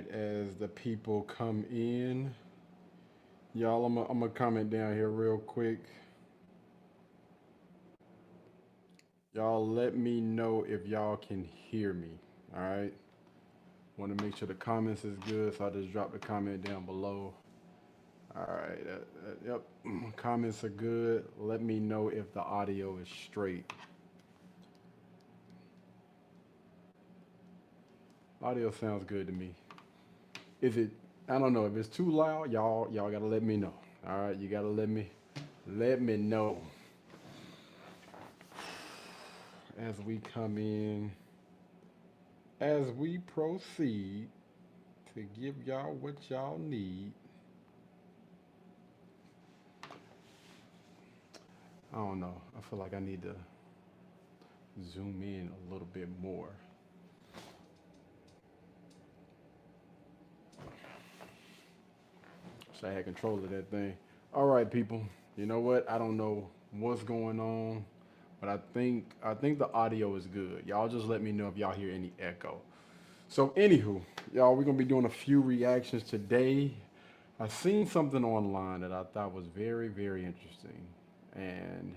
right, as the people come in, y'all, I'm gonna comment down here real quick. Y'all, let me know if y'all can hear me. All right. Want to make sure the comments is good, so I just drop the comment down below. All right. Yep. Comments are good. Let me know if the audio is straight. Audio sounds good to me. If it, I don't know if it's too loud. Y'all gotta let me know. All right. You gotta let me know as we come in, as we proceed to give y'all what y'all need. I don't know. I feel like I need to zoom in a little bit more. So I had control of that thing. All right, people. You know what? I don't know what's going on, but I think the audio is good. Y'all just let me know if y'all hear any echo. So anywho, y'all, we're gonna be doing a few reactions today. I seen something online that I thought was very, very interesting, and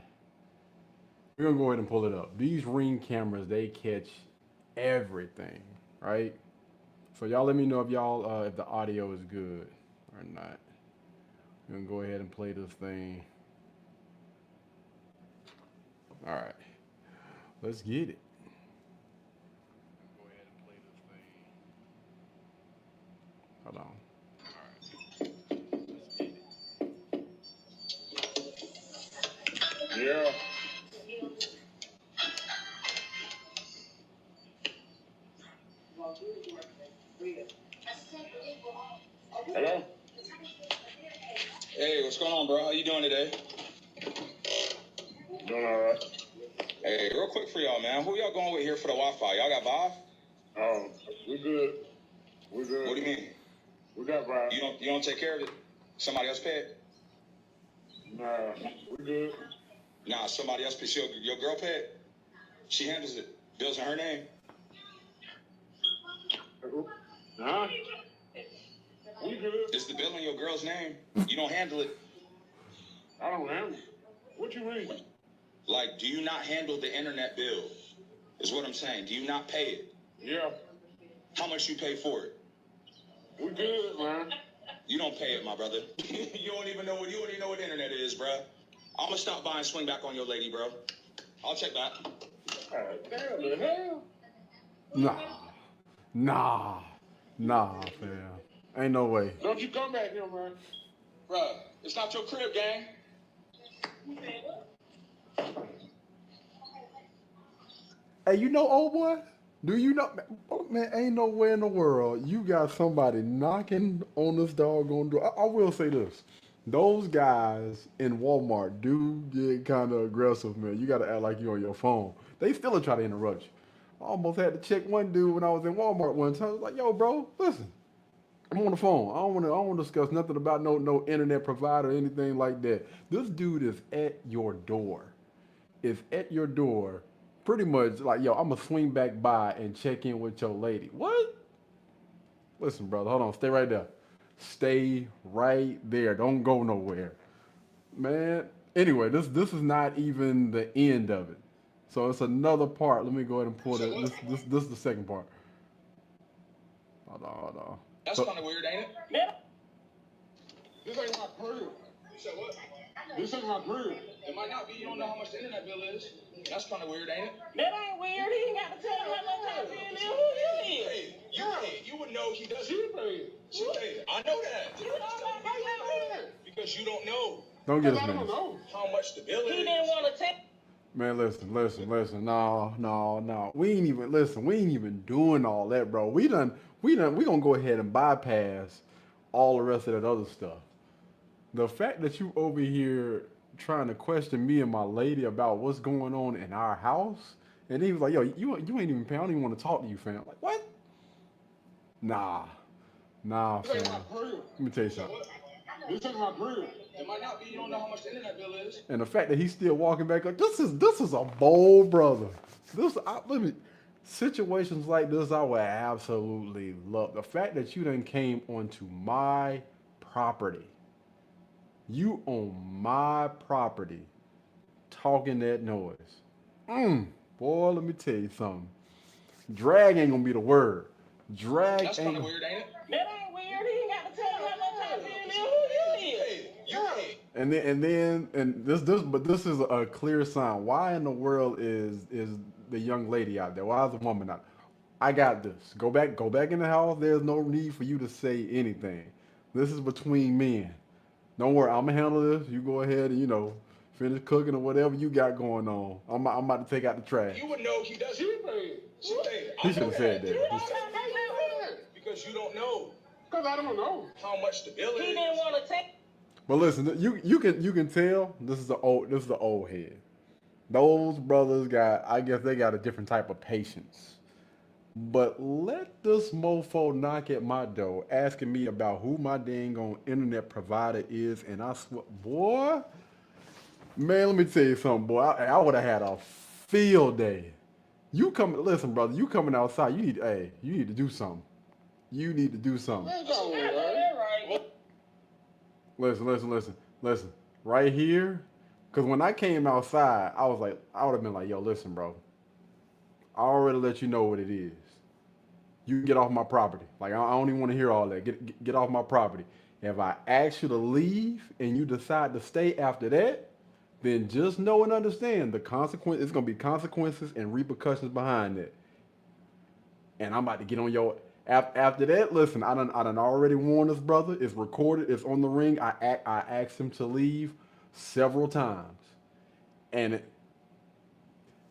we're gonna go ahead and pull it up. These Ring cameras, they catch everything, right? So y'all let me know if y'all if the audio is good or not. We're gonna go ahead and play this thing. All right, let's get it. Go ahead and play this thing. Hold on. Yeah. Hello? Hey, what's going on, bro? How you doing today? Doing all right. Hey, real quick for y'all, man. Who y'all going with here for the Wi-Fi? Y'all got Bob? We good. We good. What do you mean? We got Bob. You don't take care of it? Somebody else pay it? Nah, we good. Nah, somebody else pays. Your girl pay it? She handles it. Bills in her name. Huh? We good. It's the bill in your girl's name. You don't handle it. I don't handle it. What you mean? Like, do you not handle the internet bill? Is what I'm saying. Do you not pay it? Yeah. How much you pay for it? We good, man. You don't pay it, my brother. You don't even know what internet is, bro. I'm gonna stop by and swing back on your lady, bro. I'll check back. Damn the hell. Nah, nah, nah, fam. Ain't no way. Don't you come back here, man. Bruh, it's not your crib, gang. Hey, you know, old boy? Do you know, man? Oh, man, ain't nowhere in the world you got somebody knocking on this doggone door. I will say this: those guys in Walmart do get kind of aggressive, man. You got to act like you on your phone. They still try to interrupt you. I almost had to check one dude when I was in Walmart one time. I was like, "Yo, bro, listen, I'm on the phone. I don't want to discuss nothing about no internet provider or anything like that. This dude is at your door. Is at your door, pretty much like, yo, I'm gonna swing back by and check in with your lady. What? Listen, brother, hold on, stay right there. Stay right there. Don't go nowhere, man. Anyway, this is not even the end of it. So it's another part. Let me go ahead and pull it. This is the second part. Hold on, hold on. That's So kind of weird, ain't it? This ain't my crib. You said what? This ain't my crib. It might not be. You don't know how much the internet bill is. That's kind of weird, ain't it? That ain't weird. He ain't got to tell me how much I feel is. Who you is? Hey, you paid. You would know he doesn't. She paid. She paid. I know that. You know about How you know that? Because you don't know don't get Because us I don't mad. know. how much the bill is. he didn't want to tell. Man, listen. No, no, no. We ain't even listen. We ain't even doing all that, bro. We gonna go ahead and bypass all the rest of that other stuff. The fact that you over here trying to question me and my lady about what's going on in our house, and he was like, "Yo, you ain't even paying. I don't even want to talk to you, fam." Like, what? Nah, nah, This fam. ain't my crib. Let me tell you something. This ain't my crib. It might not be. You don't know how much the internet bill is. And the fact that he's still walking back up, this is a bold brother. Let me. Situations like this, I would absolutely love the fact that you done came onto my property. You own my property, talking that noise. Boy, let me tell you something. Drag ain't gonna be the word. Drag That's ain't. kind of weird, ain't it? That ain't weird. He ain't got to tell me how much I feel and who you is. Hey, you hey. And but this is a clear sign. Why in the world is the young lady out there? Why is the woman out? I got this. Go back in the house. There's no need for you to say anything. This is between men. Don't worry, I'm gonna handle this. You go ahead and finish cooking or whatever you got going on. I'm about to take out the trash. You would know he doesn't. Hey, He I should know have said that. that. You don't know that. Because you don't know Because I don't know. how much the bill is. He didn't want to take. But listen, you can tell this is the old head. Those brothers got, I guess they got a different type of patience. But let this mofo knock at my door asking me about who my dang on internet provider is, and I swear, boy, man, let me tell you something, boy. I would have had a field day. Listen, brother, you coming outside, you need to do something. You need to do something. That's all I know right. that right. Listen. Right here, because when I came outside, I would have been like, yo, listen, bro. I already let you know what it is. You can get off my property. Like, I don't even want to hear all that. Get off my property. If I ask you to leave and you decide to stay after that, then just know and understand the consequence. It's gonna be consequences and repercussions behind that. And I'm about to get on your. After that, listen, I done already warned this brother. It's recorded. It's on the ring. I asked him to leave several times, and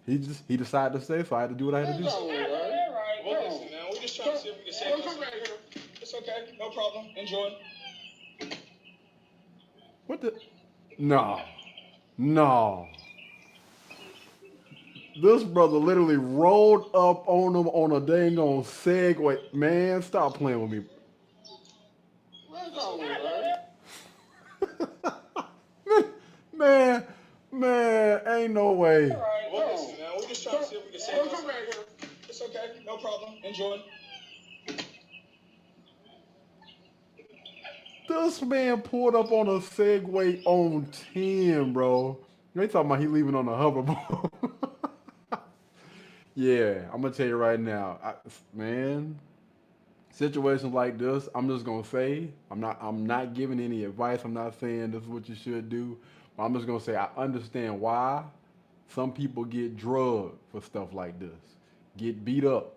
he decided to stay. So I had to do what I had to do. That's all I know right. that right. Well, listen, man, we're just trying to see if we can save Come this. back here. It's okay, no problem. Enjoy. What the? No. This brother literally rolled up on him on a dang on Segway. Man, stop playing with me. That's all I know right. that man, ain't no way. right. Well, listen, man, we're just trying to see if we can save Come this. back here. It's okay, no problem. Enjoy. This man pulled up on a Segway on 10, bro. They talking about he leaving on a hoverboard. Yeah, I'm gonna tell you right now, man. Situations like this, I'm just gonna say, I'm not giving any advice. I'm not saying this is what you should do. But I'm just gonna say I understand why some people get drugged for stuff like this, get beat up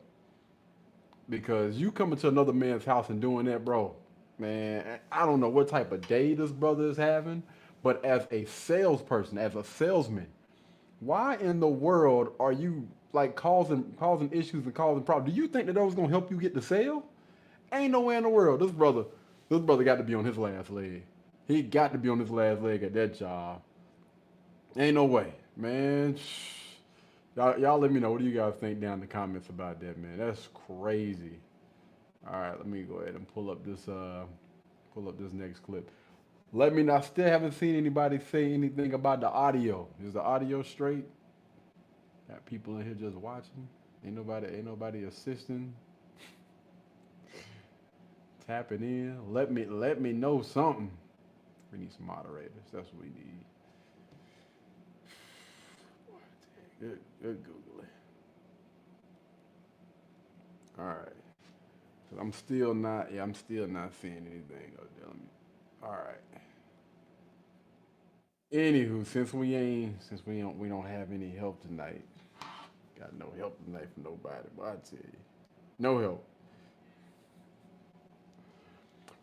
because you coming to another man's house and doing that, bro. Man, I don't know what type of day this brother is having, but as a salesperson, as a salesman, why in the world are you like causing issues and causing problems? Do you think that was gonna help you get the sale? Ain't no way in the world. This brother got to be on his last leg. He got to be on his last leg at that job. Ain't no way, man. Y'all let me know. What do you guys think down in the comments about that, man? That's crazy. All right, let me go ahead and pull up this next clip. Let me know. I still haven't seen anybody say anything about the audio. Is the audio straight? Got people in here just watching. Ain't nobody assisting. Tapping in. Let me know something. We need some moderators. That's what we need. Good Google. All right. I'm still not seeing anything up there. All right. Anywho, we don't have any help tonight. Got no help tonight from nobody, but I tell you, no help.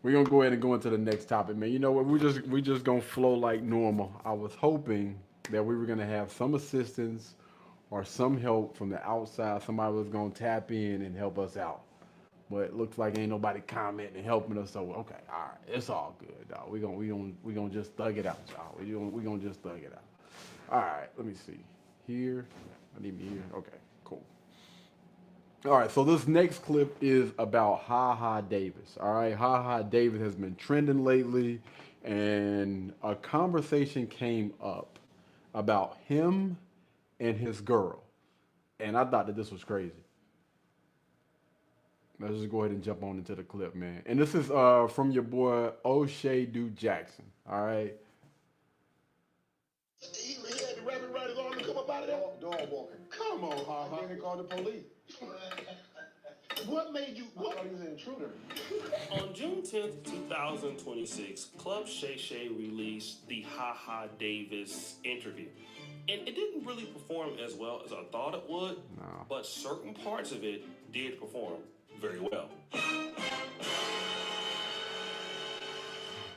We're gonna go ahead and go into the next topic, man. You know what? We just gonna flow like normal. I was hoping that we were gonna have some assistance or some help from the outside. Somebody was gonna tap in and help us out. But it looks like ain't nobody commenting and helping us. So okay, all right, it's all good, dog. We gonna just thug it out, y'all. We gonna just thug it out. All right, let me see. Here, I need me here. Okay, cool. All right, so this next clip is about Ha Ha Davis. All right, Ha Ha Davis has been trending lately, and a conversation came up about him and his girl, and I thought that this was crazy. Let's just go ahead and jump on into the clip, man. And this is from your boy O'Shea Duke Jackson. All right. He had the rabbit riders on to come up out of there. Dog walking. Come on, Ha. And then they called the police. What made you? What? I thought he was an intruder. On June 10th, 2026, Club Shay Shay released the Ha Ha Davis interview. And it didn't really perform as well as I thought it would, No. but certain parts of it did perform very well.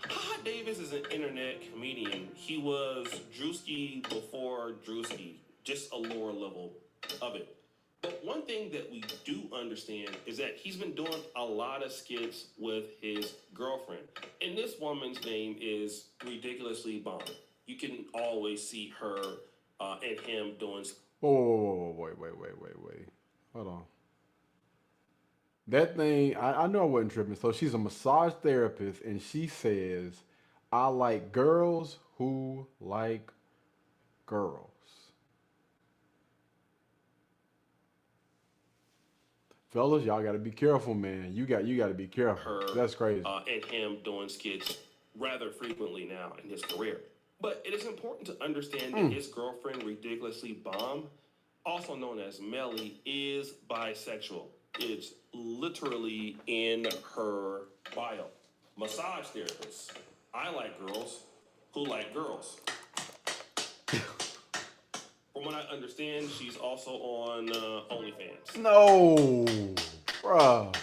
Ha Davis is an internet comedian. He was Drewski before Drewski, just a lower level of it. But one thing that we do understand is that he's been doing a lot of skits with his girlfriend. And this woman's name is Ridiculously Bomb. You can always see her and him doing. Whoa, wait. Hold on. That thing, I know I wasn't tripping. So she's a massage therapist, and she says, I like girls who like girls. Fellas, y'all got to be careful, man. You got to be careful. Her, That's crazy. And him doing skits rather frequently now in his career. But it is important to understand that his girlfriend, Ridiculously Bomb, also known as Melly, is bisexual. It's literally in her bio. Massage therapist. I like girls who like girls. From what I understand, she's also on OnlyFans. No, bruh.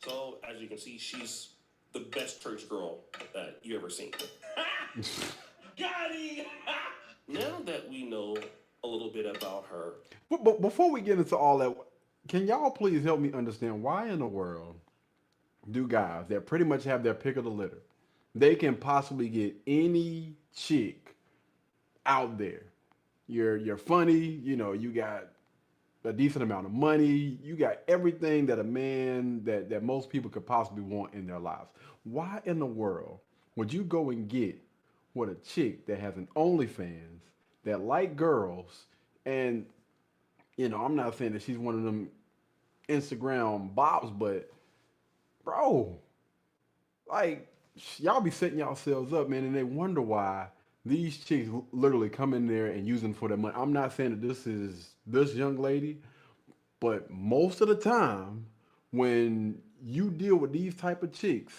So, as you can see, she's the best church girl that you ever seen. Got it! Now that we know a little bit about her, But before we get into all that, can y'all please help me understand why in the world do guys that pretty much have their pick of the litter, they can possibly get any chick out there? You're funny, you know, you got a decent amount of money, you got everything that a man that most people could possibly want in their lives. Why in the world would you go and get with a chick that has an OnlyFans that like girls? And you know, I'm not saying that she's one of them Instagram bobs, but bro, like y'all be setting yourselves up, man, and they wonder why these chicks literally come in there and use them for their money. I'm not saying that this is this young lady, but most of the time when you deal with these type of chicks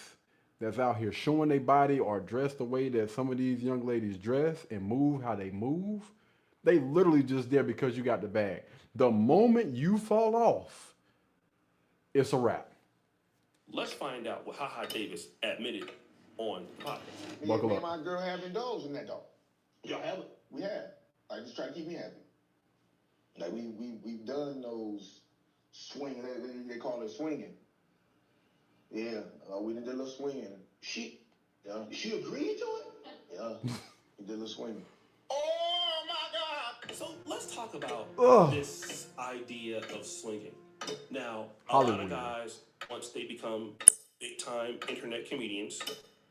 that's out here showing their body or dressed the way that some of these young ladies dress and move how they move, they literally just there because you got the bag. The moment you fall off, it's a wrap. let's find out what Ha Ha Davis admitted on the podcast. Buckle Me up. and my girl have indulged in that dog. Y'all have it? We have. I just try to keep me happy. Like we've done those swing. They call it swinging. Yeah, we did a little swinging. She agreed to it. Yeah, we did a little swinging. Oh my God! So let's talk about Ugh. this idea of swinging. Now, a lot Hollywood. of guys, once they become big-time internet comedians,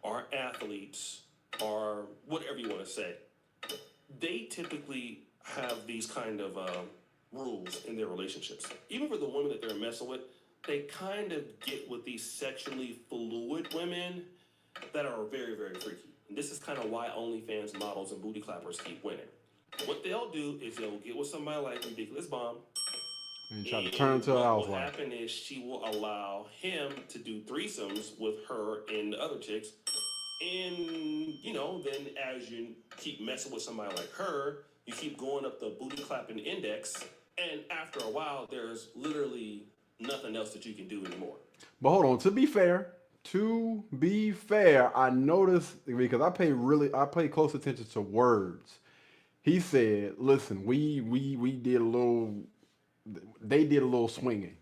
or athletes, or whatever you want to say, they typically have these kind of rules in their relationships. Even for the women that they're messing with, they kind of get with these sexually fluid women that are very, very freaky. And this is kind of why OnlyFans models and booty clappers keep winning. What they'll do is they'll get with somebody like Ridiculous Bomb, And try to turn to a what will housewife. happen is she will allow him to do threesomes with her and the other chicks. And, you know, then as you keep messing with somebody like her, you keep going up the booty clapping index. And after a while, there's literally nothing else that you can do anymore. But hold on, to be fair, I noticed because I pay close attention to words. He said, "Listen, we did a little, they did a little swinging,"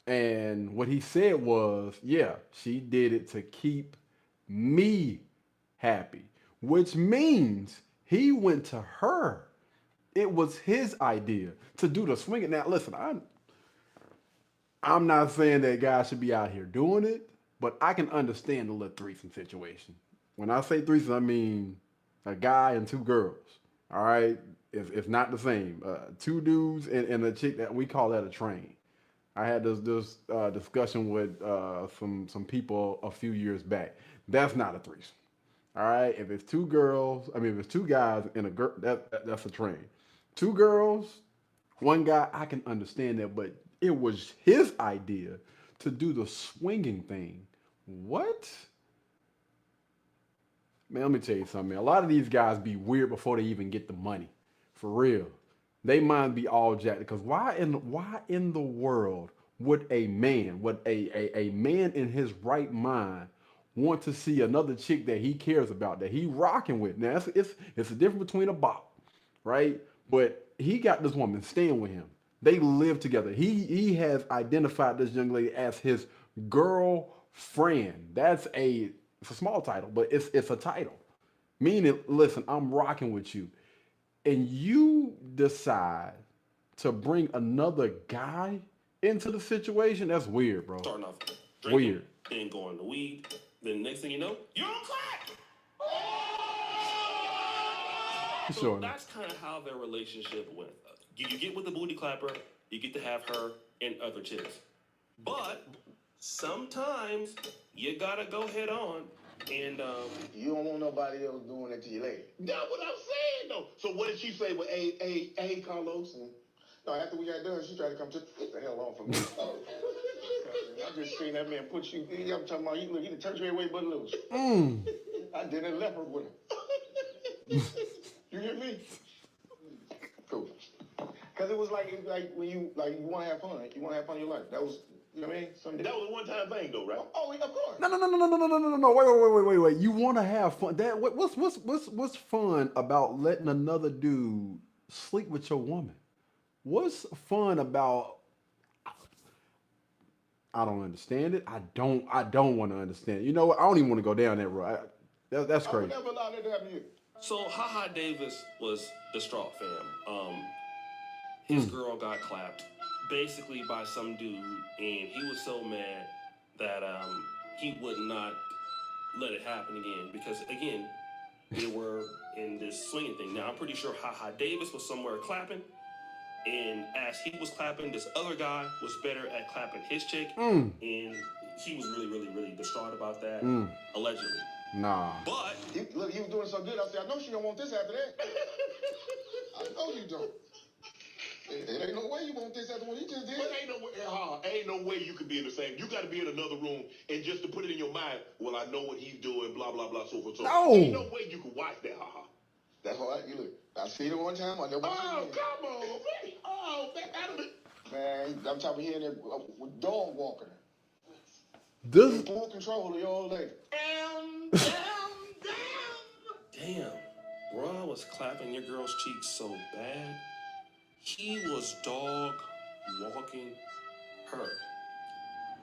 and what he said was, "Yeah, she did it to keep me happy," which means he went to her. It was his idea to do the swinging. Now, listen, I'm not saying that guys should be out here doing it, but I can understand the little threesome situation. When I say threesome, I mean a guy and two girls. All right, it's not the same. Two dudes and a chick, that we call that a train. I had this discussion with some people a few years back. That's not a threesome. All right, if it's two girls, I mean, if it's two guys and a girl, that's a train. Two girls, one guy, I can understand that, but it was his idea to do the swinging thing. What? Man, let me tell you something, man. A lot of these guys be weird before they even get the money. For real. They mind be all jacked. Because why in the world would a man in his right mind want to see another chick that he cares about, that he rocking with? Now it's a difference between a bop, right? But he got this woman staying with him. They live together. He has identified this young lady as his girlfriend. It's a small title, but it's a title. Meaning, listen, I'm rocking with you. And you decide to bring another guy into the situation, that's weird, bro. Starting off drinking, Weird. then going to weed, then next thing you know, you're on crack. So Sure. that's kind of how their relationship went. You get with the booty clapper, you get to have her and other chicks. But sometimes you gotta go head on and You don't want nobody else doing that to your lady. That's what I'm saying, though. So what did she say with hey, Carlos? And, no, after we got done, she tried to come to get the hell off of me. I just seen that man put you. I'm talking about you. Look, he done turned you away but lose. I didn't left her with him. You hear me? Cool. Cause it was like when you want to have fun. You want to have fun in your life. That was, you know what I mean? Something That was a one-time thing, though, right? Oh, of course. No. Wait. You want to have fun? What's fun about letting another dude sleep with your woman? What's fun about? I don't understand it. I don't want to understand it. You know what? I don't even want to go down that road. That's I would crazy. never allow that to happen to you. so Haha Davis was distraught, fam. His girl got clapped basically by some dude, and he was so mad that he would not let it happen again because again they were in this swinging thing. Now I'm pretty sure Haha Davis was somewhere clapping, and as he was clapping, this other guy was better at clapping his chick, and he was really distraught about that, allegedly. Nah. But Look, he was doing so good. I said, I know she don't want this after that. I know you don't. It ain't no way you want this after what he just did. But ain't no way you could be in the same. You got to be in another room, and just to put it in your mind, well, I know what he's doing, blah, blah, blah, so forth, so No. Ain't no way you could watch that, That's all right. You look. I seen it one time. I never Oh, seen it. come on, man. Oh, Man, I'm talking here and there with dog walking. This Full control of your old lady. damn, bro, I was clapping your girl's cheeks so bad. He was dog walking her.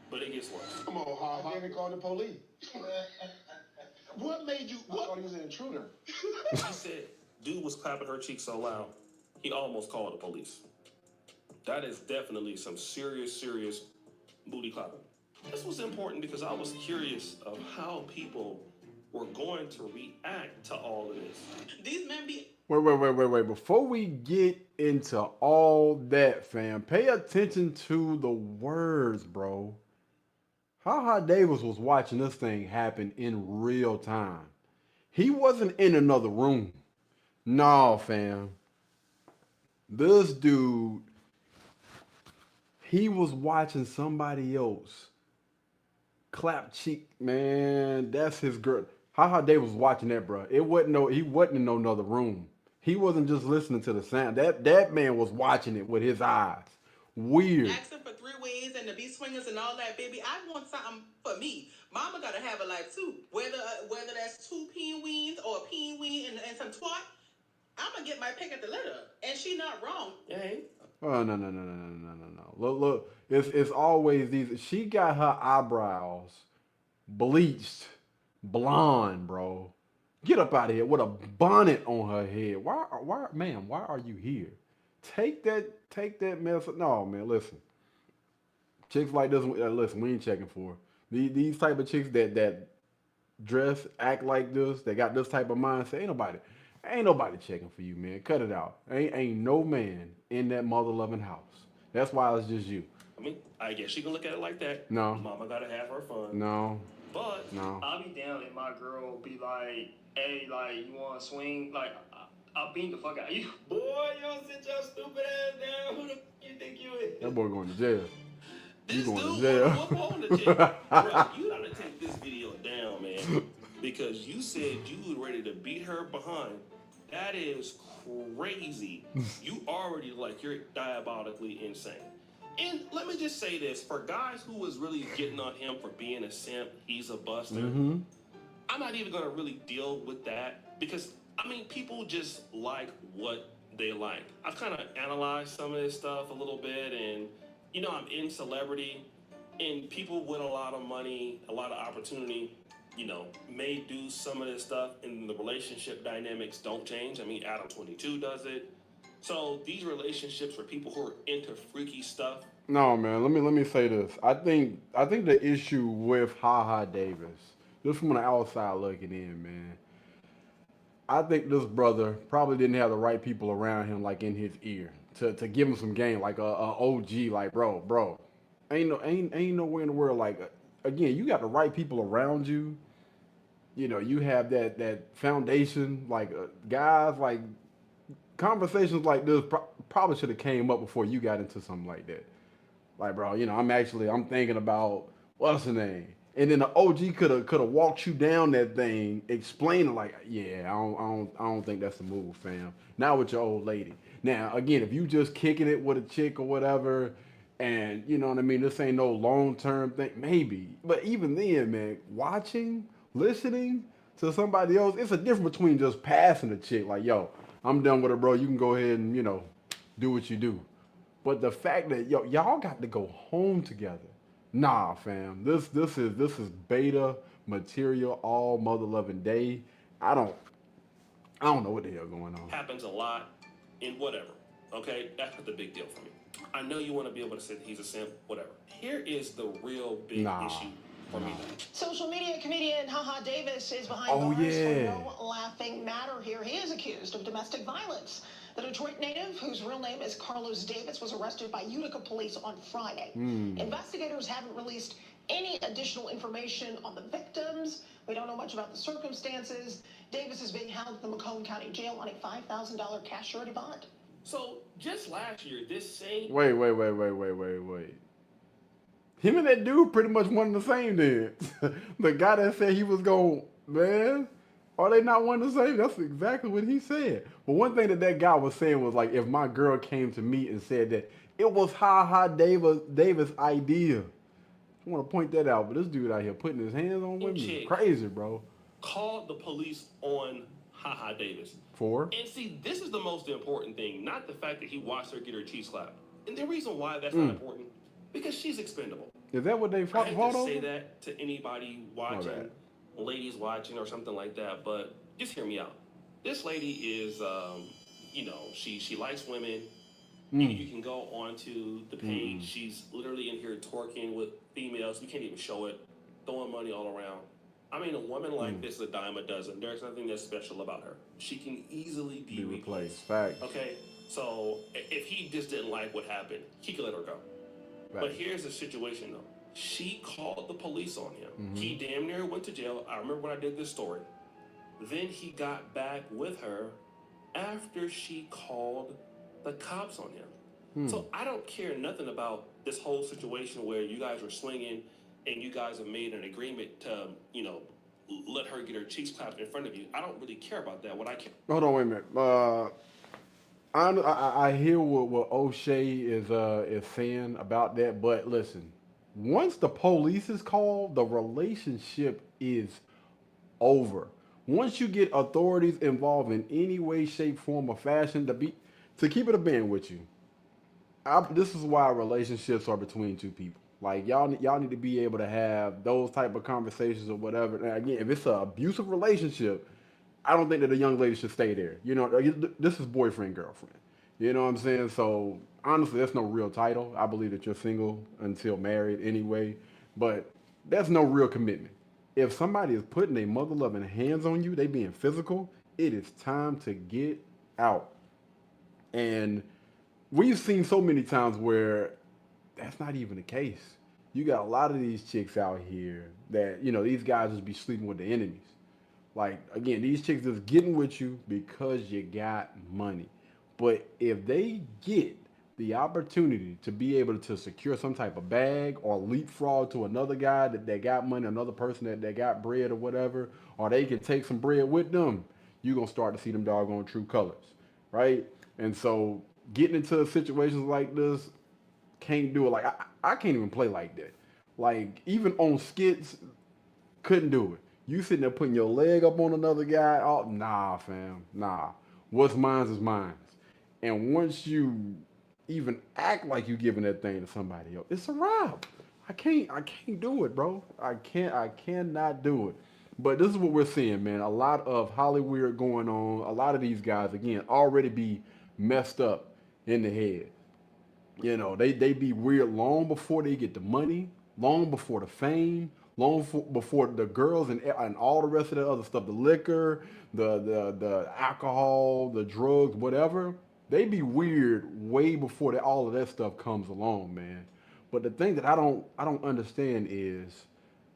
But it gets worse. Come on, I Ha. didn't call the police. What made you? I thought he was an intruder. He said, dude was clapping her cheeks so loud, he almost called the police. That is definitely some serious booty clapping. This was important because I was curious of how people were going to react to all of this. These men be Wait. Before we get into all that, fam, pay attention to the words, bro. Haha Davis was watching this thing happen in real time. He wasn't in another room. No, fam. This dude, he was watching somebody else clap cheek. Man, that's his girl. Haha Davis was watching that, bro. He wasn't in no another room. He wasn't just listening to the sound. That man was watching it with his eyes. Weird. asking for three ways and to be swingers and all that, baby. I want something for me. Mama gotta have a life too. Whether that's two peen-weens or a peen-ween and some twat, I'm gonna get my pick at the litter. And she not wrong. Hey, Oh no. Look. It's always these. She got her eyebrows bleached, blonde, bro. Get up out of here with a bonnet on her head. Why, ma'am? Why are you here? Take that mess. No, man. Listen, chicks like this. Listen, we ain't checking for these type of chicks that dress, act like this. They got this type of mindset. Ain't nobody checking for you, man. Cut it out. Ain't no man in that mother loving house. That's why it's just you. I mean, I guess you can look at it like that. No. Mama gotta have her fun. No. But No. I'll be down if my girl be like, hey, like, you want to swing? Like, I'll beat the fuck out of you. Boy, you don't sit your stupid ass down. Who the fuck you think you is? That boy going to jail. this going dude to jail. wanna whoop on the jail. Bro, you gotta take this video down, man. Because you said you were ready to beat her behind. That is crazy. You already like you're diabolically insane. And let me just say this: for guys who was really getting on him for being a simp, he's a buster. Mm-hmm. I'm not even gonna really deal with that because I mean people just like what they like. I've kind of analyzed some of this stuff a little bit, and you know I'm in celebrity, and people with a lot of money, a lot of opportunity, you know, may do some of this stuff, and the relationship dynamics don't change. I mean, Adam 22 does it. So these relationships for people who are into freaky stuff. No, man. Let me say this. I think the issue with HaHa Davis, just from the outside looking in, man. I think this brother probably didn't have the right people around him, like in his ear, to give him some game, like a OG, like bro, ain't nowhere in the world like. Again, you got the right people around you. You know, you have that foundation, like guys, like conversations like this probably should have came up before you got into something like that. Like, bro, you know, I'm thinking about what's the name, and then the OG could have walked you down that thing, explaining like, yeah, I don't think that's the move, fam. Now with your old lady. Now again, if you just kicking it with a chick or whatever, and you know what I mean, this ain't no long term thing, maybe. But even then, man, watching, listening to somebody else, it's a difference between just passing a chick like, yo, I'm done with her, bro. You can go ahead and, you know, do what you do. But the fact that y'all got to go home together. Nah, fam. This is beta material all mother loving day. I don't know what the hell going on. Happens a lot in whatever. Okay? That's not the big deal for me. I know you want to be able to say that he's a simp, whatever. Here is the real big issue for me. Social media comedian HaHa Davis is behind bars for no laughing matter here. He is accused of domestic violence. The Detroit native, whose real name is Carlos Davis, was arrested by Utica police on Friday. Investigators haven't released any additional information on the victims. We don't know much about the circumstances. Davis is being held at the Macomb County Jail on a $5,000 cash surety bond. So just last year, this same Wait. Him and that dude pretty much one and the same then. The guy that said he was going, man, are they not one and the same? That's exactly what he said. But one thing that guy was saying was like, if my girl came to me and said that it was HaHa Davis' idea. I want to point that out, but this dude out here putting his hands on women is crazy, bro. called the police on HaHa Davis. For? And see, this is the most important thing, not the fact that he watched her get her cheeks slapped. And the reason why that's not important, because she's expendable. Is that what they fought I hate over? to say that to anybody watching, ladies watching or something like that, but just hear me out. This lady is, you know, she likes women. You can go onto the page. She's literally in here twerking with females. We can't even show it, throwing money all around. I mean, a woman like this is a dime a dozen. There's nothing that's special about her. She can easily be replaced. Fact. Okay, so if he just didn't like what happened, he could let her go. But here's the situation, though. She called the police on him. He damn near went to jail. I remember when I did this story. Then he got back with her after she called the cops on him. So I don't care nothing about this whole situation where you guys were swinging and you guys have made an agreement to, you know, let her get her cheeks clapped in front of you. I don't really care about that. What I care. Hold on, wait a minute. I hear what O'Shea is saying about that, but listen, once the police is called, the relationship is over. Once you get authorities involved in any way, shape, form, or fashion, to keep it a band with you, this is why relationships are between two people. Like y'all need to be able to have those type of conversations or whatever. Now, again, if it's an abusive relationship, I don't think that a young lady should stay there. You know, this is boyfriend, girlfriend. You know what I'm saying? So honestly, that's no real title. I believe that you're single until married anyway, but that's no real commitment. If somebody is putting their mother-loving hands on you, they being physical, it is time to get out. And we've seen so many times where that's not even the case. You got a lot of these chicks out here that, these guys just be sleeping with the enemies. Like, again, these chicks just getting with you because you got money. But if they get the opportunity to be able to secure some type of bag or leapfrog to another guy that got money, another person that got bread or whatever, or they can take some bread with them, you're going to start to see them doggone true colors, right? And so getting into situations like this, can't do it. Like, I can't even play like that. Like, even on skits, couldn't do it. You sitting there putting your leg up on another guy. Oh, nah, fam. Nah. What's mine's is mine's. And once you even act like you giving that thing to somebody else, it's a wrap. I can't do it, bro. I cannot do it. But this is what we're seeing, man. A lot of Hollywood going on. A lot of these guys, again, already be messed up in the head. They be weird long before they get the money, long before the fame, before the girls and all the rest of the other stuff, the liquor, the alcohol, the drugs, whatever. They be weird way before all of that stuff comes along, man. But the thing that I don't understand is,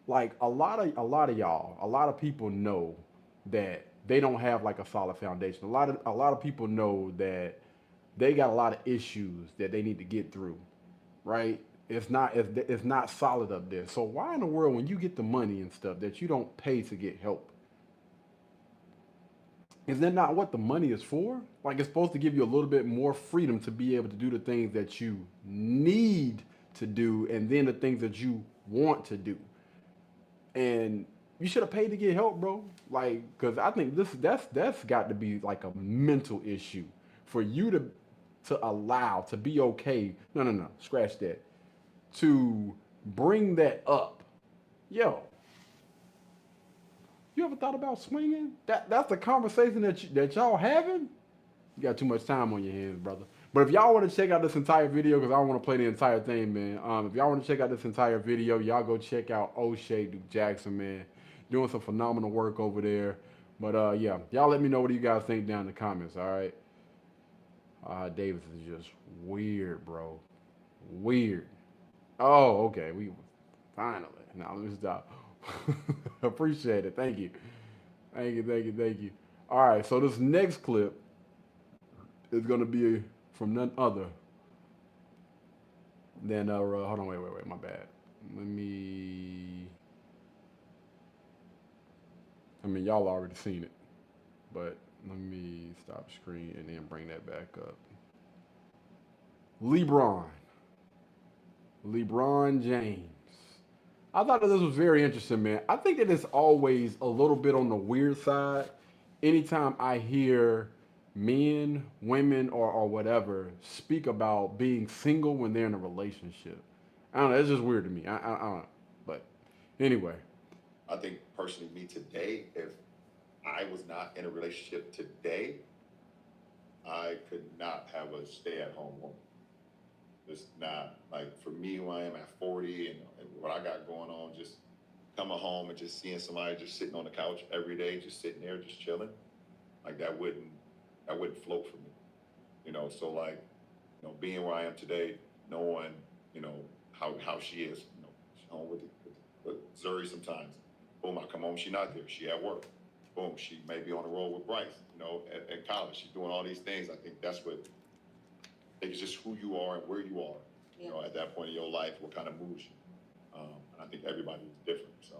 like, a lot of y'all, a lot of people know that they don't have like a solid foundation. A lot of people know that they got a lot of issues that they need to get through, right? It's not solid up there. So why in the world, when you get the money and stuff, that you don't pay to get help? Is that not what the money is for? Like, it's supposed to give you a little bit more freedom to be able to do the things that you need to do, and then the things that you want to do. And you should have paid to get help, bro. Like, because I think that's got to be like a mental issue for you to allow, to be okay. No, scratch that. To bring that up. Yo, you ever thought about swinging? That's the conversation that y'all having? You got too much time on your hands, brother. But if y'all want to check out this entire video, because I don't want to play the entire thing, man. If y'all want to check out this entire video, y'all go check out O'Shea Duke Jackson, man. Doing some phenomenal work over there. But yeah, y'all let me know what you guys think down in the comments, all right? Davis is just weird, bro. Weird. Oh, okay. We finally. Now let me stop. Appreciate it. Thank you. Thank you. All right. So this next clip is gonna be from none other than hold on. Wait. My bad. Y'all already seen it, but let me stop screen and then bring that back up. LeBron James. I thought that this was very interesting, man. I think that it's always a little bit on the weird side. Anytime I hear men, women, or whatever speak about being single when they're in a relationship. I don't know. It's just weird to me. I don't know. But anyway. I think personally, me today, if I was not in a relationship today, I could not have a stay-at-home woman. It's not, like, for me, who I am at 40 and what I got going on, just coming home and just seeing somebody just sitting on the couch every day, just sitting there, just chilling, like, that wouldn't float for me. So, like, being where I am today, knowing, how she is, she's home with Zuri sometimes. Boom, I come home, she not there, she at work. Boom, she may be on the road with Bryce, at college. She's doing all these things. I think that's what, I think it's just who you are and where you are, Yeah. At that point in your life, what kind of moves you. And I think everybody is different, so.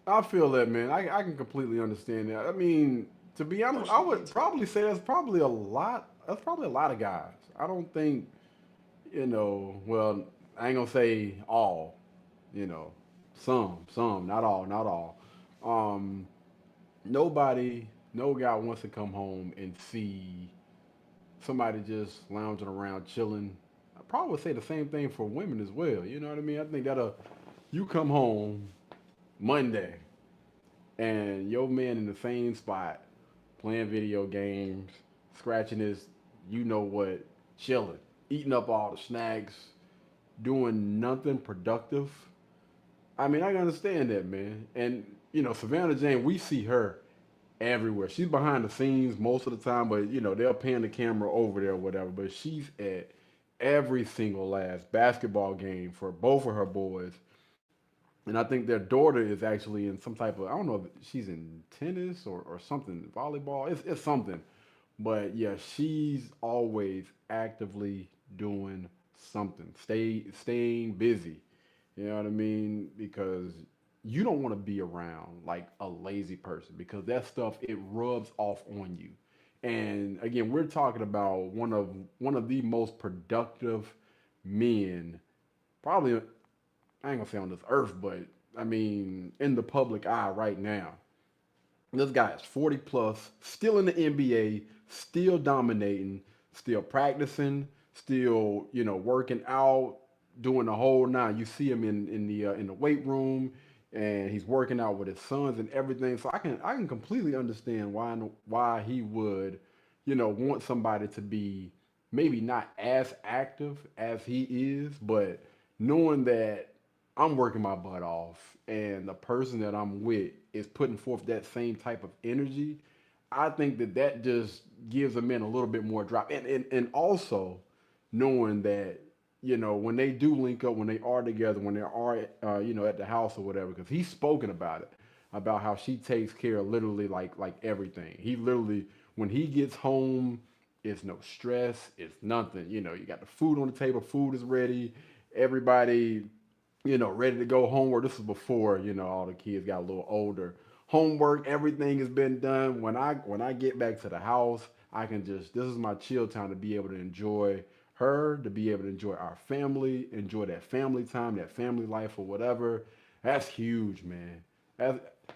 I feel that, man. I can completely understand that. I mean, to be honest, I would probably say that's probably a lot of guys. I don't think, well, I ain't gonna say all, some, not all. No guy wants to come home and see somebody just lounging around, chilling. I probably would say the same thing for women as well. You know what I mean? I think you come home Monday and your man in the same spot playing video games, scratching his, chilling, eating up all the snacks, doing nothing productive. I mean, I can understand that, man. And, Savannah Jane, we see her everywhere. She's behind the scenes most of the time, but, they'll pan the camera over there or whatever, but she's at every single last basketball game for both of her boys. And I think their daughter is actually in some type of, I don't know if she's in tennis or something, volleyball. It's something. But yeah, she's always actively doing something, staying busy. You know what I mean? Because you don't want to be around like a lazy person because that stuff it rubs off on you. And again, we're talking about one of the most productive men, probably I ain't gonna say on this earth, but I mean in the public eye right now. This guy is 40 plus, still in the NBA, still dominating, still practicing, still working out, doing the whole nine. You see him in the weight room, and he's working out with his sons and everything. So I can completely understand why he would want somebody to be maybe not as active as he is, but knowing that I'm working my butt off and the person that I'm with is putting forth that same type of energy, I think that just gives a man a little bit more drop. And also knowing that, when they do link up, when they are together, when they are, at the house or whatever, because he's spoken about it, about how she takes care of literally like everything. He literally, when he gets home, it's no stress, it's nothing. You got the food on the table, food is ready, everybody ready to go homeward. This is before, all the kids got a little older. Homework, everything has been done. When I get back to the house, I can just this is my chill time to be able to enjoy her, to be able to enjoy our family, enjoy that family time, that family life or whatever. That's huge, man.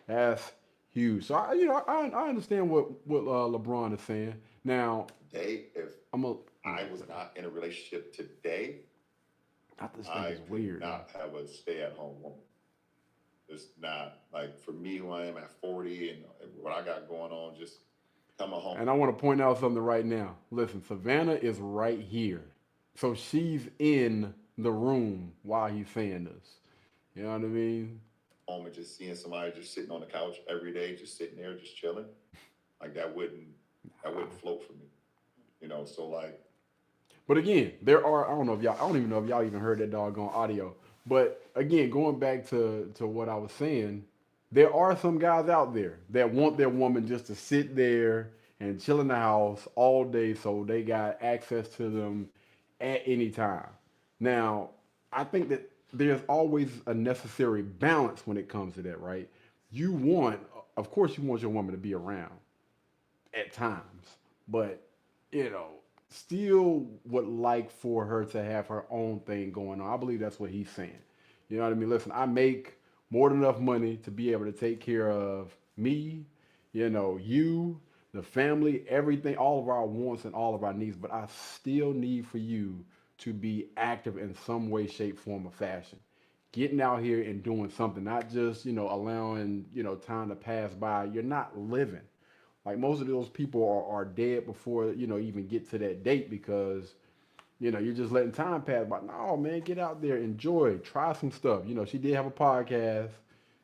That's huge. So I understand what LeBron is saying. Now, Today, if I'm a I was not in a relationship today, I just think I it's could weird. not have a stay-at-home woman. It's not like for me who I am at 40 and what I got going on, just coming home. And I want to point out something right now. Listen, Savannah is right here. So she's in the room while he's saying this. You know what I mean? Home and just seeing somebody just sitting on the couch every day, just sitting there, just chilling, like that wouldn't float for me. So like But again, I don't even know if y'all even heard that doggone audio. But again, going back to what I was saying, there are some guys out there that want their woman just to sit there and chill in the house all day so they got access to them at any time. Now, I think that there's always a necessary balance when it comes to that, right? Of course, you want your woman to be around at times, but you know, still would like for her to have her own thing going on. I believe that's what he's saying. You know what I mean? Listen, I make more than enough money to be able to take care of me, you, the family, everything, all of our wants and all of our needs, but I still need for you to be active in some way, shape, form, or fashion. Getting out here and doing something, not just, allowing, time to pass by. You're not living. Like most of those people are dead before, even get to that date because, you're just letting time pass by. No, man, get out there, enjoy, try some stuff. She did have a podcast,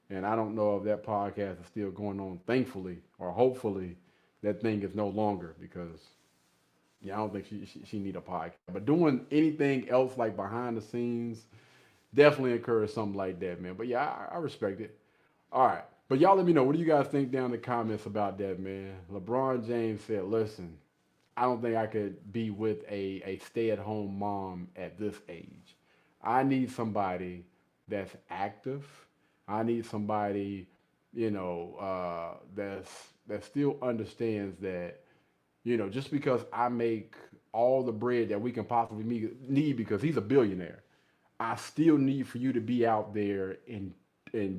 and I don't know if that podcast is still going on, thankfully, or hopefully that thing is no longer because, yeah, I don't think she need a podcast. But doing anything else like behind the scenes definitely encourage something like that, man. But yeah, I respect it. All right. But y'all let me know. What do you guys think down in the comments about that, man? LeBron James said, listen, I don't think I could be with a stay-at-home mom at this age. I need somebody that's active. I need somebody, that still understands that, just because I make all the bread that we can possibly need because he's a billionaire, I still need for you to be out there and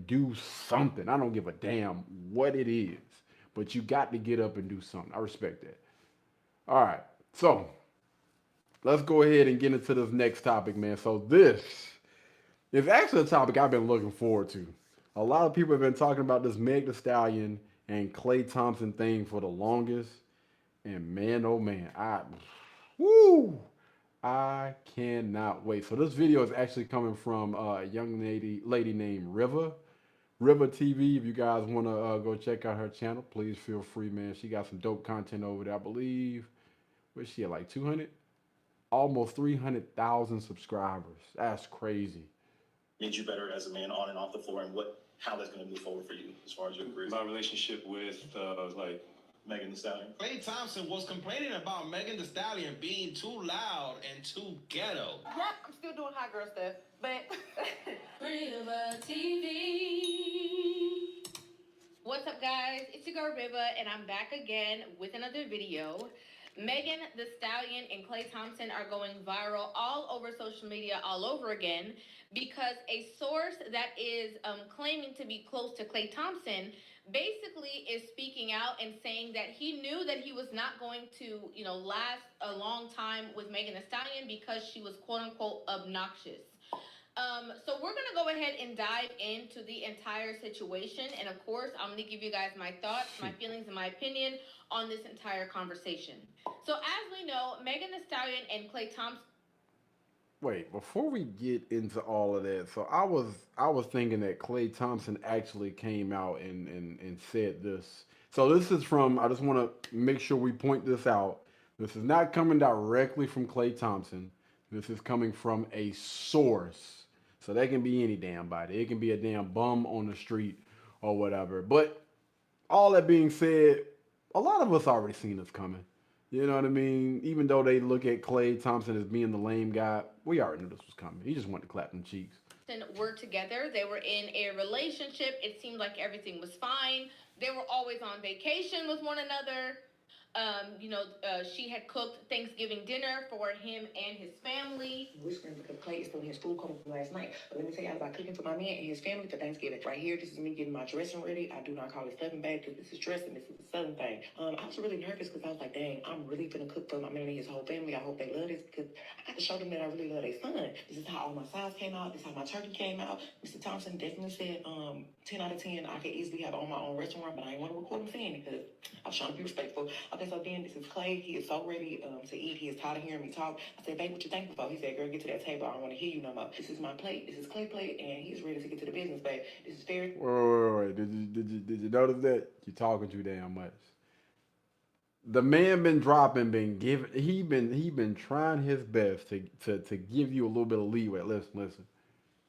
do something. I don't give a damn what it is, but you got to get up and do something. I respect that. All right, so let's go ahead and get into this next topic, man. So this is actually a topic I've been looking forward to. A lot of people have been talking about this Meg Thee Stallion and Klay Thompson thing for the longest, and man, oh man, I cannot wait. So this video is actually coming from a young lady named Riva TV. If you guys want to go check out her channel, please feel free, man. She got some dope content over there, I believe. Where's she at, like 200? almost 300,000 subscribers. That's crazy. Made you better as a man on and off the floor, and how that's going to move forward for you as far as your career? My relationship with like Megan Thee Stallion. Klay Thompson was complaining about Megan Thee Stallion being too loud and too ghetto. Yeah, I'm still doing hot girl stuff, but Riva TV. What's up, guys? It's your girl Riva, and I'm back again with another video. Megan Thee Stallion and Klay Thompson are going viral all over social media all over again because a source that is claiming to be close to Klay Thompson basically is speaking out and saying that he knew that he was not going to, last a long time with Megan Thee Stallion because she was quote unquote obnoxious. So we're going to go ahead and dive into the entire situation. And of course, I'm going to give you guys my thoughts, my feelings, and my opinion on this entire conversation. So as we know, Megan Thee Stallion and Klay Thompson. Wait, before we get into all of that, so I was thinking that Klay Thompson actually came out and said this. So this is from, I just want to make sure we point this out. This is not coming directly from Klay Thompson. This is coming from a source. So that can be any damn body. It can be a damn bum on the street or whatever. But all that being said, a lot of us already seen this coming. You know what I mean? Even though they look at Klay Thompson as being the lame guy, we already knew this was coming. He just wanted to clap them cheeks. Were together. They were in a relationship. It seemed like everything was fine. They were always on vacation with one another. She had cooked Thanksgiving dinner for him and his family. Whispering because Klay is still in his food coma from last night. But let me tell you about cooking for my man and his family for Thanksgiving. Right here, this is me getting my dressing ready. I do not call it stuffing bag because this is dressing. This is a southern thing. I was really nervous because I was like, dang, I'm really gonna cook for my man and his whole family. I hope they love this because I got to show them that I really love their son. This is how all my sides came out. This is how my turkey came out. Mr. Thompson definitely said 10 out of 10. I could easily have on my own restaurant, but I didn't want to record him saying it because I was trying to be respectful. Okay, so then this is Klay. He is so ready to eat. He is tired of hearing me talk. I said, babe, what you thankful for? He said, girl, get to that table. I don't want to hear you no more. This is my plate. This is Klay plate, and he's ready to get to the business, babe. This is very. Wait. Did you notice that? You're talking too damn much. The man been dropping, he been trying his best to give you a little bit of leeway. Listen.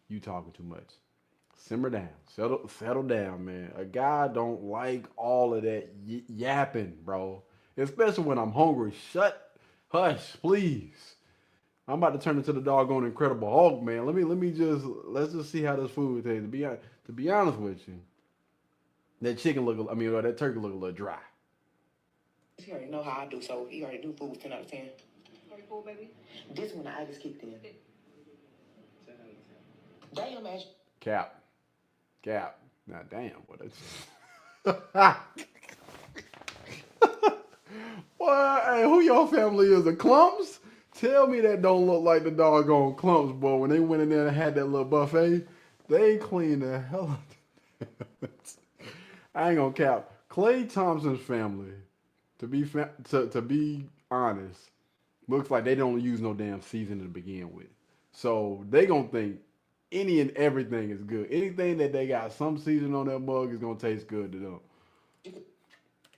You talking too much. Simmer down. Settle down, man. A guy don't like all of that yapping, bro. Especially when I'm hungry. Hush, please. I'm about to turn into the doggone Incredible Hulk, man. Let's just see how this food tastes. To be honest with you, that turkey look a little dry. He already know how I do, so he already do food 10 out of 10. Already cool, baby? This one I just kicked in. 10 out of 10. Damn, man. Cap. Now, damn, what Well, hey, who your family is? The Clumps? Tell me that don't look like the doggone Clumps, boy. When they went in there and had that little buffet, they cleaned the hell out of it. I ain't gonna cap. Klay Thompson's family, to be honest, looks like they don't use no damn seasoning to begin with. So they gonna think any and everything is good. Anything that they got some seasoning on that mug is gonna taste good to them.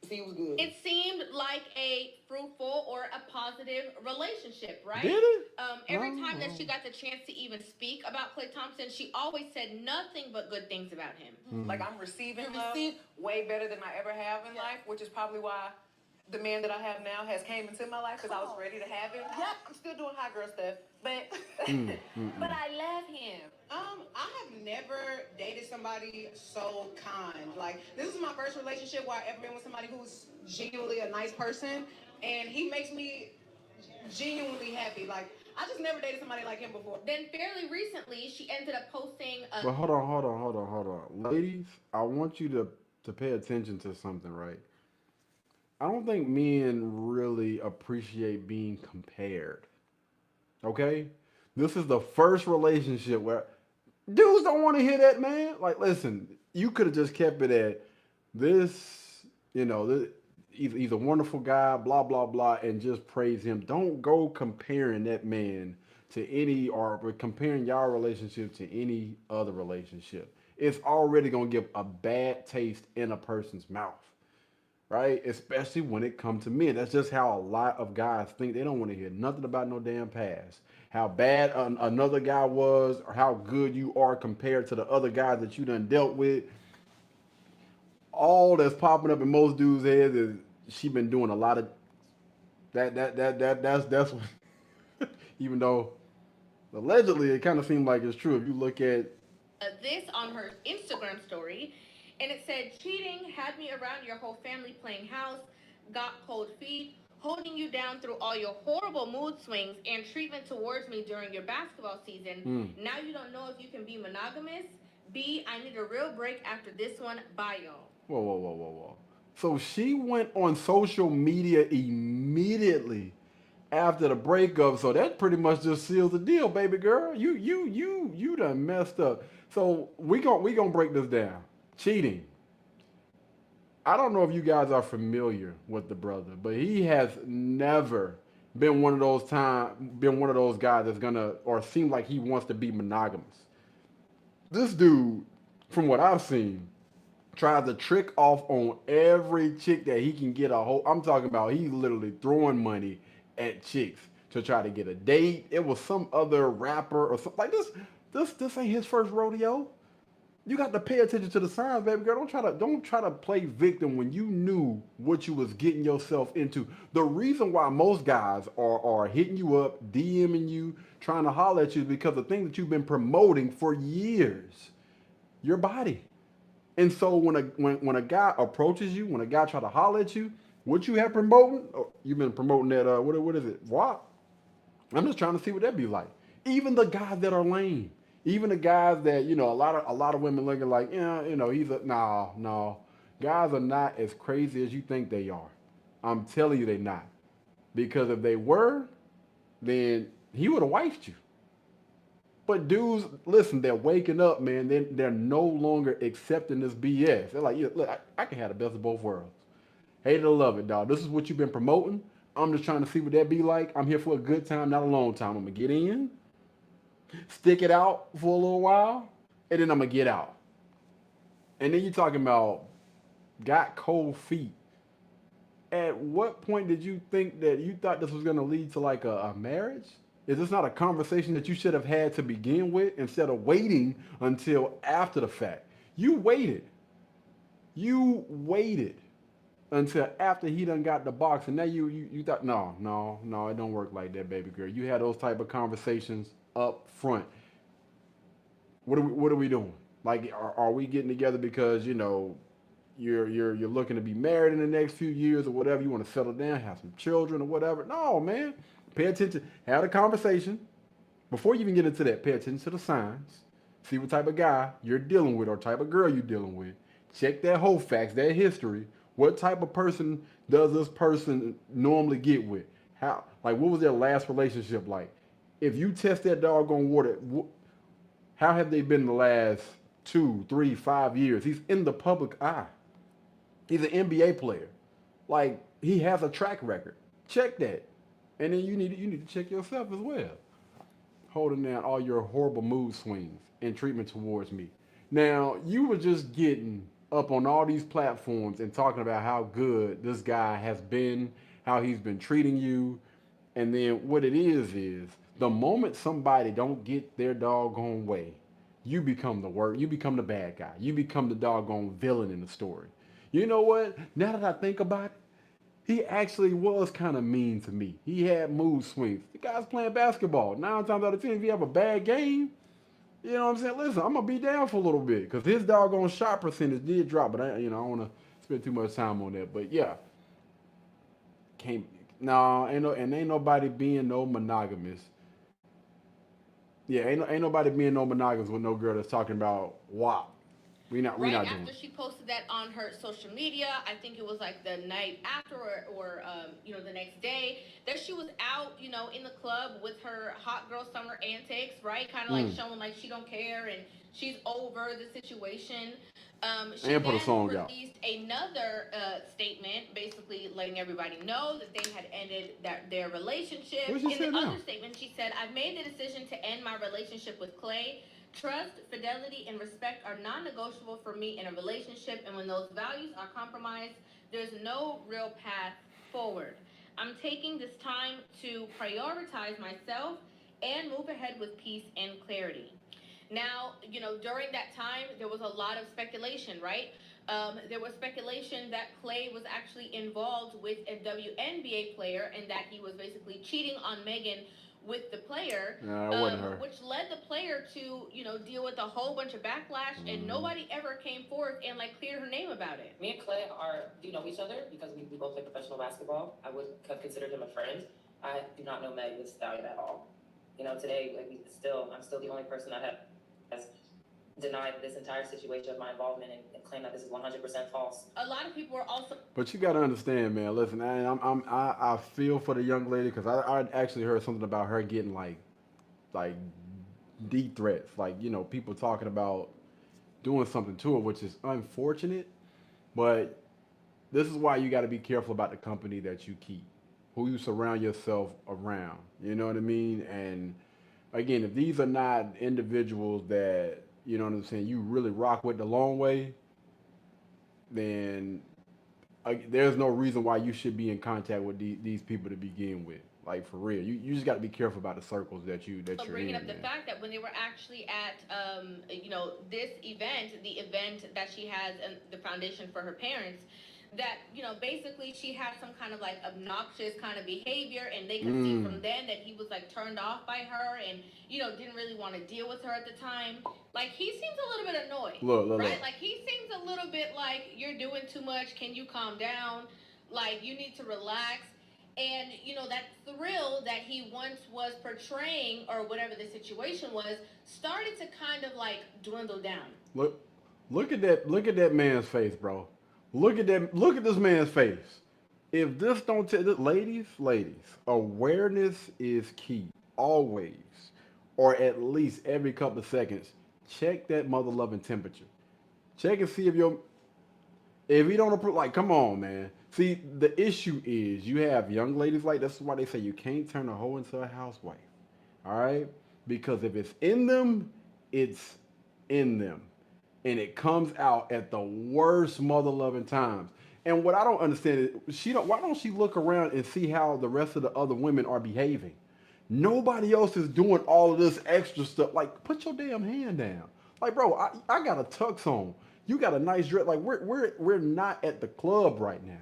It seemed like a fruitful or a positive relationship, right? Did it? Every time that she got the chance to even speak about Klay Thompson, she always said nothing but good things about him. Like, I'm receiving love way better than I ever have in life, which is probably why the man that I have now has came into my life because I was ready to have him. Yeah, I'm still doing hot girl stuff, but but I love him. I have never dated somebody so kind. Like, this is my first relationship where I ever been with somebody who's genuinely a nice person, and he makes me genuinely happy. Like, I just never dated somebody like him before. Then fairly recently, she ended up posting. But hold on. Ladies, I want you to pay attention to something, right? I don't think men really appreciate being compared. Okay? This is the first relationship where dudes don't want to hear that, man. Like, listen, you could have just kept it at this, he's a wonderful guy, blah, blah, blah, and just praise him. Don't go comparing that man to any, or comparing y'all relationship to any other relationship. It's already going to give a bad taste in a person's mouth. right? Especially when it comes to men. That's just how a lot of guys think. They don't want to hear nothing about no damn past. How bad another guy was, or how good you are compared to the other guys that you done dealt with. All that's popping up in most dudes' heads is she been doing a lot of that's what, even though allegedly it kind of seemed like it's true. If you look at This on her Instagram story, and it said, cheating had me around your whole family playing house, got cold feet, holding you down through all your horrible mood swings and treatment towards me during your basketball season. Now you don't know if you can be monogamous. B, I need a real break after this one. Bye, y'all. whoa. So she went on social media immediately after the breakup. So that pretty much just seals the deal, baby girl. You done messed up. So we gonna break this down. Cheating. I don't know if you guys are familiar with the brother, but he has never been one of those guys that's gonna or seem like he wants to be monogamous. This dude, from what I've seen, tries to trick off on every chick that he can get a hold. I'm talking about he's literally throwing money at chicks to try to get a date. It was some other rapper or something like this. This ain't his first rodeo. You got to pay attention to the signs, baby girl. Don't try to play victim when you knew what you was getting yourself into. The reason why most guys are hitting you up, DMing you, trying to holler at you is because the thing that you've been promoting for years, your body. And so when a guy approaches you, when a guy try to holler at you, what you have promoting? Oh, you've been promoting that what is it? What? I'm just trying to see what that be like. Even the guys that are lame, even the guys that a lot of women looking like he's a no. Guys are not as crazy as you think they are. I'm telling you, they not. Because if they were, then he would have wifed you. But dudes, listen, they're waking up, man. They're no longer accepting this BS. They're like, yeah, look, I can have the best of both worlds. Hate it or love it, dog. This is what you've been promoting. I'm just trying to see what that be like. I'm here for a good time, not a long time. I'm going to get in, stick it out for a little while, and then I'm going to get out. And then you're talking about got cold feet. At what point did you think that you thought this was going to lead to like a marriage? Is this not a conversation that you should have had to begin with instead of waiting until after the fact? You waited. You waited until after he done got the box, and now you thought, no, it don't work like that, baby girl. You had those type of conversations up front. What are we doing? Like, are we getting together because you're looking to be married in the next few years or whatever? You want to settle down, have some children or whatever? No, man. Pay attention. Have a conversation. Before you even get into that, pay attention to the signs. See what type of guy you're dealing with or type of girl you're dealing with. Check that whole facts, that history. What type of person does this person normally get with? What was their last relationship like? If you test that doggone water, how have they been the last 2, 3, 5 years? He's in the public eye. He's an NBA player. Like, he has a track record. Check that. And then you need to check yourself as well. Holding down all your horrible mood swings and treatment towards me. Now, you were just getting up on all these platforms and talking about how good this guy has been, how he's been treating you. And then what it is the moment somebody don't get their doggone way, you become you become the bad guy. You become the doggone villain in the story. You know what? Now that I think about it, he actually was kind of mean to me. He had mood swings. The guy's playing basketball. 9 times out of 10, if you have a bad game, you know what I'm saying? Listen, I'm going to be down for a little bit because his doggone shot percentage did drop. But I don't want to spend too much time on that. But yeah, ain't nobody being no monogamous. Yeah, ain't nobody being no monogamous with no girl that's talking about WAP. We not doing after it. she posted that on her social media, I think it was like the night after or the next day, that she was out, in the club with her hot girl summer antics, right? Kind of like showing like she don't care and she's over the situation. She And put a song then out. released another statement, basically letting everybody know that they had ended their relationship. What she In said the now? other statement, she said, "I've made the decision to end my relationship with Clay. Trust, fidelity, and respect are non-negotiable for me in a relationship, and when those values are compromised, there's no real path forward. I'm taking this time to prioritize myself and move ahead with peace and clarity. Now, you know, during that time, there was a lot of speculation, right? There was speculation that Clay was actually involved with a WNBA player and that he was basically cheating on Megan with the player, Nah, it wasn't her. which led the player to, you know, deal with a whole bunch of backlash, and nobody ever came forth and like cleared her name about it. Me and Clay do know each other because we both play professional basketball. I would have considered him a friend. I do not know Meg Thee Stallion at all. You know, today, like, I'm still the only person that has denied this entire situation of my involvement and claim that this is 100% false. A lot of people were also. But you got to understand, man. Listen, I feel for the young lady because I actually heard something about her getting like deep threats, like, you know, people talking about doing something to her, which is unfortunate. But this is why you got to be careful about the company that you keep, who you surround yourself around. You know what I mean? And again, if these are not individuals that, you know what I'm saying, you really rock with the long way, then there's no reason why you should be in contact with these people to begin with. Like, for real, you just got to be careful about the circles that you're bringing in. Up the fact that when they were actually at, you know, this event, the event that she has and the foundation for her parents, that, you know, basically she had some kind of like obnoxious kind of behavior, and they could see from then that he was like turned off by her and, you know, didn't really want to deal with her at the time. Like, he seems a little bit annoyed, right? Like, he seems a little bit like, you're doing too much. Can you calm down? Like, you need to relax. And, you know, that thrill that he once was portraying, or whatever the situation was, started to kind of like dwindle down. Look at that man's face, bro. Look at this man's face. If this don't tell, ladies, awareness is key. Always, or at least every couple of seconds, check that mother loving temperature. Check and see if you don't approve. Like, come on, man. See, the issue is you have young ladies like this. Is why they say you can't turn a hoe into a housewife. All right, because if it's in them, it's in them. And it comes out at the worst mother-loving times. And what I don't understand is why don't she look around and see how the rest of the other women are behaving? Nobody else is doing all of this extra stuff. Like, put your damn hand down. Like, bro, I got a tux on. You got a nice dress. Like, we're not at the club right now.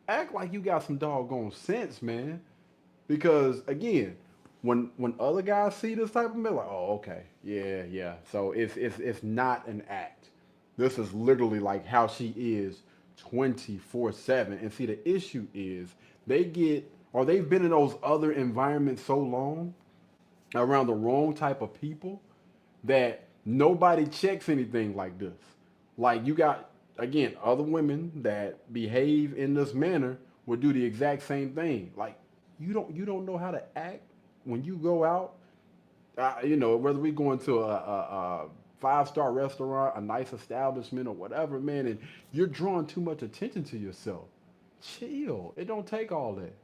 Act like you got some doggone sense, man. Because again, when other guys see this type of man, like, oh, okay, yeah. So it's not an act. This is literally like how she is 24/7. And see, the issue is they've been in those other environments so long around the wrong type of people that nobody checks anything like this. Like, you got, again, other women that behave in this manner would do the exact same thing. Like, you don't know how to act when you go out. You know, whether we go into a 5-star restaurant, a nice establishment, or whatever, man, and you're drawing too much attention to yourself. Chill. It don't take all that.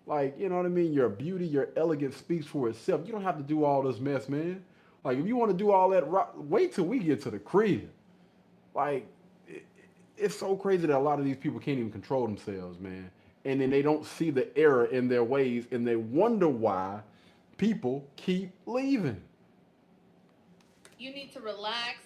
Like, you know what I mean? Your beauty, your elegance speaks for itself. You don't have to do all this mess, man. Like, if you want to do all that, wait till we get to the crib. Like, it's so crazy that a lot of these people can't even control themselves, man. And then they don't see the error in their ways, and they wonder why people keep leaving. You need to relax.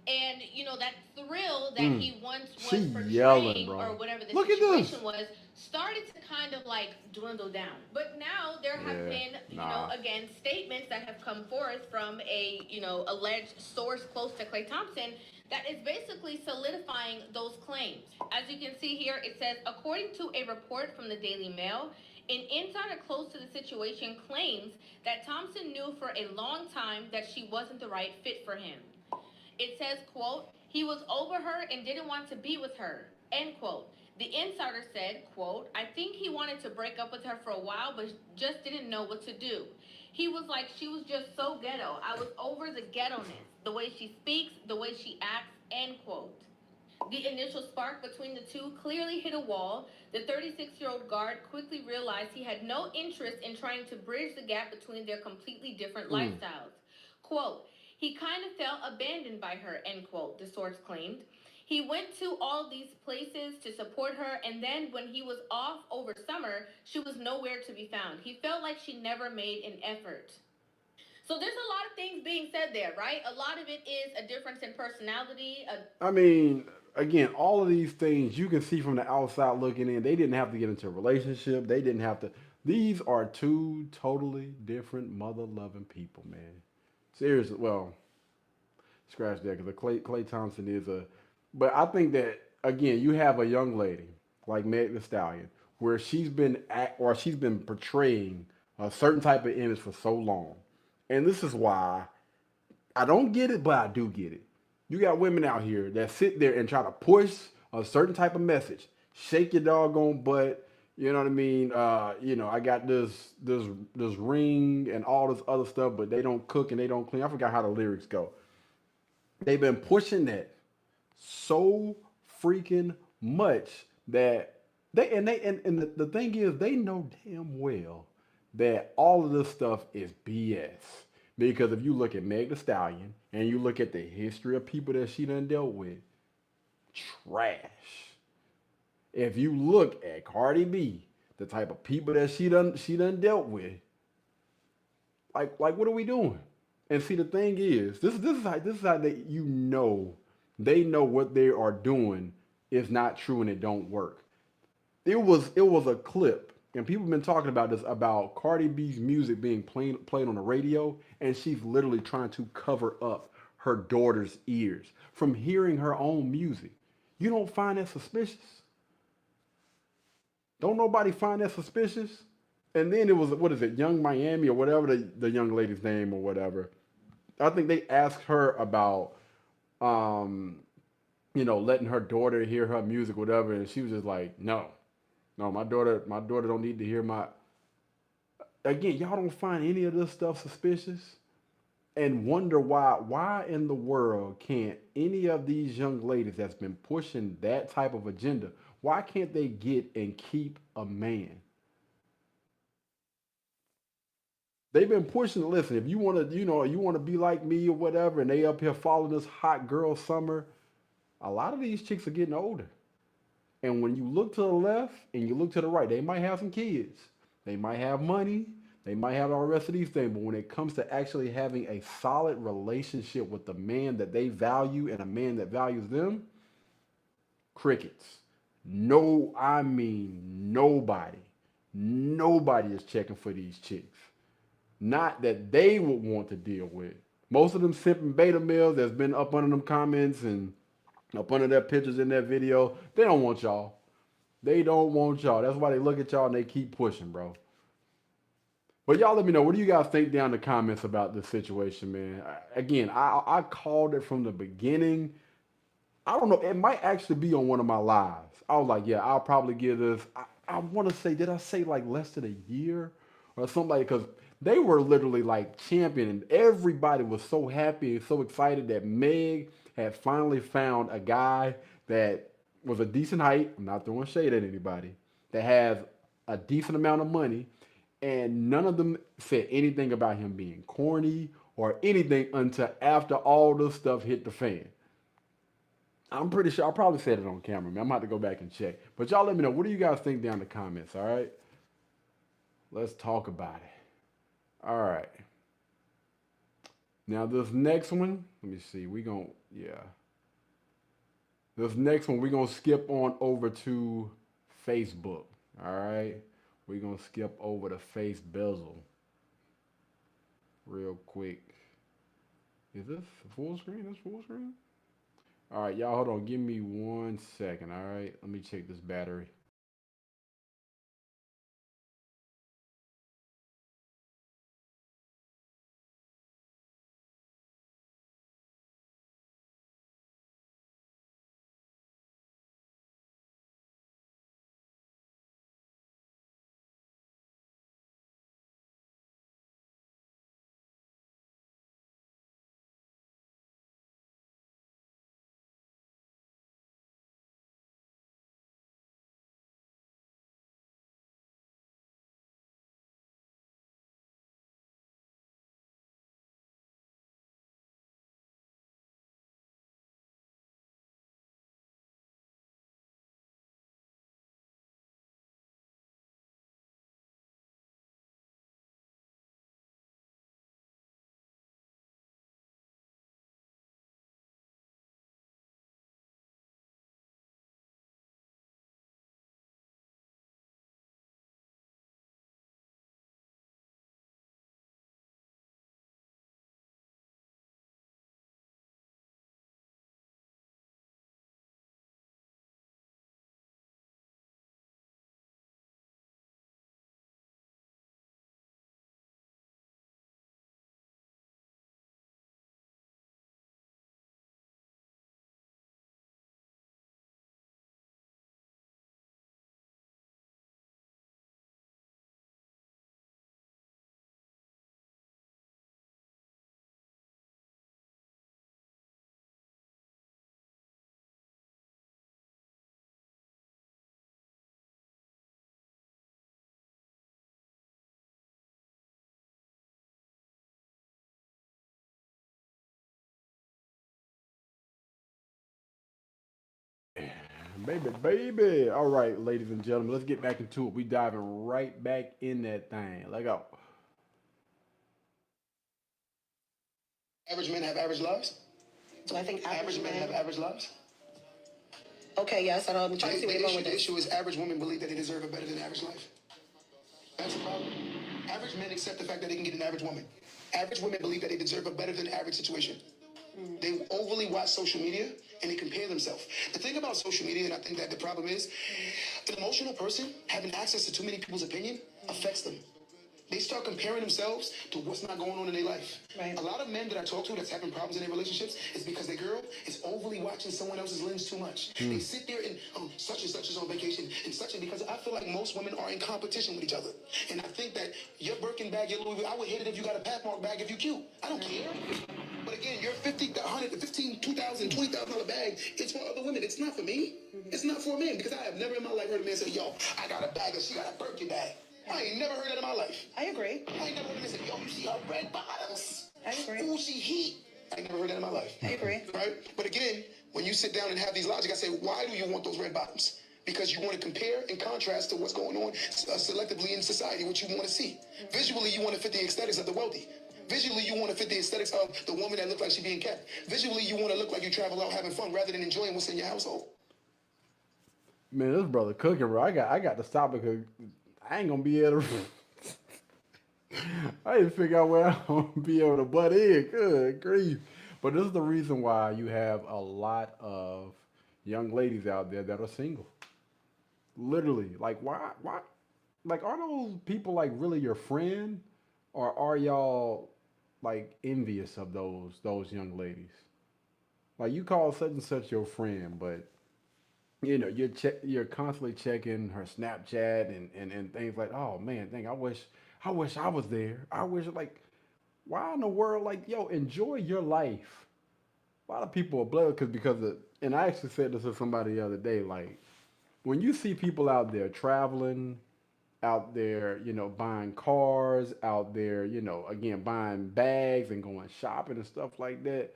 And, you know, that thrill that he once was portraying, yelling, or whatever the Look situation was, started to kind of like dwindle down. But now there have been, you know, again, statements that have come forth from a, you know, alleged source close to Klay Thompson that is basically solidifying those claims. As you can see here, it says, according to a report from the Daily Mail, an insider close to the situation claims that Thompson knew for a long time that she wasn't the right fit for him. It says, quote, he was over her and didn't want to be with her, end quote. The insider said, quote, I think he wanted to break up with her for a while, but just didn't know what to do. He was like, she was just so ghetto. I was over the ghetto-ness, the way she speaks, the way she acts, end quote. The initial spark between the two clearly hit a wall. The 36-year-old guard quickly realized he had no interest in trying to bridge the gap between their completely different lifestyles. Quote, he kind of felt abandoned by her, end quote, the source claimed. He went to all these places to support her, and then when he was off over summer, she was nowhere to be found. He felt like she never made an effort. So there's a lot of things being said there, right? A lot of it is a difference in personality. I mean, again, all of these things you can see from the outside looking in. They didn't have to get into a relationship. They didn't have to. These are two totally different mother loving people, man. Seriously, well, scratch that because Clay Thompson is a. But I think that again, you have a young lady like Meg Thee Stallion where she's been portraying a certain type of image for so long, and this is why I don't get it, but I do get it. You got women out here that sit there and try to push a certain type of message. Shake your doggone butt. You know what I mean? I got this ring and all this other stuff, but they don't cook and they don't clean. I forgot how the lyrics go. They've been pushing that so freaking much that the thing is they know damn well that all of this stuff is BS. Because if you look at Meg Thee Stallion and you look at the history of people that she done dealt with, trash. If you look at Cardi B, the type of people that she done dealt with, like what are we doing? And see, the thing is, this is how they know what they are doing is not true and it don't work. It was a clip, and people have been talking about this about Cardi B's music being played on the radio, and she's literally trying to cover up her daughter's ears from hearing her own music. You don't find that suspicious? Don't nobody find that suspicious? And then it was, what is it, Young Miami or whatever the young lady's name or whatever. I think they asked her about, letting her daughter hear her music, whatever, and she was just like, no, my daughter don't need to hear my. Again, y'all don't find any of this stuff suspicious, and wonder why in the world can't any of these young ladies that's been pushing that type of agenda, why can't they get and keep a man? They've been pushing. Listen, if you want to be like me or whatever, and they up here following this hot girl summer, a lot of these chicks are getting older. And when you look to the left and you look to the right, they might have some kids, they might have money, they might have all the rest of these things. But when it comes to actually having a solid relationship with the man that they value and a man that values them, crickets. No, I mean nobody is checking for these chicks. Not that they would want to deal with. Most of them simping beta males that's been up under them comments and up under their pictures in their video, they don't want y'all. They don't want y'all. That's why they look at y'all and they keep pushing, bro. But y'all let me know, what do you guys think down in the comments about this situation, man? Again, I called it from the beginning. I don't know. It might actually be on one of my lives. I was like, yeah, I'll probably give this. I want to say, did I say like less than a year or something? Because they were literally like championing. Everybody was so happy and so excited that Meg had finally found a guy that was a decent height. I'm not throwing shade at anybody. That has a decent amount of money. And none of them said anything about him being corny or anything until after all this stuff hit the fan. I'm pretty sure I probably said it on camera, man. I'm about to go back and check. But y'all let me know. What do you guys think down in the comments, all right? Let's talk about it. All right. Now this next one, let me see. This next one, we're going to skip on over to Facebook, all right? We're going to skip over to Face Bezel real quick. Is this full screen? This full screen? All right, y'all, hold on. Give me 1 second, all right? Let me check this battery. baby. All right, ladies and gentlemen, let's get back into it. We diving right back in that thing. Let go. Average men have average lives? Do I think Average men have average lives? Okay, yes, and I'm trying to see where you're going with The this. issue is average women believe that they deserve a better than average life. That's the problem. Average men accept the fact that they can get an average woman. Average women believe that they deserve a better than average situation. They overly watch social media and they compare themselves. The thing about social media, and I think that the problem is, an emotional person having access to too many people's opinion affects them. They start comparing themselves to what's not going on in their life. Right. A lot of men that I talk to that's having problems in their relationships is because their girl is overly watching someone else's lens too much. They sit there and such and such is on vacation and such, and because I feel like most women are in competition with each other. And I think that your Birkin bag, your Louis Vuitton, I would hate it if you got a Pathmark bag if you cute. I don't care. But again, your $50, $100, $15, $2,000, $20,000 bag, it's for other women. It's not for me. It's not for a man, because I have never in my life heard a man say, yo, I got a bag and she got a Birkin bag. I ain't never heard that in my life. I agree. I ain't never heard a man say, yo, you see her red bottoms? I agree. Ooh, she heat. I ain't never heard that in my life. I agree. Right? But again, when you sit down and have these logic, I say, why do you want those red bottoms? Because you want to compare and contrast to what's going on selectively in society, what you want to see. Visually, you want to fit the aesthetics of the wealthy. Visually, you want to fit the aesthetics of the woman that looks like she's being kept. Visually, you want to look like you travel out having fun rather than enjoying what's in your household. Man, this brother cooking, bro. I got to stop it because I ain't gonna be able to. I didn't figure out where I'm gonna be able to butt in. Good grief! But this is the reason why you have a lot of young ladies out there that are single. Literally, like why, like are those people like really your friend, or are y'all like envious of those young ladies? Like you call such and such your friend, but you know you're constantly checking her Snapchat and things like, oh man, dang, I wish I was there. I wish, like, why in the world, like, yo, enjoy your life. A lot of people are blessed and I actually said this to somebody the other day, like, when you see people out there traveling, out there, you know, buying cars, out there, you know, again, buying bags and going shopping and stuff like that,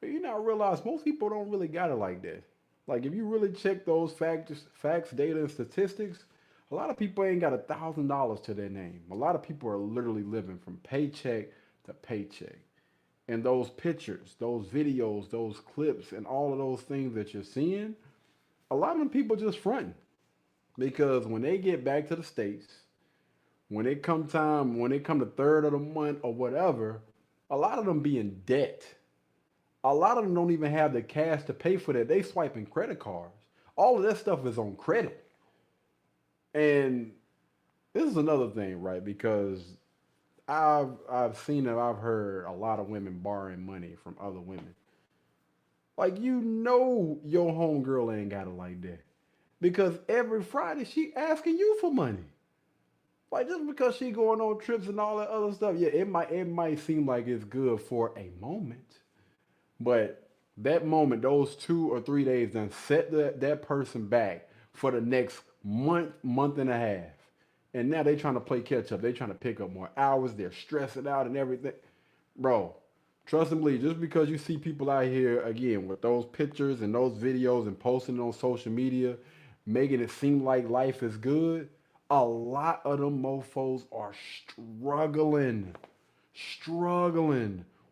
you now realize most people don't really got it like that. Like, if you really check those facts, data, and statistics, a lot of people ain't got $1,000 to their name. A lot of people are literally living from paycheck to paycheck. And those pictures, those videos, those clips, and all of those things that you're seeing, a lot of them people just fronting. Because when they get back to the States, when it come to third of the month or whatever, a lot of them be in debt. A lot of them don't even have the cash to pay for that. They swiping credit cards. All of that stuff is on credit. And this is another thing, right? Because I've seen and I've heard a lot of women borrowing money from other women. Like, you know your homegirl ain't got it like that. Because every Friday she asking you for money. Like, just because she going on trips and all that other stuff, yeah, it might seem like it's good for a moment. But that moment, those 2 or 3 days done set that person back for the next month and a half. And now they trying to play catch up. They trying to pick up more hours. They're stressing out and everything. Bro, trust and believe, just because you see people out here, again, with those pictures and those videos and posting on social media, making it seem like life is good, a lot of them mofos are struggling,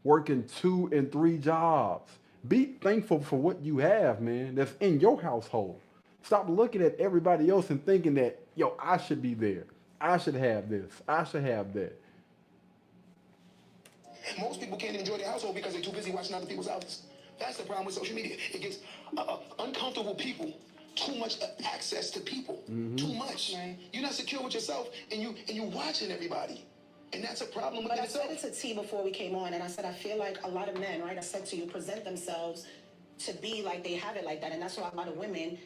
working 2 and 3 jobs. Be thankful for what you have, man, that's in your household. Stop looking at everybody else and thinking that, yo, I should be there. I should have this. I should have that. Most people can't enjoy their household because they're too busy watching other people's houses. That's the problem with social media. It gives uncomfortable people too much access to people. Too much. Right. You're not secure with yourself, and you watching everybody. And that's a problem with itself. But I said it to T before we came on, and I said, I feel like a lot of men, right, I said to you, present themselves to be like they have it like that. And that's why a lot of women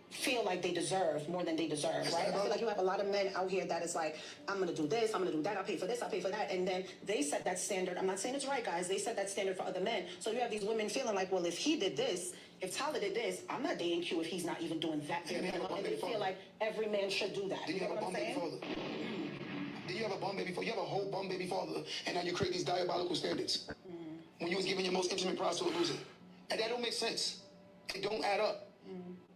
feel like they deserve more than they deserve, right? I feel like you have a lot of men out here that is like, I'm going to do this, I'm going to do that, I'll pay for this, I'll pay for that. And then they set that standard. I'm not saying it's right, guys. They set that standard for other men. So you have these women feeling like, well, if he did this, if Tyler did this, I'm not dating Q if he's not even doing that. And they feel like every man should do that. Then you have a bum baby father. Then you have a bum baby father. You have a whole bum baby father. And now you create these diabolical standards. When you was giving your most intimate prize to a loser. And that don't make sense. It don't add up.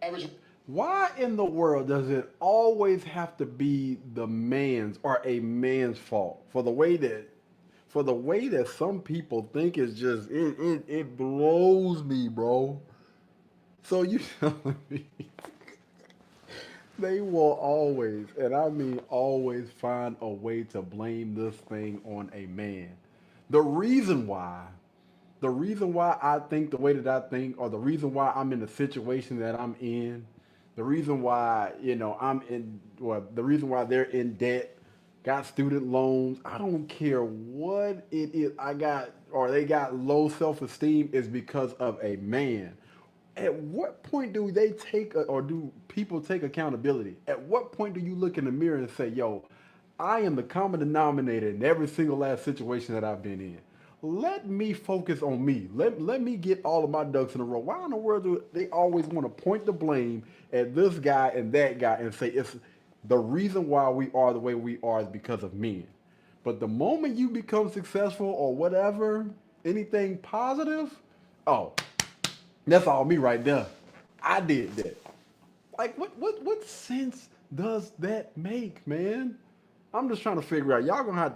average. Why in the world does it always have to be the man's or a man's fault for the way that some people think is just it blows me, bro. So you telling me they will always, and I mean always, find a way to blame this thing on a man. The reason why I think the way that I think, or the reason why I'm in the situation that I'm in, the reason why, the reason why they're in debt, got student loans, I don't care what it is, they got low self-esteem, is because of a man. At what point do they or do people take accountability? At what point do you look in the mirror and say, yo, I am the common denominator in every single last situation that I've been in. Let me focus on me. Let me get all of my ducks in a row. Why in the world do they always want to point the blame at this guy and that guy and say it's the reason why we are the way we are is because of men? But the moment you become successful or whatever, anything positive, oh, that's all me right there. I did that. Like, what sense does that make, man? I'm just trying to figure out. Y'all gonna have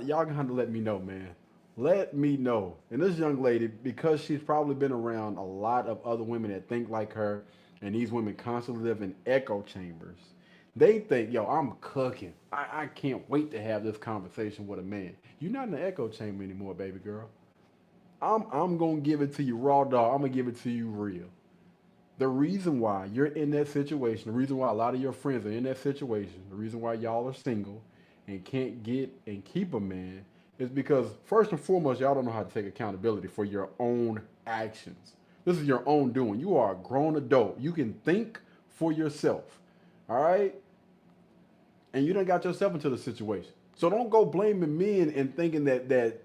to let me know, man. Let me know. And this young lady, because she's probably been around a lot of other women that think like her, and these women constantly live in echo chambers, they think, yo, I'm cooking. I can't wait to have this conversation with a man. You're not in the echo chamber anymore, baby girl. I'm gonna give it to you raw dog. I'm gonna give it to you real. The reason why you're in that situation, the reason why a lot of your friends are in that situation, the reason why y'all are single and can't get and keep a man is because, first and foremost, y'all don't know how to take accountability for your own actions. This is your own doing. You are a grown adult. You can think for yourself. All right? And you done got yourself into the situation. So don't go blaming men and thinking that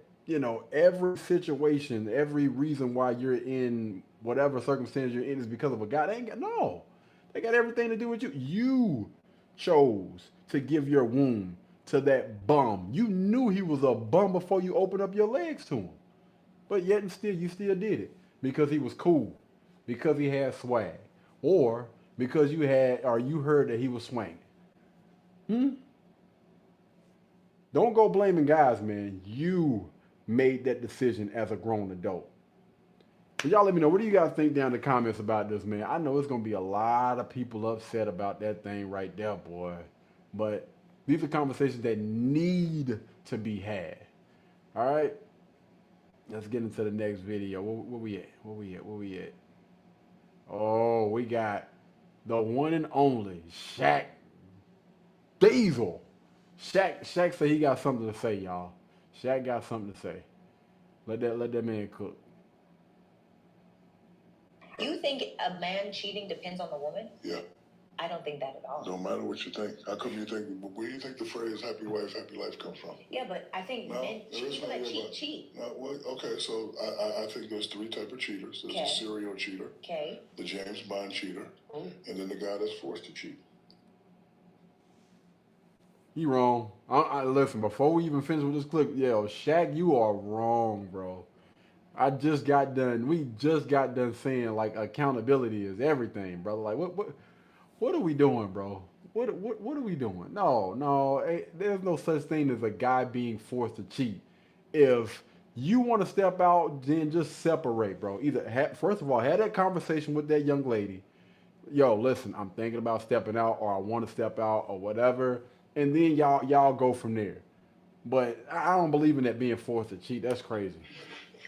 every situation, every reason why you're in whatever circumstance you're in is because of a guy. They got everything to do with you. You chose to give your womb to that bum. You knew he was a bum before you opened up your legs to him. But yet and still, you still did it because he was cool, because he had swag, or because you heard that he was swinging. Don't go blaming guys, man. You made that decision as a grown adult. But y'all let me know, what do you guys think down in the comments about this, man? I know it's going to be a lot of people upset about that thing right there, boy. But these are conversations that need to be had. All right? Let's get into the next video. Where we at? Oh, we got the one and only Shaq Diesel. Shaq said he got something to say, y'all. Shaq got something to say. Let that man cook. You think a man cheating depends on the woman? Yeah. I don't think that at all. Don't matter what you think. How come you think? Where do you think the phrase "happy wife, happy life" comes from? Yeah, but I think men, people that cheat. No, well, okay, so I think there's three types of cheaters. There's a serial cheater. Okay. The James Bond cheater. Ooh. And then the guy that's forced to cheat. You wrong. Listen, before we even finish with this clip, Shaq, you are wrong, bro. We just got done saying like accountability is everything, brother. Like what are we doing, bro? What are we doing? No, there's no such thing as a guy being forced to cheat. If you want to step out, then just separate, bro. First of all, have that conversation with that young lady. Yo, listen, I'm thinking about stepping out, or I want to step out, or whatever. And then y'all go from there. But I don't believe in that being forced to cheat. That's crazy.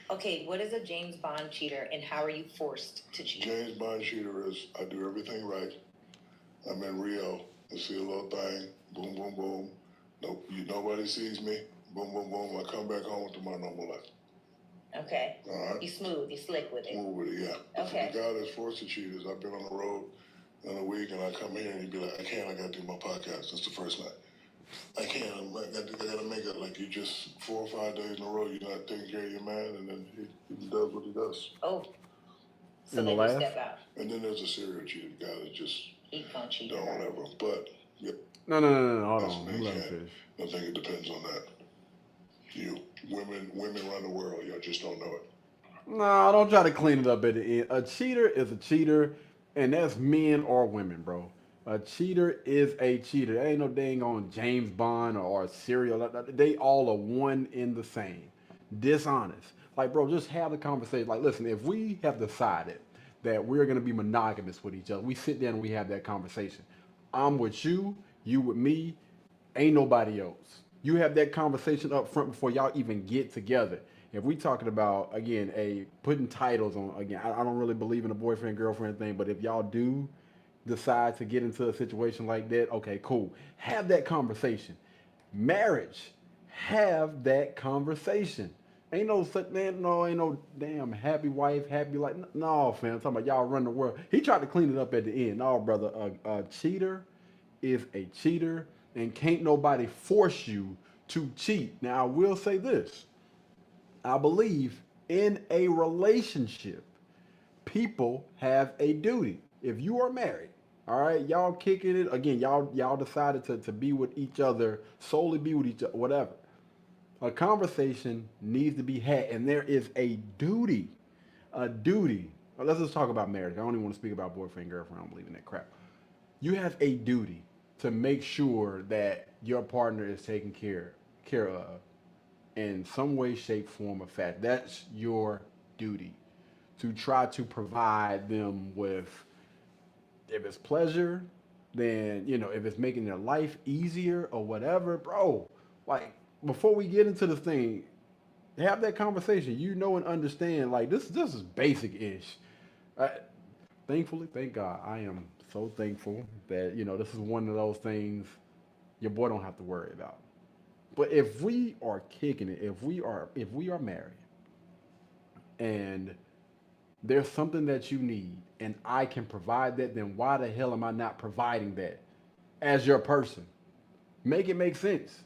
Okay, what is a James Bond cheater, and how are you forced to cheat? James Bond cheater is I do everything right. I'm in Rio. I see a little thing. Boom, boom, boom. Nope, nobody sees me. Boom, boom, boom. I come back home to my normal life. Okay. All right. You smooth. You slick with it. Smooth with it, yeah. Okay. The guy that's forced to cheat is I've been on the road in a week, and I come here and he'd be like, I got to do my podcast. That's the first night. I can't. I got to make it like you just 4 or 5 days in a row. You're not taking care of your man, and then he does what he does. Oh. So then you step out. And then there's a serial cheater, the guy that just gonna cheat. Don't whatever. But yeah. No. Hold on. I think it depends on that. Women run the world. Y'all just don't know it. No, don't try to clean it up at the end. A cheater is a cheater. And that's men or women, bro. A cheater is a cheater. There ain't no dang on James Bond or a serial. They all are one in the same. Dishonest. Like, bro, just have the conversation. Like, listen, if we have decided that we're gonna be monogamous with each other, we sit down and we have that conversation. I'm with you with me, ain't nobody else. You have that conversation up front before y'all even get together. If we talking about again putting titles on again, I don't really believe in a boyfriend girlfriend thing, but if y'all do decide to get into a situation like that, okay, cool. Have that conversation. Marriage, have that conversation. Ain't no such man, no, ain't no damn happy wife, happy life. No, fam. I'm talking about y'all run the world. He tried to clean it up at the end. No, brother, a cheater is a cheater, and can't nobody force you to cheat. Now, I will say this. I believe in a relationship, people have a duty. If you are married, all right, y'all kicking it again, y'all decided to be with each other, solely be with each other, whatever. A conversation needs to be had, and there is a duty. A duty. Well, let's just talk about marriage. I don't even want to speak about boyfriend, girlfriend. I don't believe in that crap. You have a duty to make sure that your partner is taken care of in some way, shape, form, or fact. That's your duty to try to provide them with, if it's pleasure, then, if it's making their life easier or whatever, bro, like, before we get into this thing, have that conversation. And understand, like, this is basic-ish. Thankfully, thank God, I am so thankful that, this is one of those things your boy don't have to worry about. But if we are kicking it, if we are married and there's something that you need and I can provide that, then why the hell am I not providing that as your person? Make it make sense.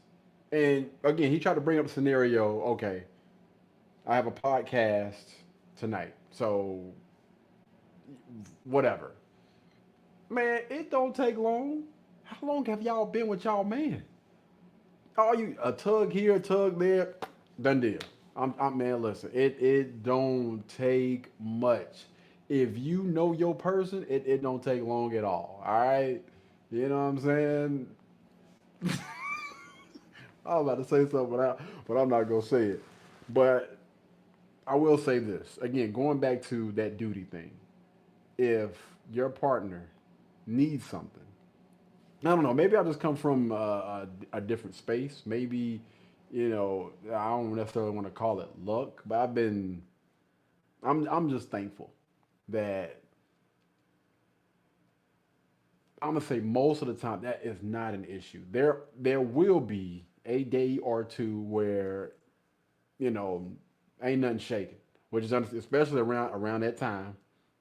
And again, he tried to bring up a scenario. Okay, I have a podcast tonight, so whatever. Man, it don't take long. How long have y'all been with y'all man? Are you a tug here, a tug there? Done deal. I'm man, listen, it don't take much. If you know your person, it don't take long at all. All right? You know what I'm saying? I was about to say something, but I'm not gonna say it. But I will say this. Again, going back to that duty thing. If your partner needs something, I don't know, maybe I just come from a different space. Maybe, I don't necessarily want to call it luck, but I'm just thankful that I'm gonna say most of the time that is not an issue. There will be a day or two where, ain't nothing shaking, which is especially around that time.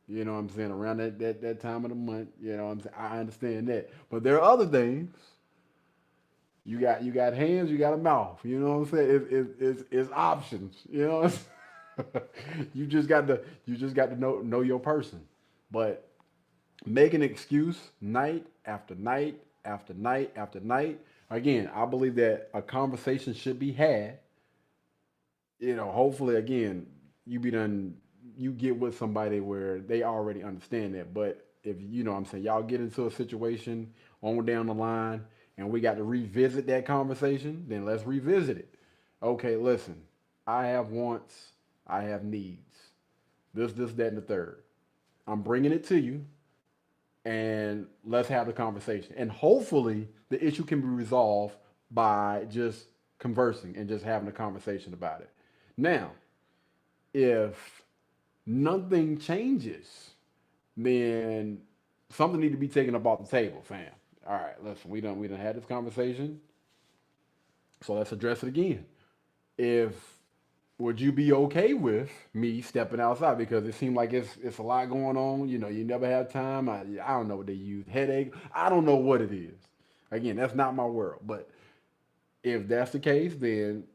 You know what I'm saying? Around that time of the month, you know what I'm saying? I understand that. But there are other things. You got hands, you got a mouth. You know what I'm saying? It's options. You know what I'm saying? You just got to know your person. But make an excuse night after night after night after night. Again, I believe that a conversation should be had. Hopefully, again, you get with somebody where they already understand that. But if, what I'm saying, y'all get into a situation on down the line and we got to revisit that conversation, then let's revisit it. Okay, listen, I have wants, I have needs. This, that, and the third. I'm bringing it to you. And let's have the conversation. And hopefully the issue can be resolved by just conversing and just having a conversation about it. Now, if nothing changes, then something needs to be taken up off the table, fam. All right, listen, we done had this conversation. So let's address it again. Would you be okay with me stepping outside? Because it seemed like it's a lot going on. You never have time. I don't know what they use. Headache. I don't know what it is. Again, that's not my world. But if that's the case, then,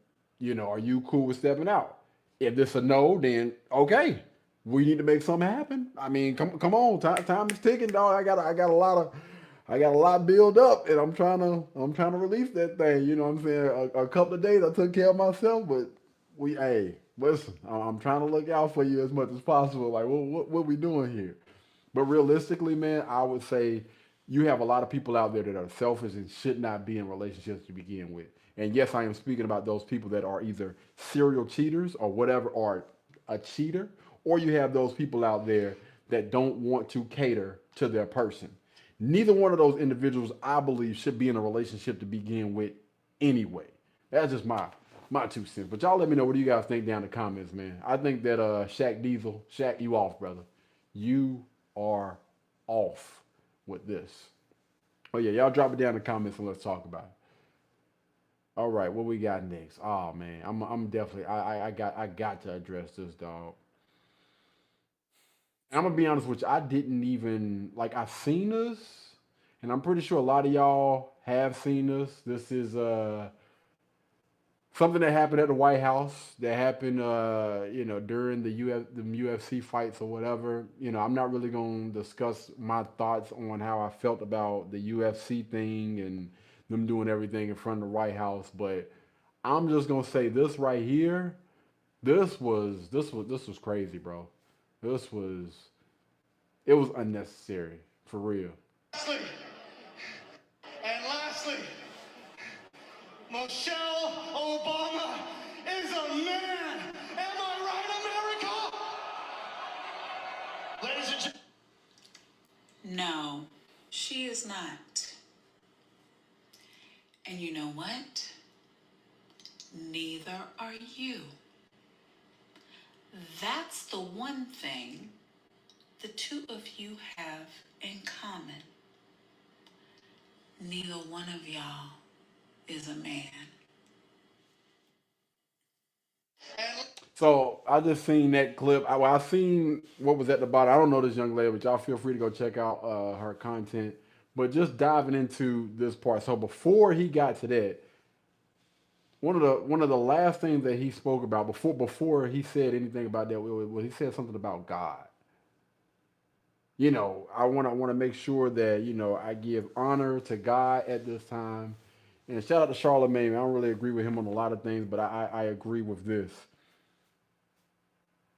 are you cool with stepping out? If this a no, then okay. We need to make something happen. I mean, come on. Time is ticking, dog. I got a lot built up, and I'm trying to release that thing. You know what I'm saying? A couple of days I took care of myself, but listen, I'm trying to look out for you as much as possible. Like, what we doing here? But realistically, man, I would say you have a lot of people out there that are selfish and should not be in relationships to begin with. And yes, I am speaking about those people that are either serial cheaters or whatever, or a cheater, or you have those people out there that don't want to cater to their person. Neither one of those individuals, I believe, should be in a relationship to begin with anyway. That's just my 2 cents. But y'all let me know, what do you guys think down in the comments, man? I think that Shaq Diesel, Shaq, you off, brother. You are off with this. Oh yeah, y'all drop it down in the comments and let's talk about it. All right, what we got next? Oh man, I'm definitely I got to address this, dog. And I'm gonna be honest with you, I didn't even like, I seen this, and I'm pretty sure a lot of y'all have seen this. This is something that happened at the White House, that happened during the UFC fights or whatever. I'm not really gonna discuss my thoughts on how I felt about the UFC thing and them doing everything in front of the White House, but I'm just gonna say this right here. This was crazy, bro. It was unnecessary, for real. Lastly, Michelle Obama is a man. Am I right, America? Ladies and gentlemen. No, she is not. And you know what? Neither are you. That's the one thing the two of you have in common. Neither one of y'all is a man. So I just seen that clip. I seen what was at the bottom. I don't know this young lady, but y'all feel free to go check out her content. But just diving into this part. So before he got to that, one of the last things that he spoke about before he said anything about that, was he said something about God. I want to make sure that I give honor to God at this time. And shout out to Charlamagne. I don't really agree with him on a lot of things, but I agree with this.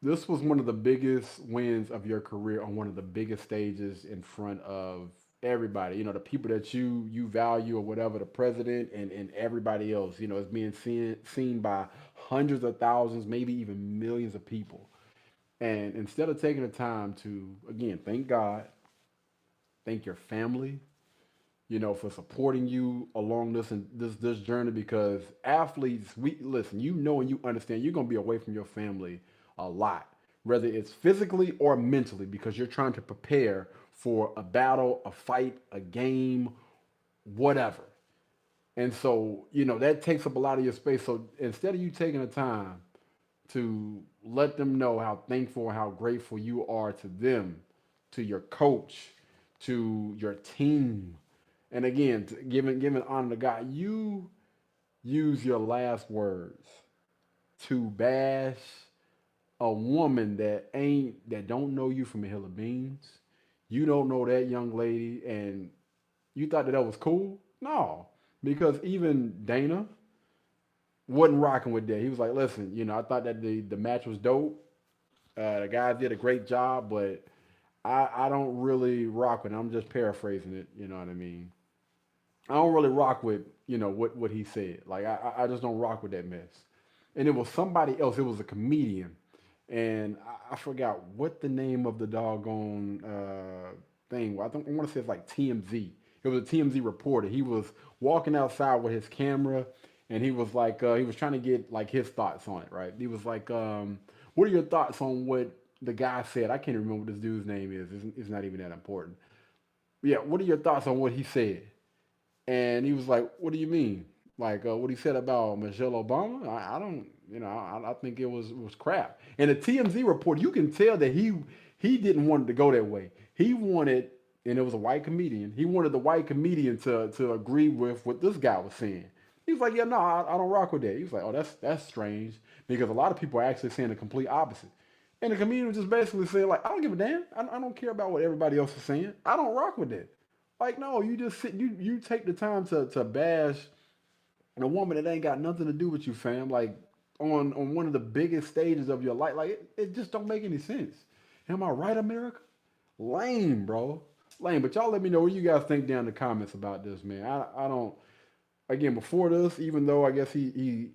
This was one of the biggest wins of your career on one of the biggest stages in front of everybody. The people that you value or whatever, the president and everybody else. It's being seen by hundreds of thousands, maybe even millions of people. And instead of taking the time to, again, thank God, thank your family, for supporting you along this journey, because athletes, listen, and you understand you're going to be away from your family a lot, whether it's physically or mentally, because you're trying to prepare for a battle, a fight, a game, whatever. And so, that takes up a lot of your space. So instead of you taking the time to let them know how thankful and how grateful you are to them, to your coach, to your team, and again, giving honor to God, you use your last words to bash a woman that don't know you from a hill of beans. You don't know that young lady, and you thought that was cool? No, because even Dana wasn't rocking with that. He was like, listen, I thought that the match was dope. The guys did a great job, but I don't really rock with it. I'm just paraphrasing it, you know what I mean? I don't really rock with, what he said. Like, I just don't rock with that mess. And it was somebody else. It was a comedian. And I forgot what the name of the doggone thing was. I want to say it's like TMZ. It was a TMZ reporter. He was walking outside with his camera, and he was like, he was trying to get like his thoughts on it, right? He was like, what are your thoughts on what the guy said? I can't remember what this dude's name is. It's not even that important. But yeah, what are your thoughts on what he said? And he was like, what do you mean? Like what he said about Michelle Obama? I don't, I think it was crap. And the TMZ report, you can tell that he didn't want it to go that way. He wanted, and it was a white comedian, he wanted the white comedian to agree with what this guy was saying. He was like, yeah, no, I don't rock with that. He was like, oh, that's strange, because a lot of people are actually saying the complete opposite. And the comedian was just basically saying, like, I don't give a damn. I don't care about what everybody else is saying. I don't rock with that. Like, no, you just sit, you take the time to bash a woman that ain't got nothing to do with you, fam. Like, on one of the biggest stages of your life. Like, it just don't make any sense. Am I right, America? Lame, bro. Lame. But y'all let me know what you guys think down in the comments about this, man. I don't. Again, before this, even though I guess he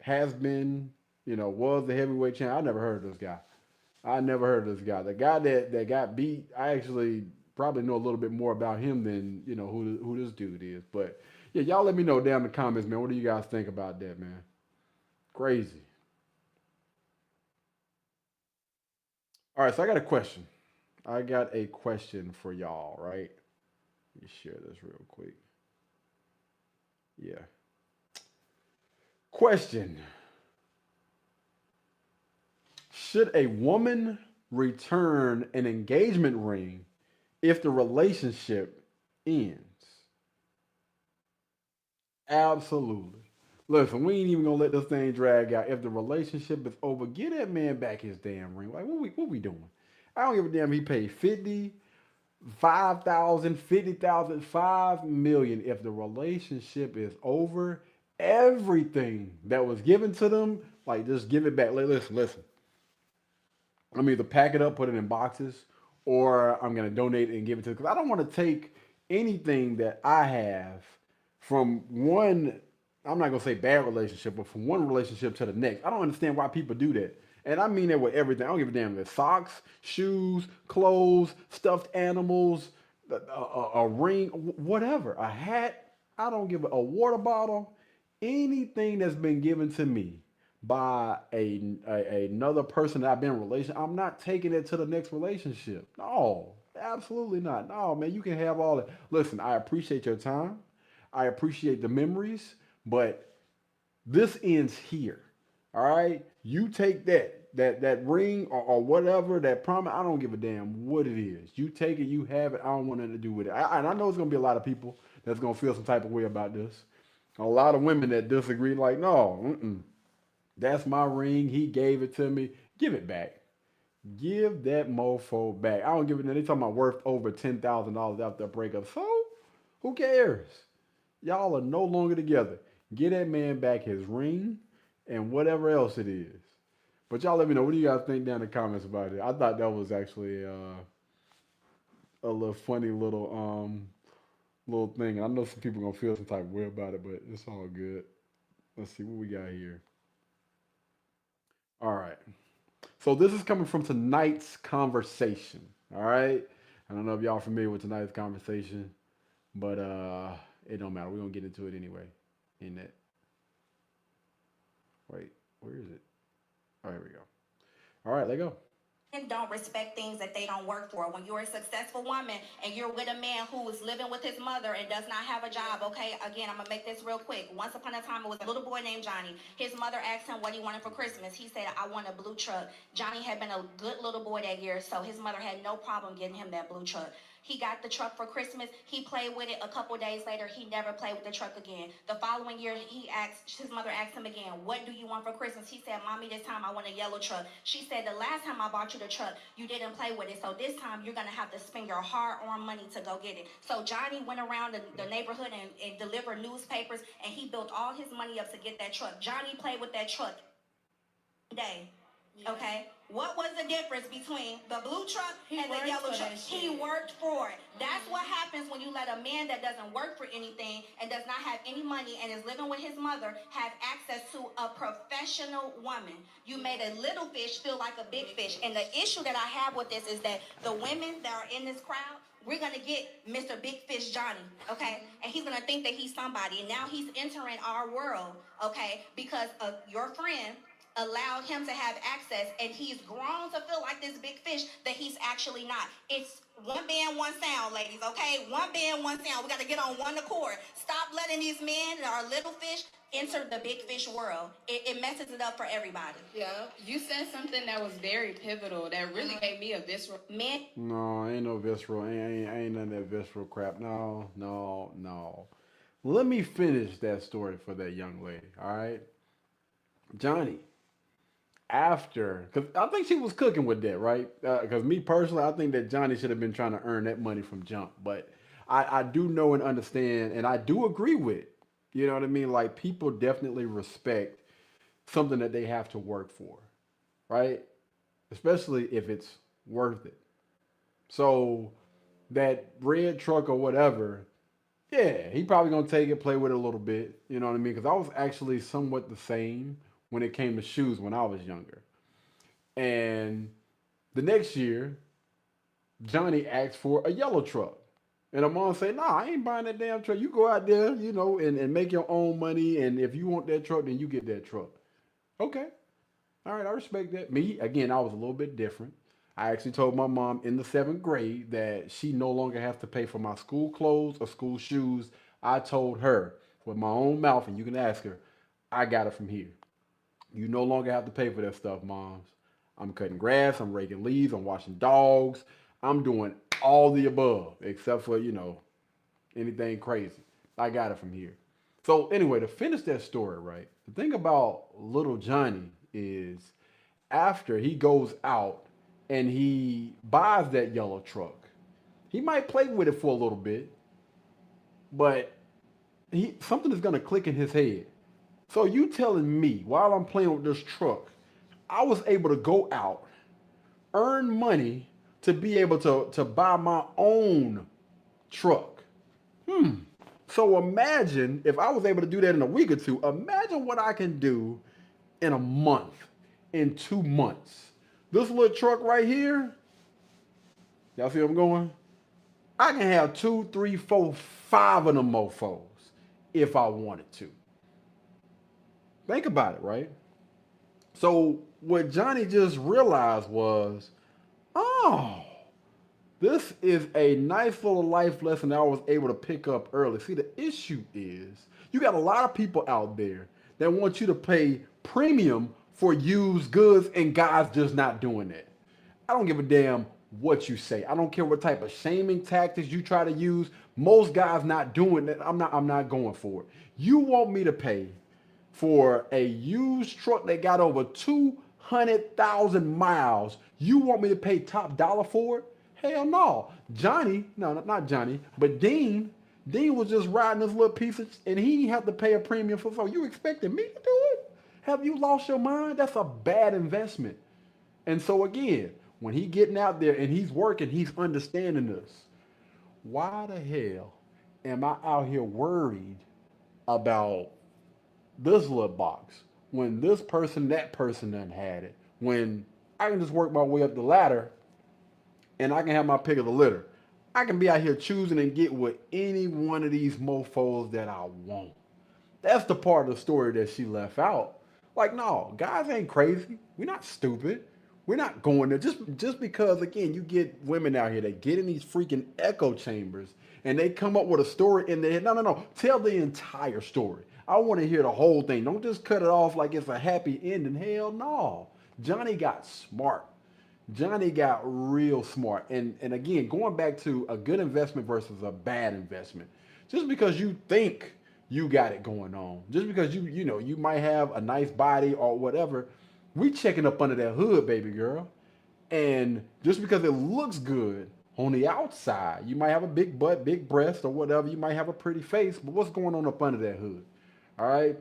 has been, was the heavyweight champ, I never heard of this guy. I never heard of this guy. The guy that got beat, I actually probably know a little bit more about him than who this dude is. But yeah, y'all let me know down in the comments, man. What do you guys think about that, man? Crazy. All right, so I got a question. I got a question for y'all, right? Let me share this real quick. Yeah. Question. Should a woman return an engagement ring if the relationship ends? Absolutely. Listen, we ain't even gonna let this thing drag out. If the relationship is over, get that man back his damn ring. Like, what we doing? I don't give a damn. He paid 50, 5,000, 50,000, 5 million. If the relationship is over, everything that was given to them, like, just give it back. Like, listen. I'm either pack it up, put it in boxes, or I'm gonna donate it and give it to. Because I don't want to take anything that I have from one. I'm not gonna say bad relationship, but from one relationship to the next. I don't understand why people do that. And I mean that with everything. I don't give a damn if it's socks, shoes, clothes, stuffed animals, a ring, whatever, a hat. I don't give a water bottle. Anything that's been given to me by another person that I've been in a relationship, I'm not taking it to the next relationship. No, absolutely not. No, man, you can have all that. Listen, I appreciate your time. I appreciate the memories, but this ends here. All right? You take that ring or whatever, that promise, I don't give a damn what it is. You take it, you have it. I don't want nothing to do with it. And I know it's going to be a lot of people that's going to feel some type of way about this. A lot of women that disagree, like, no, that's my ring. He gave it to me. Give it back. Give that mofo back. I don't give a damn. They talking about worth over $10,000 after a breakup. So, who cares? Y'all are no longer together. Get that man back his ring and whatever else it is. But y'all let me know. What do you guys think down in the comments about it? I thought that was actually a little funny little thing. I know some people gonna feel some type of way about it, but it's all good. Let's see what we got here. All right. So this is coming from tonight's conversation. All right. I don't know if y'all are familiar with tonight's conversation, but it don't matter. We're gonna get into it anyway. In that. Wait, where is it? Oh, here we go. All right, let go. And don't respect things that they don't work for. When you're a successful woman and you're with a man who is living with his mother and does not have a job, okay? Again, I'm gonna make this real quick. Once upon a time, it was a little boy named Johnny. His mother asked him what he wanted for Christmas. He said, I want a blue truck. Johnny had been a good little boy that year, so his mother had no problem getting him that blue truck. He got the truck for Christmas. He played with it. A couple days later, he never played with the truck again. The following year, his mother asked him again, what do you want for Christmas? He said, Mommy, this time I want a yellow truck. She said, the last time I bought you the truck, you didn't play with it. So this time you're going to have to spend your hard-earned money to go get it. So Johnny went around the neighborhood and delivered newspapers, and he built all his money up to get that truck. Johnny played with that truck day. Okay, what was the difference between the blue truck and the yellow truck? He worked for it. That's what happens when you let a man that doesn't work for anything and does not have any money and is living with his mother have access to a professional woman. You made a little fish feel like a big fish. And the issue that I have with this is that the women that are in this crowd, we're going to get Mr. Big Fish Johnny, okay? And he's going to think that he's somebody. And now he's entering our world, okay? Because of your friend allowed him to have access, and he's grown to feel like this big fish that he's actually not. It's one band, one sound, ladies, okay? One band, one sound. We got to get on one accord. Stop letting these men that are little fish enter the big fish world. It messes it up for everybody. Yeah, you said something that was very pivotal that really gave me a visceral. Men. No, ain't no visceral. Ain't none of that visceral crap. No. Let me finish that story for that young lady, all right? Johnny. After, because I think she was cooking with that, right? Because me personally, I think that Johnny should have been trying to earn that money from jump. But I do know and understand, and I do agree with, you know what I mean? Like, people definitely respect something that they have to work for, right? Especially if it's worth it. So that red truck or whatever, yeah, he probably gonna take it, play with it a little bit. You know what I mean? Because I was actually somewhat the same when it came to shoes when I was younger. And the next year, Johnny asked for a yellow truck. And the mom said, nah, I ain't buying that damn truck. You go out there, you know, and make your own money. And if you want that truck, then you get that truck. Okay. All right, I respect that. Me, again, I was a little bit different. I actually told my mom in the 7th grade that she no longer has to pay for my school clothes or school shoes. I told her with my own mouth, and you can ask her, I got it from here. You no longer have to pay for that stuff, moms. I'm cutting grass, I'm raking leaves, I'm washing dogs. I'm doing all the above, except for, you know, anything crazy. I got it from here. So anyway, to finish that story, right? The thing about little Johnny is after he goes out and he buys that yellow truck, he might play with it for a little bit, but something is going to click in his head. So you telling me while I'm playing with this truck, I was able to go out, earn money to be able to buy my own truck. So imagine if I was able to do that in a week or two, imagine what I can do in a month, in 2 months. This little truck right here, y'all see where I'm going? I can have 2, 3, 4, 5 of them mofos if I wanted to. Think about it, right? So what Johnny just realized was, oh, this is a nice little life lesson that I was able to pick up early. See, the issue is you got a lot of people out there that want you to pay premium for used goods, and guys just not doing that. I don't give a damn what you say. I don't care what type of shaming tactics you try to use. Most guys not doing that. I'm not going for it. You want me to pay for a used truck that got over 200,000 miles? You want me to pay top dollar for it? Hell no. Johnny, no, not Johnny, but Dean was just riding this little piece of, and he didn't have to pay a premium for. So you expecting me to do it? Have you lost your mind? That's a bad investment. And so again, when he getting out there and he's working, he's understanding this. Why the hell am I out here worried about this little box when this person, that person done had it? When I can just work my way up the ladder and I can have my pick of the litter. I can be out here choosing and get with any one of these mofos that I want. That's the part of the story that she left out. Like, no, guys ain't crazy. We're not stupid. We're not going there just because, again, you get women out here that get in these freaking echo chambers and they come up with a story in their head. No. Tell the entire story. I want to hear the whole thing. Don't just cut it off like it's a happy ending. Hell no. Johnny got smart. Johnny got real smart. And again, going back to a good investment versus a bad investment. Just because you think you got it going on, just because you might have a nice body or whatever, we checking up under that hood, baby girl. And just because it looks good on the outside, you might have a big butt, big breast or whatever, you might have a pretty face, but what's going on up under that hood? All right?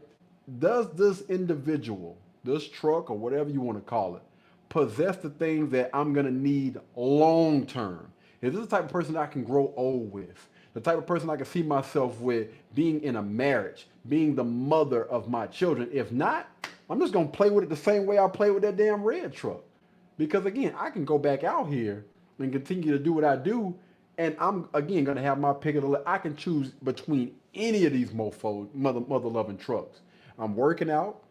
Does this individual, this truck or whatever you want to call it, possess the things that I'm going to need long term? Is this the type of person I can grow old with? The type of person I can see myself with being in a marriage, being the mother of my children? If not, I'm just going to play with it the same way I play with that damn red truck. Because again, I can go back out here and continue to do what I do, and I'm, again, going to have my pick of the list. I can choose between any of these mofo, mother-loving trucks. I'm working out.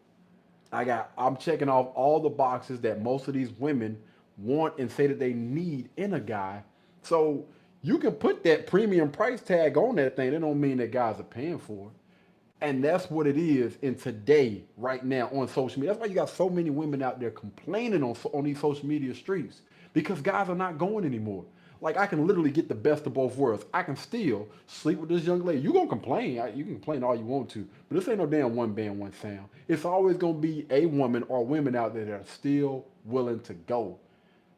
I'm checking off all the boxes that most of these women want and say that they need in a guy. So you can put that premium price tag on that thing. That don't mean that guys are paying for it. And that's what it is in today, right now on social media. That's why you got so many women out there complaining on these social media streets, because guys are not going anymore. Like, I can literally get the best of both worlds. I can still sleep with this young lady. You gonna complain. You can complain all you want to, but this ain't no damn one band, one sound. It's always gonna be a woman or women out there that are still willing to go.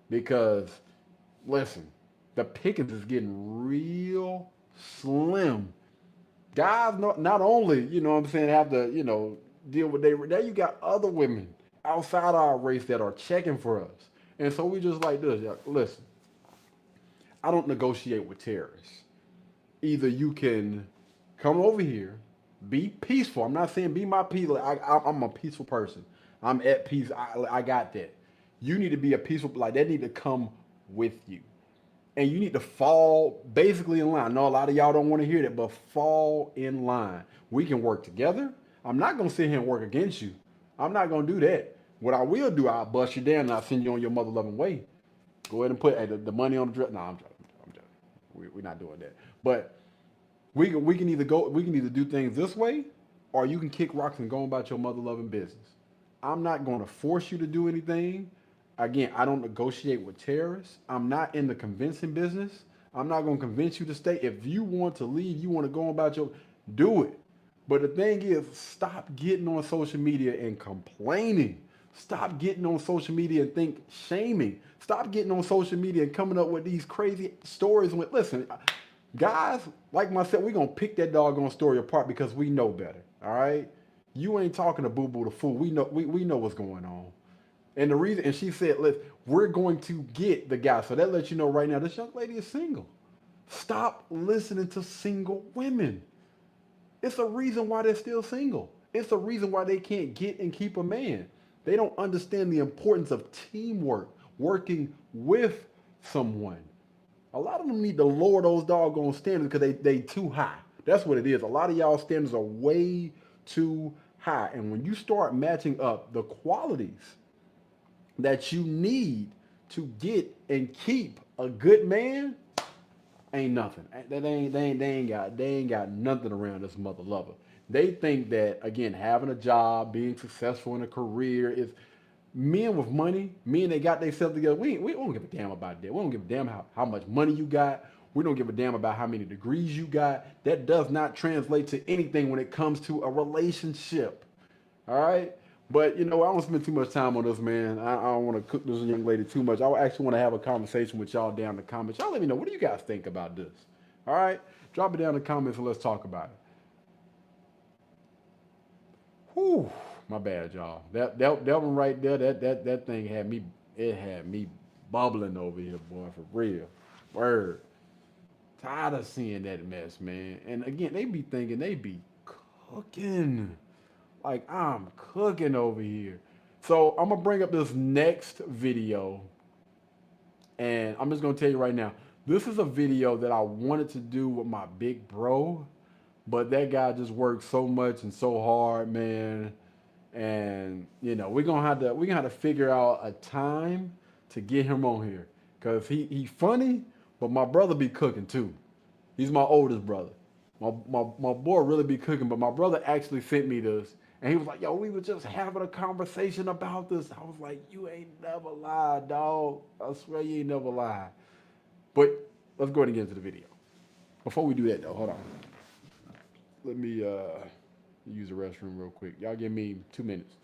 Because, listen, the pickings is getting real slim. Guys not only, you know what I'm saying, have to, deal with now you got other women outside our race that are checking for us. And so we just like this. Listen, I don't negotiate with terrorists. Either you can come over here, be peaceful. I'm not saying be my peaceful. I'm a peaceful person. I'm at peace. I got that. You need to be a peaceful, like that need to come with you. And you need to fall basically in line. I know a lot of y'all don't want to hear that, but fall in line. We can work together. I'm not going to sit here and work against you. I'm not going to do that. What I will do, I'll bust you down and I'll send you on your mother loving way. Go ahead and put the money on the dress. No, I'm joking. We're not doing that. But we can either do things this way, or you can kick rocks and go about your mother loving business. I'm not going to force you to do anything. Again, I don't negotiate with terrorists. I'm not in the convincing business. I'm not going to convince you to stay. If you want to leave, you want to go about your, do it. But the thing is, stop getting on social media and complaining. Stop getting on social media and think shaming. Stop getting on social media and coming up with these crazy stories. Listen, guys like myself, we're going to pick that doggone story apart because we know better. All right? You ain't talking to Boo Boo the fool. We know what's going on. And the reason, and she said, listen, we're going to get the guy. So that lets you know right now, this young lady is single. Stop listening to single women. It's a reason why they're still single. It's a reason why they can't get and keep a man. They don't understand the importance of teamwork, working with someone. A lot of them need to lower those doggone standards because they too high. That's what it is. A lot of y'all standards are way too high. And when you start matching up the qualities that you need to get and keep a good man, ain't nothing. They ain't got nothing around this mother lover. They think that, again, having a job, being successful in a career is men with money, men that got themselves together. We don't give a damn about that. We don't give a damn how much money you got. We don't give a damn about how many degrees you got. That does not translate to anything when it comes to a relationship. All right? But, I don't spend too much time on this, man. I don't want to cook this young lady too much. I actually want to have a conversation with y'all down in the comments. Y'all let me know, what do you guys think about this? All right? Drop it down in the comments and let's talk about it. Whew, my bad, y'all. That one right there, that thing had me bubbling over here, boy, for real. Word. Tired of seeing that mess, man. And again, they be thinking they be cooking. Like, I'm cooking over here. So I'm going to bring up this next video. And I'm just going to tell you right now, this is a video that I wanted to do with my big bro. But that guy just worked so much and so hard, man. And, we're going to have to figure out a time to get him on here. Because he funny, but my brother be cooking too. He's my oldest brother. My boy really be cooking, but my brother actually sent me this. And he was like, yo, we were just having a conversation about this. I was like, you ain't never lied, dog. I swear you ain't never lied. But let's go ahead and get into the video. Before we do that, though, hold on. Let me use the restroom real quick. Y'all give me 2 minutes.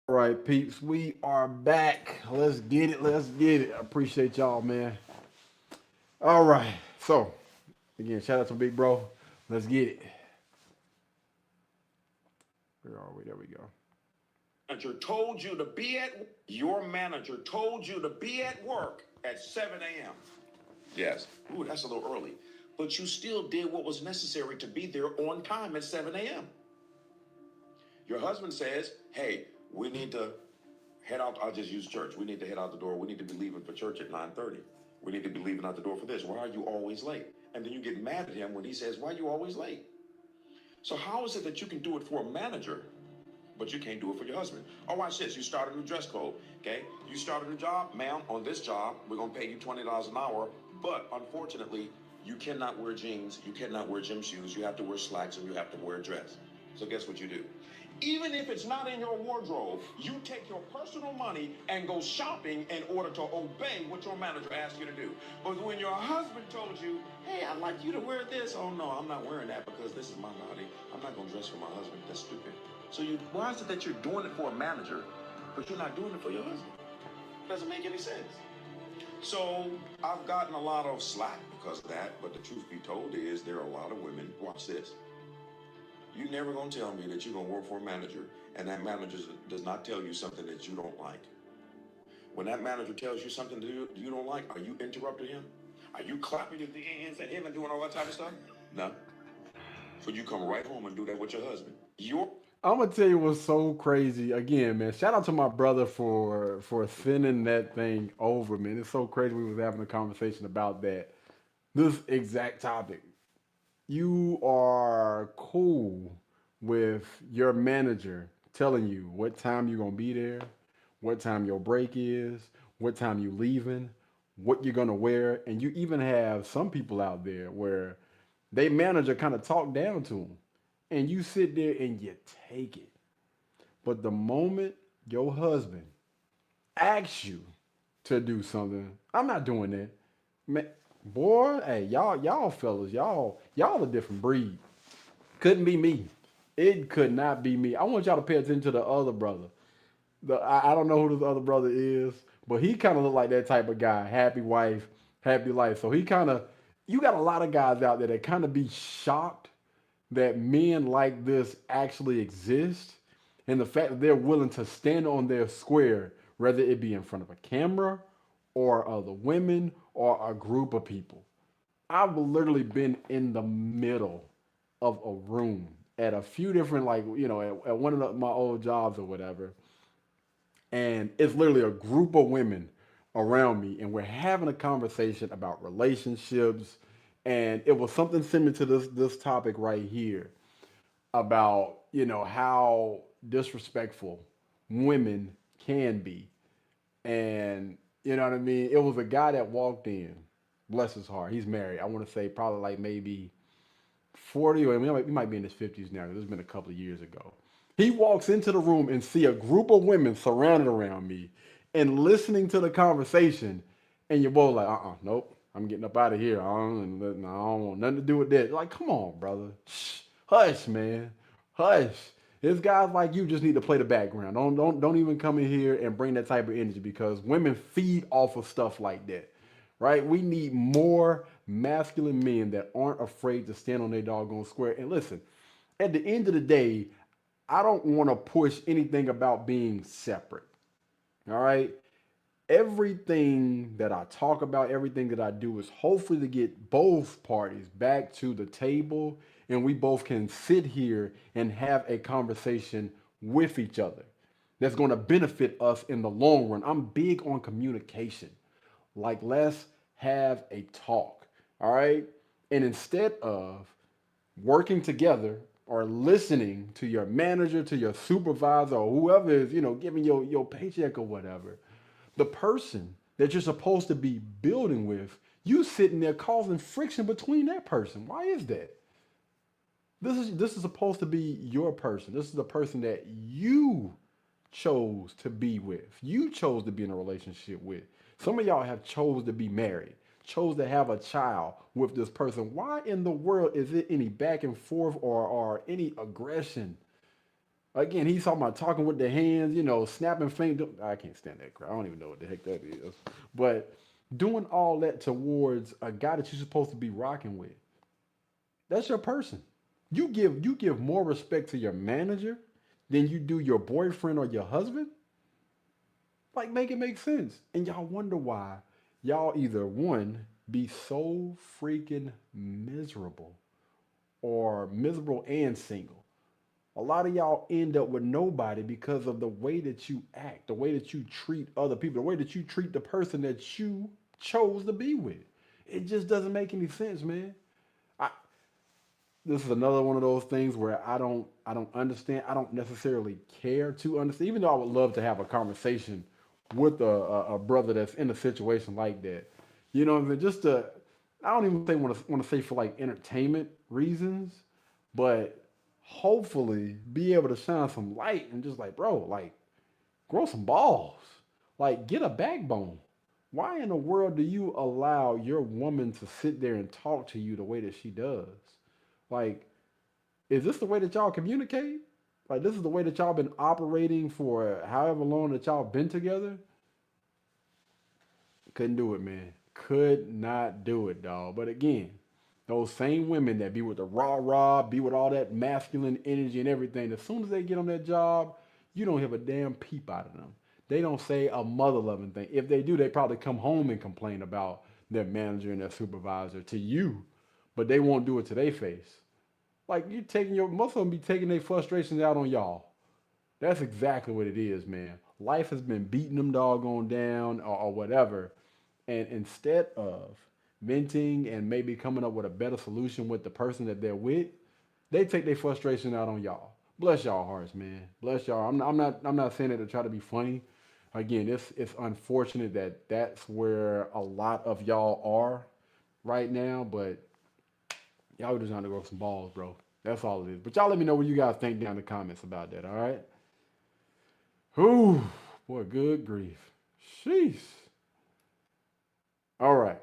All right, peeps, we are back. Let's get it. Let's get it. I appreciate y'all, man. All right. So, again, shout out to Big Bro. Let's get it. Where are we? There we go. Manager told you to be at your manager told you to be at work at 7 a.m. Yes. Ooh, that's a little early. But you still did what was necessary to be there on time at 7 a.m. Your husband says, hey, we need to head out. I'll just use church. We need to head out the door. We need to be leaving for church at 9:30. We need to be leaving out the door for this. Why are you always late? And then you get mad at him when he says, why are you always late? So how is it that you can do it for a manager, but you can't do it for your husband? Oh, watch this. You start a new dress code, okay? You start a new job. Ma'am, on this job, we're going to pay you $20 an hour. But unfortunately, you cannot wear jeans. You cannot wear gym shoes. You have to wear slacks and you have to wear a dress. So guess what you do? Even if it's not in your wardrobe, you take your personal money and go shopping in order to obey what your manager asked you to do. But when your husband told you, hey, I'd like you to wear this. Oh, no, I'm not wearing that because this is my body. I'm not going to dress for my husband. That's stupid. So why is it that you're doing it for a manager, but you're not doing it for your husband? It doesn't make any sense. So I've gotten a lot of slack because of that. But the truth be told is there are a lot of women. Watch this. You're never going to tell me that you're going to work for a manager and that manager does not tell you something that you don't like. When that manager tells you something you don't like, are you interrupting him? Are you clapping your hands at him and doing all that type of stuff? No. So you come right home and do that with your husband. I'm gonna tell you what's so crazy. Again, man, shout out to my brother for sending that thing over, man. It's so crazy we was having a conversation about that. This exact topic. You are cool with your manager telling you what time you're gonna be there, what time your break is, what time you leaving, what you're gonna wear, and you even have some people out there where they manager kind of talk down to them, and you sit there and you take it. But the moment your husband asks you to do something, I'm not doing that, man. Boy, hey, y'all fellas, y'all a different breed. Couldn't be me. It could not be me. I want y'all to pay attention to the other brother. I don't know who this other brother is, but he kind of look like that type of guy. Happy wife, happy life. So you got a lot of guys out there that kind of be shocked that men like this actually exist, and the fact that they're willing to stand on their square, whether it be in front of a camera or other women or a group of people. I've literally been in the middle of a room at a few different, at one of my old jobs or whatever, and it's literally a group of women around me, and we're having a conversation about relationships, and it was something similar to this topic right here about, how disrespectful women can be. And you know what I mean? It was a guy that walked in, bless his heart. He's married. I want to say probably like maybe 40, or he might be in his 50s now. This has been a couple of years ago. He walks into the room and see a group of women surrounded around me and listening to the conversation. And you're both like, nope, I'm getting up out of here. I don't want nothing to do with that. Like, come on, brother. Shh, hush, man. Hush. It's guys like you just need to play the background. Don't even come in here and bring that type of energy, because women feed off of stuff like that, right? We need more masculine men that aren't afraid to stand on their doggone square. And listen, at the end of the day, I don't want to push anything about being separate, all right? Everything that I talk about, everything that I do is hopefully to get both parties back to the table, and we both can sit here and have a conversation with each other that's going to benefit us in the long run. I'm big on communication. Like, let's have a talk, all right? And instead of working together or listening to your manager, to your supervisor, or whoever is, giving your paycheck or whatever, the person that you're supposed to be building with, you sitting there causing friction between that person. Why is that? This is supposed to be your person. This is the person that you chose to be with. You chose to be in a relationship with. Some of y'all have chose to be married, chose to have a child with this person. Why in the world is it any back and forth or any aggression Again, he's talking about talking with the hands, you know, snapping fingers. I can't stand that crap. I don't even know what the heck that is. But doing all that towards a guy that you're supposed to be rocking with, that's your person. You give more respect to your manager than you do your boyfriend or your husband. Like, make it make sense. And y'all wonder why y'all either one be so freaking miserable or miserable and single. A lot of y'all end up with nobody because of the way that you act, the way that you treat other people, the way that you treat the person that you chose to be with. It just doesn't make any sense, man. This is another one of those things where I don't understand. I don't necessarily care to understand, even though I would love to have a conversation with a brother that's in a situation like that. You know what I mean? Just to, I don't even want to say for like entertainment reasons, but hopefully be able to shine some light and just like, bro, like grow some balls, like get a backbone. Why in the world do you allow your woman to sit there and talk to you the way that she does? Like, is this the way that y'all communicate? Like, this is the way that y'all been operating for however long that y'all been together? Couldn't do it, man. Could not do it, dog. But again, those same women that be with the rah-rah, be with all that masculine energy and everything, as soon as they get on that job, you don't have a damn peep out of them. They don't say a mother-loving thing. If they do, they probably come home and complain about their manager and their supervisor to you, but they won't do it to their face. Like, you taking most of them be taking their frustrations out on y'all. That's exactly what it is, man. Life has been beating them doggone down or whatever. And instead of venting and maybe coming up with a better solution with the person that they're with, they take their frustration out on y'all. Bless y'all hearts, man. Bless y'all. I'm not saying it to try to be funny. Again, it's unfortunate that that's where a lot of y'all are right now, but y'all just trying to grow some balls, bro. That's all it is. But y'all let me know what you guys think down in the comments about that, all right? Ooh, boy, good grief. Sheesh. All right.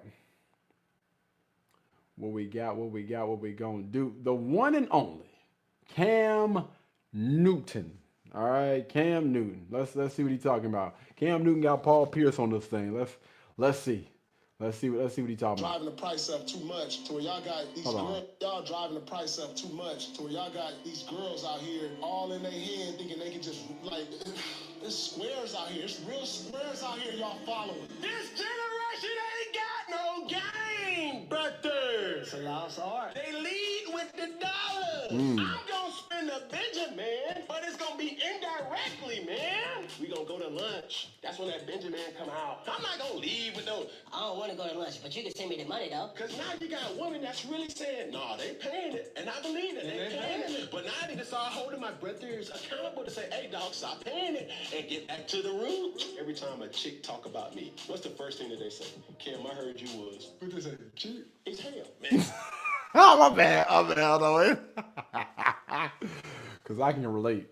What we gonna do? The one and only Cam Newton. All right, Cam Newton. Let's see what he's talking about. Cam Newton got Paul Pierce on this thing. Let's see. Let's see what he's talking about. Driving the price up too much to where y'all got these girls. Y'all driving the price up too much to where y'all got these girls out here all in their head thinking they can just like. There's squares out here. There's real squares out here y'all following. This generation ain't got no game, brother. It's a lost art. They lead with the dollars. I'm gonna spend a Benjamin, but it's gonna be indirectly, man. We gonna go to lunch. That's when that Benjamin come out. I'm not gonna leave with no. I don't want to go to lunch, but you can send me the money though. Cause now you got a woman that's really saying, nah, they paying it. And I believe it. They paying it. But now I need to start holding my brothers accountable to say, hey dog, stop paying it and get back to the root. Every time a chick talk about me, what's the first thing that they say? Kim, I heard you was. What they say? Cheap? It's hell, man. Oh, my bad. Though. Because I can relate.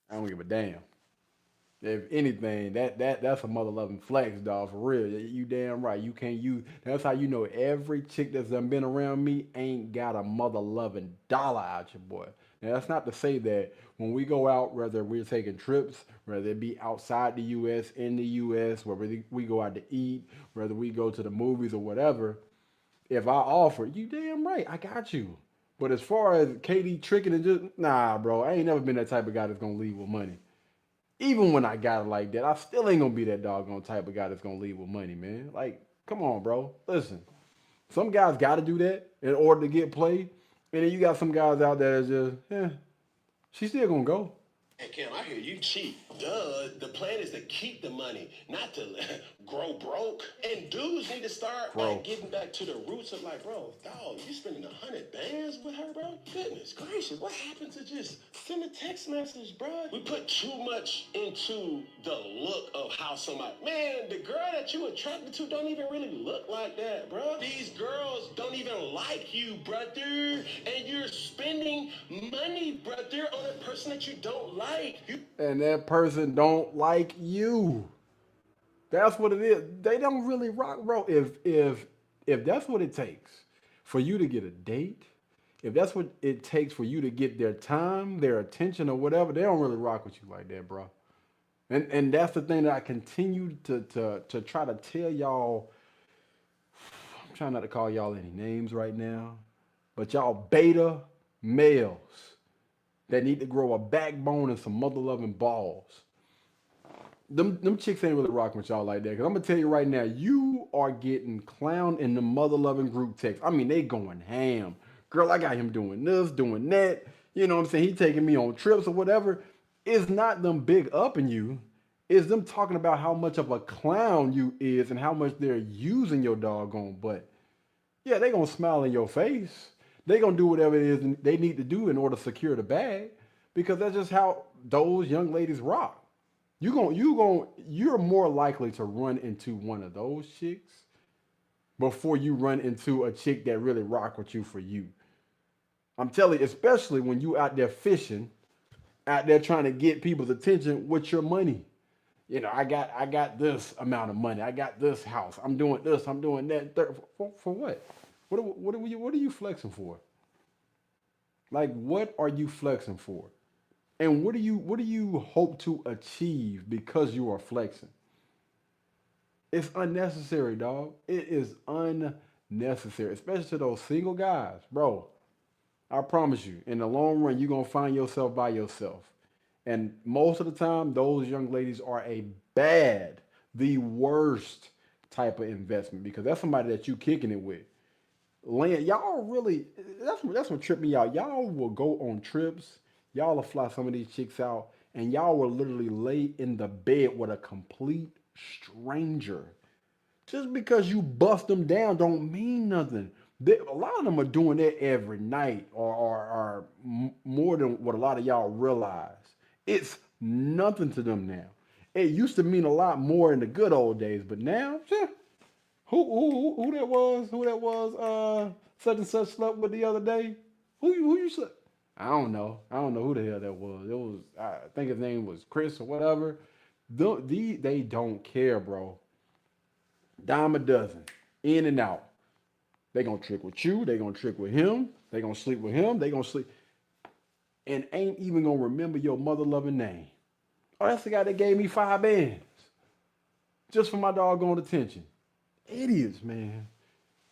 I don't give a damn. If anything, that's a mother-loving flex, dog, for real. You damn right. You can't use. That's how you know every chick that's done been around me ain't got a mother-loving dollar out your boy. Now, that's not to say that when we go out, whether we're taking trips, whether it be outside the U.S., in the U.S., whether we go out to eat, whether we go to the movies or whatever, if I offer, you damn right, I got you. But as far as KD tricking and just, nah, bro, I ain't never been that type of guy that's going to leave with money. Even when I got it like that, I still ain't going to be that doggone type of guy that's going to leave with money, man. Like, come on, bro. Listen, some guys got to do that in order to get played. And then you got some guys out there that just, she's still going to go. Hey, Cam, I hear you cheap. Duh, the plan is to keep the money, not to grow broke. And dudes need to start getting back to the roots of like, bro, dog, you spending 100 bands with her, bro? Goodness gracious, what happened to just send a text message, bro? We put too much into the look of how somebody, man, the girl that you attracted to don't even really look like that, bro. These girls don't even like you, brother. And you're spending money, brother, on a person that you don't like. And that person don't like you. That's what it is. They don't really rock, bro. If that's what it takes for you to get a date, if that's what it takes for you to get their time, their attention, or whatever, they don't really rock with you like that, bro. And that's the thing that I continue to try to tell y'all. I'm trying not to call y'all any names right now, but y'all beta males that need to grow a backbone and some mother loving balls. Them chicks ain't really rocking with y'all like that. Cause I'm gonna tell you right now, you are getting clowned in the mother loving group text. I mean, they going ham. Girl, I got him doing this, doing that. You know what I'm saying? He taking me on trips or whatever. It's not them big upping you. It's them talking about how much of a clown you is and how much they're using your doggone butt. Yeah, they gonna smile in your face. They gonna do whatever it is they need to do in order to secure the bag, because that's just how those young ladies rock. You're more likely to run into one of those chicks before you run into a chick that really rock with you for you. I'm telling you, especially when you out there fishing, out there trying to get people's attention with your money. You know, I got this amount of money. I got this house. I'm doing this. I'm doing that. For what? What are you flexing for? Like, what are you flexing for? And what do you hope to achieve because you are flexing? It's unnecessary, dog. It is unnecessary, especially to those single guys, bro. I promise you, in the long run, you're gonna find yourself by yourself. And most of the time, those young ladies are the worst type of investment, because that's somebody that you kicking it with. Y'all really, that's what tripped me out. Y'all will go on trips. Y'all will fly some of these chicks out, and y'all will literally lay in the bed with a complete stranger. Just because you bust them down don't mean nothing. A lot of them are doing that every night, or more than what a lot of y'all realize. It's nothing to them now. It used to mean a lot more in the good old days, but now, who that was? Who that was? Such and such slept with the other day. Who you slept? I don't know. I don't know who the hell that was. It was, I think his name was Chris or whatever. They don't care, bro. Dime a dozen, in and out. They gonna trick with you. They gonna trick with him. They gonna sleep with him. They gonna sleep, and ain't even gonna remember your mother loving name. Oh, that's the guy that gave me 5 bands just for my doggone attention. Idiots, man.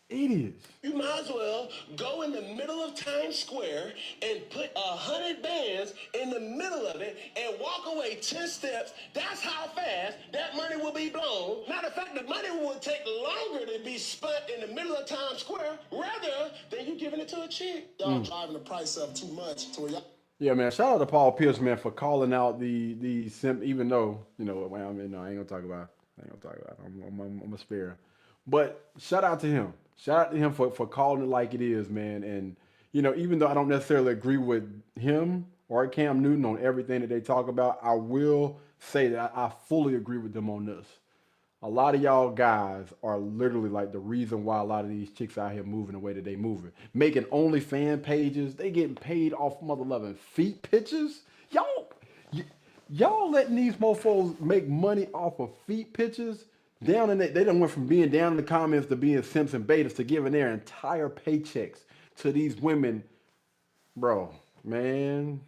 Idiots. You might as well go in the middle of Times Square and put 100 bands in the middle of it and walk away 10 steps. That's how fast that money will be blown. Matter of fact, the money will take longer to be spent in the middle of Times Square rather than you giving it to a chick. Y'all driving the price up too much to where y'all. Yeah, man. Shout out to Paul Pierce, man, for calling out the simp. Even though, well, I mean, no, I ain't gonna talk about it. I'm gonna spare him. But shout out to him. Shout out to him for calling it like it is, man. And, even though I don't necessarily agree with him or Cam Newton on everything that they talk about, I will say that I fully agree with them on this. A lot of y'all guys are literally like the reason why a lot of these chicks out here moving the way that they moving. Making OnlyFans pages. They getting paid off mother loving feet pictures. Y'all letting these mofos make money off of feet pictures. They done went from being down in the comments to being simps and betas to giving their entire paychecks to these women. Bro, man.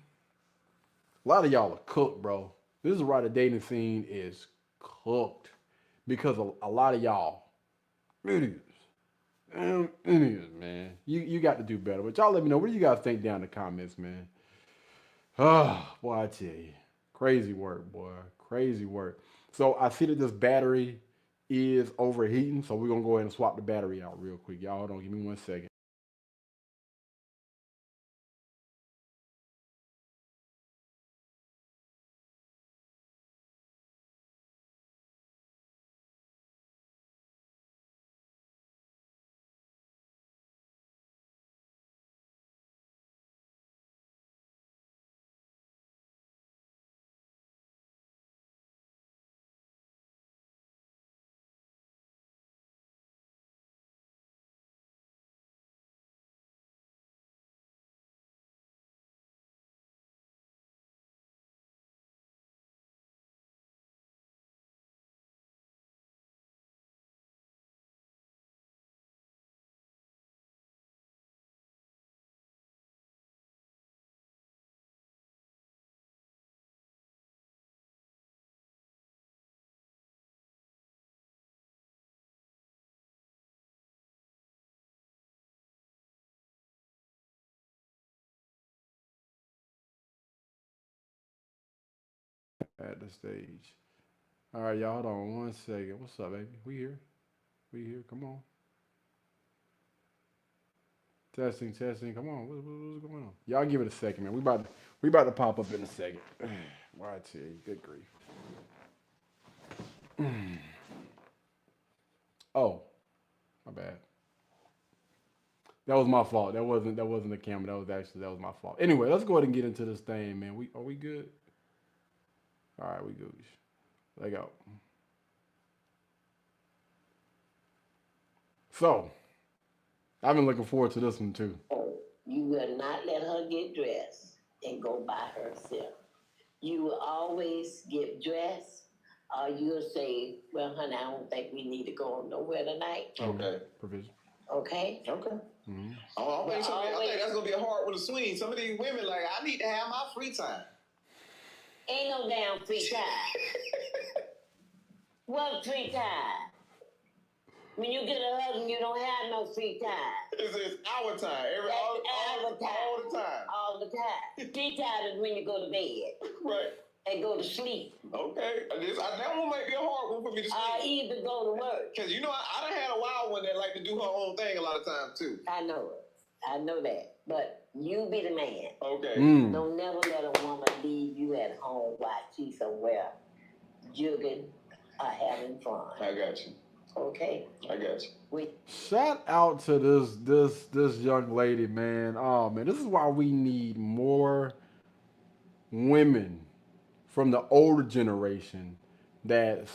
A lot of y'all are cooked, bro. This is why the dating scene is cooked. Because a lot of y'all, idiots, man. You got to do better. But y'all let me know. What do you guys think down in the comments, man? Oh, boy, I tell you. Crazy work, boy. Crazy work. So I see that this battery is overheating. So we're going to go ahead and swap the battery out real quick. Y'all, hold on. Give me 1 second. at the stage. All right, y'all. Hold on 1 second. What's up, baby? We here. We here. Come on. Testing. Come on. What's going on? Y'all give it a second, man. We about to pop up in a second. Why I tell you, good grief. Oh, my bad. That was my fault. That wasn't the camera. That was my fault. Anyway, let's go ahead and get into this thing, man. Are we good? All right, we good. Let go. So, I've been looking forward to this one too. You will not let her get dressed and go by herself. You will always get dressed, or you'll say, well, honey, I don't think we need to go nowhere tonight. Okay. Provision. Okay? Okay. Mm-hmm. I think that's gonna be a hard one to swing. Some of these women like, I need to have my free time. Ain't no damn free time. What free time? When you get a husband, you don't have no free time. It's our time. All the time. All the time. Free time is when you go to bed. Right. And go to sleep. Okay. That one might be a hard one for me to sleep. Or either go to work. Because I done had a wild one that like to do her own thing a lot of times too. I know it. I know that. But you be the man. Okay. Don't never let a woman leave you at home while she's somewhere jugging or having fun. I got you. Okay. I got you. Shout out to this young lady, man. Oh man, this is why we need more women from the older generation that's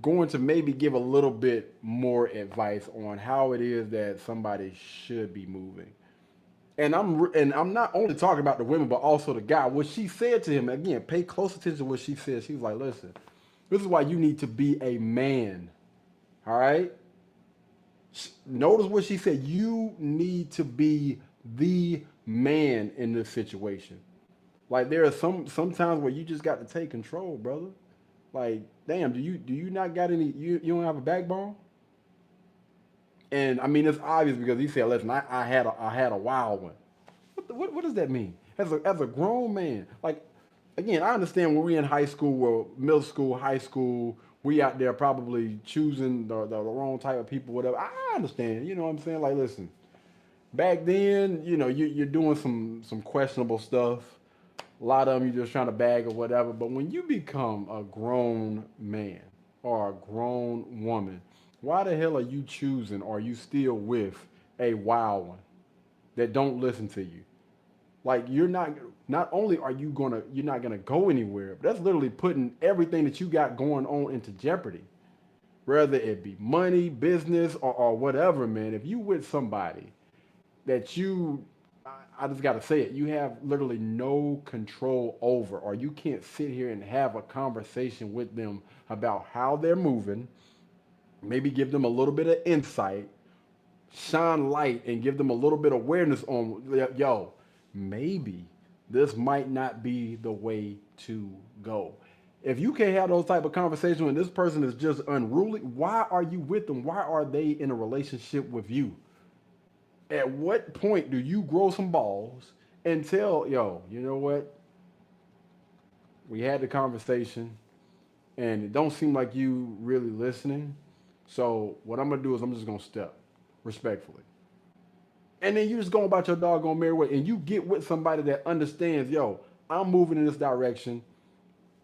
going to maybe give a little bit more advice on how it is that somebody should be moving. And I'm not only talking about the women, but also the guy. What she said to him, again, pay close attention to what she said. She was like, listen, this is why you need to be a man. All right? Notice what she said. You need to be the man in this situation. Like there are some times where you just got to take control, brother. Like, damn, do you not got any? You don't have a backbone? And I mean, it's obvious because he said, "Listen, I had a wild one." What does that mean? As a grown man, like, again, I understand when we're in high school or middle school, high school, we out there probably choosing the wrong type of people, whatever. I understand, you know what I'm saying? Like, listen, back then, you're doing some questionable stuff. A lot of them you're just trying to bag or whatever. But when you become a grown man or a grown woman, why the hell are you choosing, or are you still with a wild one that don't listen to you? Like, not only are you're not gonna go anywhere, but that's literally putting everything that you got going on into jeopardy. Whether it be money, business, or whatever, man. If you with somebody that I just gotta say it, you have literally no control over, or you can't sit here and have a conversation with them about how they're moving, maybe give them a little bit of insight, shine light, and give them a little bit of awareness on, yo, maybe this might not be the way to go. If you can't have those type of conversations when this person is just unruly, why are you with them? Why are they in a relationship with you? At what point do you grow some balls and tell, yo, you know what? We had the conversation and it don't seem like you really listening. So what I'm going to do is I'm just going to step respectfully. And then you just go about your doggone merry way and you get with somebody that understands, yo, I'm moving in this direction.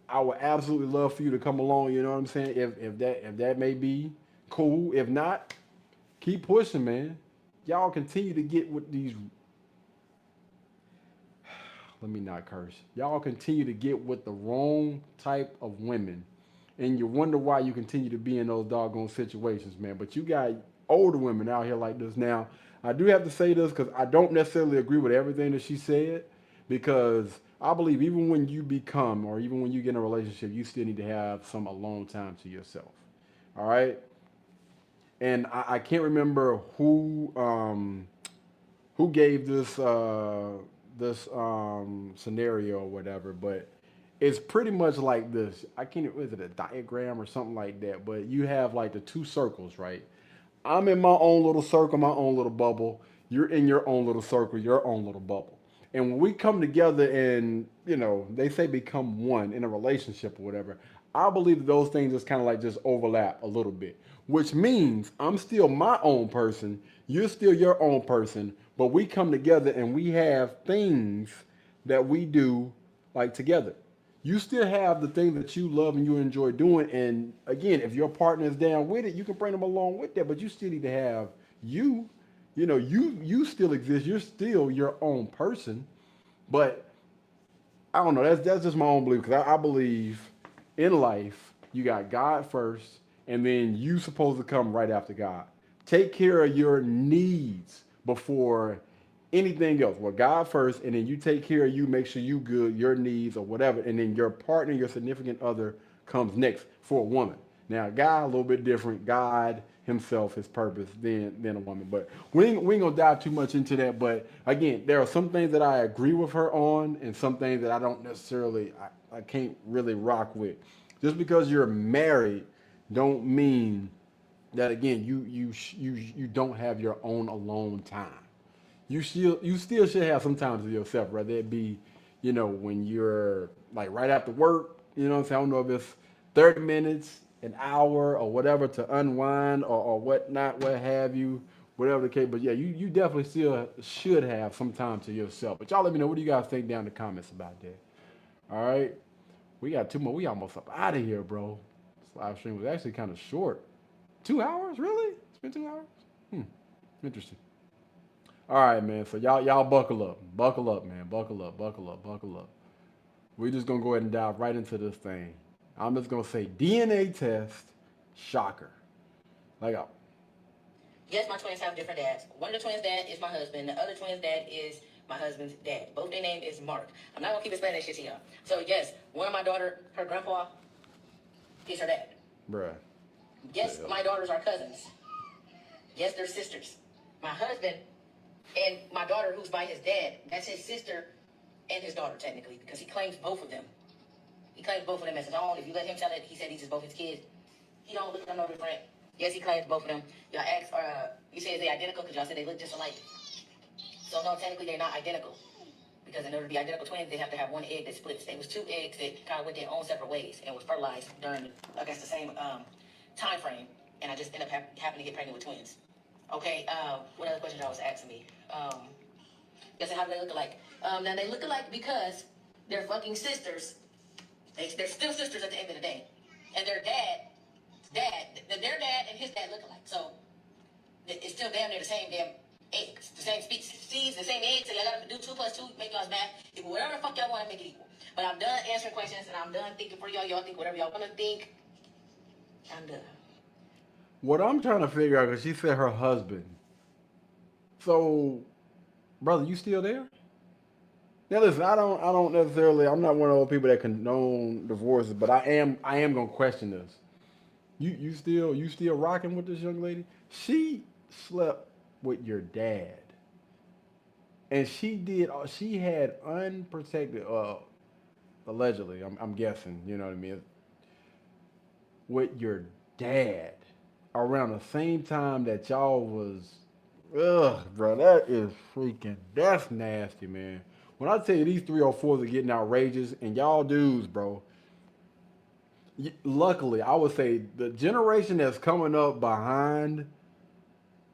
I would absolutely love for you to come along. You know what I'm saying? If that may be cool. If not, keep pushing, man. Y'all continue to get with these. Let me not curse. Y'all continue to get with the wrong type of women. And you wonder why you continue to be in those doggone situations, man. But you got older women out here like this. Now, I do have to say this because I don't necessarily agree with everything that she said. Because I believe even when you become, or even when you get in a relationship, you still need to have some alone time to yourself. All right? And I can't remember who gave this scenario or whatever, but it's pretty much like this. Is it a diagram or something like that? But you have like the two circles, right? I'm in my own little circle, my own little bubble. You're in your own little circle, your own little bubble. And when we come together and, you know, they say become one in a relationship or whatever, I believe that those things just kind of like just overlap a little bit, which means I'm still my own person, you're still your own person, but we come together and we have things that we do like together. You still have the thing that you love and you enjoy doing. And again, if your partner is down with it, you can bring them along with that, but you still need to have you, you know, you still exist. You're still your own person. But I don't know. That's just my own belief because I believe in life you got God first, and then you supposed to come right after God. Take care of your needs before anything else. Well, God first, and then you take care of you, make sure you good, your needs or whatever, and then your partner, your significant other comes next for a woman. Now, God a little bit different. God himself, his purpose, than a woman. But we ain't gonna dive too much into that. But again, there are some things that I agree with her on, and some things that I don't necessarily, I can't really rock with. Just because you're married, don't mean that again you don't have your own alone time. You still should have some time to yourself, whether it be, you know, when you're like right after work, you know what I'm saying? I don't know if it's 30 minutes, an hour, or whatever to unwind or whatnot, what have you, whatever the case. But yeah, you definitely still should have some time to yourself. But y'all let me know, what do you guys think down in the comments about that? All right. We got 2 more. We almost up out of here, bro. This live stream was actually kind of short. 2 hours? Really? It's been 2 hours? Interesting. All right, man. So y'all buckle up. Buckle up, man. Buckle up, buckle up, buckle up. We're just gonna go ahead and dive right into this thing. I'm just gonna say DNA test, shocker. Like, Yes, my twins have different dads. One of the twins' dad is my husband. The other twins' dad is my husband's dad. Both their name is Mark. I'm not gonna keep explaining that shit to y'all. So yes, one of my daughter, her grandpa, is her dad. bruh. Yes, my daughters are cousins. Yes, they're sisters. My husband and my daughter, who's by his dad, that's his sister and his daughter, technically, because he claims both of them. He claims both of them as his own. If you let him tell it, he said these is both his kids. He don't look at them no different. Yes, he claims both of them. Y'all asked, you said they identical because y'all said they look just alike. So no, technically they're not identical. Because in order to be identical twins, they have to have one egg that splits. There was 2 eggs that kind of went their own separate ways and was fertilized during, I guess, the same time frame. And I just ended up happening to get pregnant with twins. Okay, what other questions y'all was asking me? Yes, how do they look alike? Now they look alike because they're fucking sisters. They're still sisters at the end of the day. And their dad and his dad look alike. So it's still damn near the same damn eggs, the same seeds, the same eggs. So y'all gotta do 2 plus 2, make y'all's math equal whatever the fuck y'all want to make it equal. But I'm done answering questions and I'm done thinking for y'all. Y'all think whatever y'all want to think. I'm done. What I'm trying to figure out, because she said her husband. So, brother, you still there? Now listen, I don't necessarily, I'm not one of those people that condone divorces, but I am gonna question this. You still rocking with this young lady? She slept with your dad. And she had unprotected, allegedly, I'm guessing, you know what I mean, with your dad around the same time that y'all was, bro, that's nasty, man. When I tell you these 304s are getting outrageous, and y'all dudes, bro, luckily, I would say the generation that's coming up behind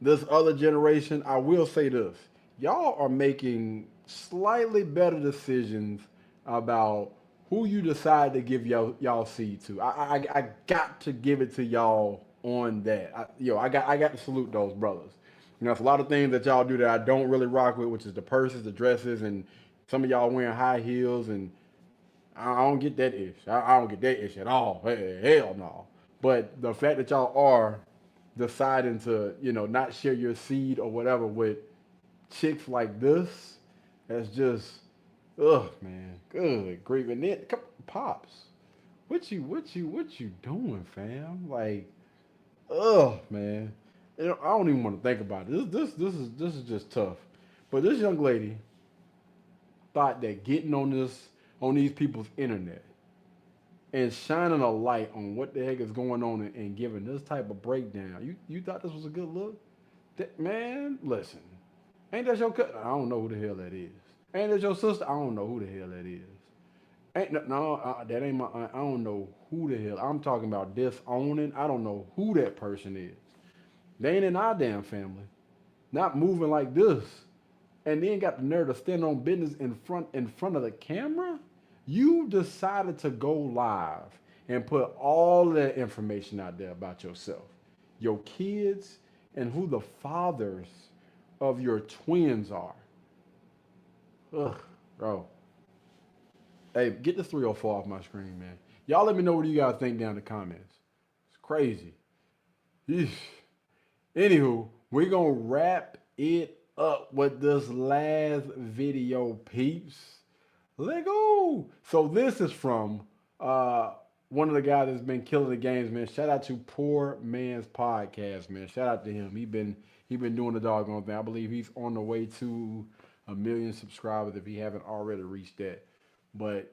this other generation, I will say this. Y'all are making slightly better decisions about who you decide to give y'all seed to. I got to give it to y'all on that. I got to salute those brothers. You know, it's a lot of things that y'all do that I don't really rock with, which is the purses, the dresses, and some of y'all wearing high heels, and I don't get that ish. I don't get that ish at all. Hell no. But the fact that y'all are deciding to, you know, not share your seed or whatever with chicks like this, that's just, man, good grief. And then, pops, what you doing, fam? Like, man, you know, I don't even want to think about it. This is just tough. But this young lady thought that getting on these people's internet and shining a light on what the heck is going on and giving this type of breakdown, you thought this was a good look? Man, listen, ain't that your cut? I don't know who the hell that is. Ain't that your sister? I don't know who the hell that is. That ain't my aunt. I don't know who the hell. I'm talking about disowning. I don't know who that person is. They ain't in our damn family. Not moving like this. And then got the nerve to stand on business in front of the camera. You decided to go live and put all that information out there about yourself, your kids, and who the fathers of your twins are. Ugh, bro. Hey, get the 304 off my screen, man. Y'all let me know what you guys think down in the comments. It's crazy. Eesh. Anywho, we're going to wrap it up with this last video, peeps. Let go. So this is from one of the guys that's been killing the games, man. Shout out to Poor Man's Podcast, man. Shout out to him. He been doing the doggone thing. I believe he's on the way to 1 million subscribers if he haven't already reached that. But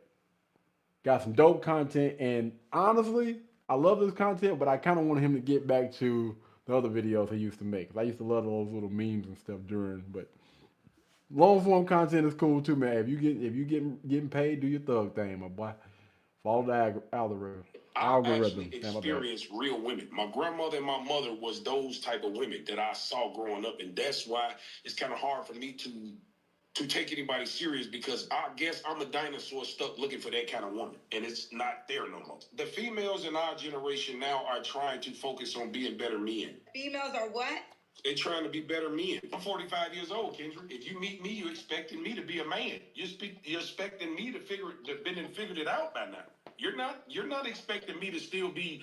got some dope content, and honestly, I love this content, but I kind of want him to get back to the other videos he used to make. I used to love those little memes and stuff during, but long form content is cool too, man. If you getting paid, do your thug thing, my boy. Follow the algorithm. I actually experienced real women. My grandmother and my mother was those type of women that I saw growing up, and that's why it's kind of hard for me to take anybody serious, because I guess I'm a dinosaur stuck looking for that kind of woman, and it's not there no more. The females in our generation now are trying to focus on being better men. Females are what? They're trying to be better men. I'm 45 years old, Kendra. If you meet me, you're expecting me to be a man. You're expecting me to figured it out by now. You're not expecting me to still be,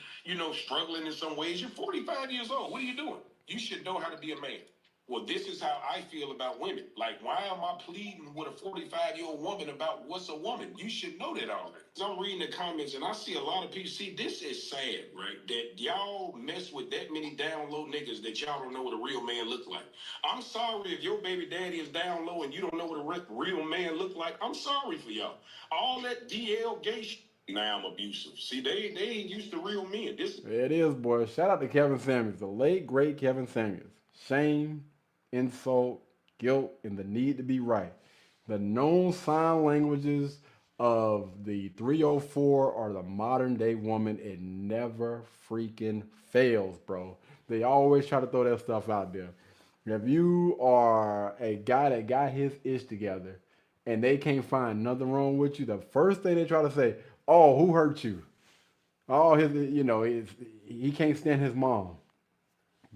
struggling in some ways. You're 45 years old. What are you doing? You should know how to be a man. Well, this is how I feel about women. Like, why am I pleading with a 45-year-old woman about what's a woman? You should know that already. So I'm reading the comments, and I see a lot of people. See, this is sad, right? That y'all mess with that many down low niggas that y'all don't know what a real man look like. I'm sorry if your baby daddy is down low and you don't know what a real man look like. I'm sorry for y'all. All that DL gay shit. Now I'm abusive. See, they ain't used to real men. It is, boy. Shout out to Kevin Samuels, the late, great Kevin Samuels. Shame, insult, guilt, and the need to be right. The known sign languages of the 304 are the modern day woman. It never freaking fails, bro. They always try to throw that stuff out there. If you are a guy that got his ish together and they can't find nothing wrong with you, the first thing they try to say, oh, who hurt you? Oh, he can't stand his mom.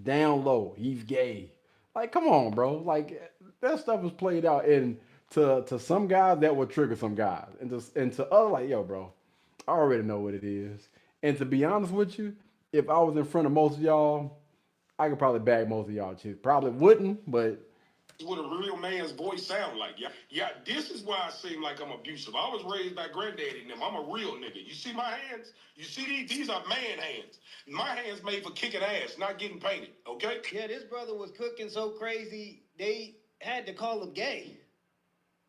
Down low, he's gay. Like, come on, bro. Like, that stuff is played out, and to some guys that will trigger some guys, and to others, like, yo, bro, I already know what it is. And to be honest with you, if I was in front of most of y'all, I could probably bag most of y'all chicks. Probably wouldn't, but what a real man's voice sound like. Yeah, this is why I seem like I'm abusive. I was raised by granddaddy and them. I'm a real nigga. You see my hands? You see these are man hands. My hands made for kicking ass, not getting painted, okay? Yeah, this brother was cooking so crazy, they had to call him gay.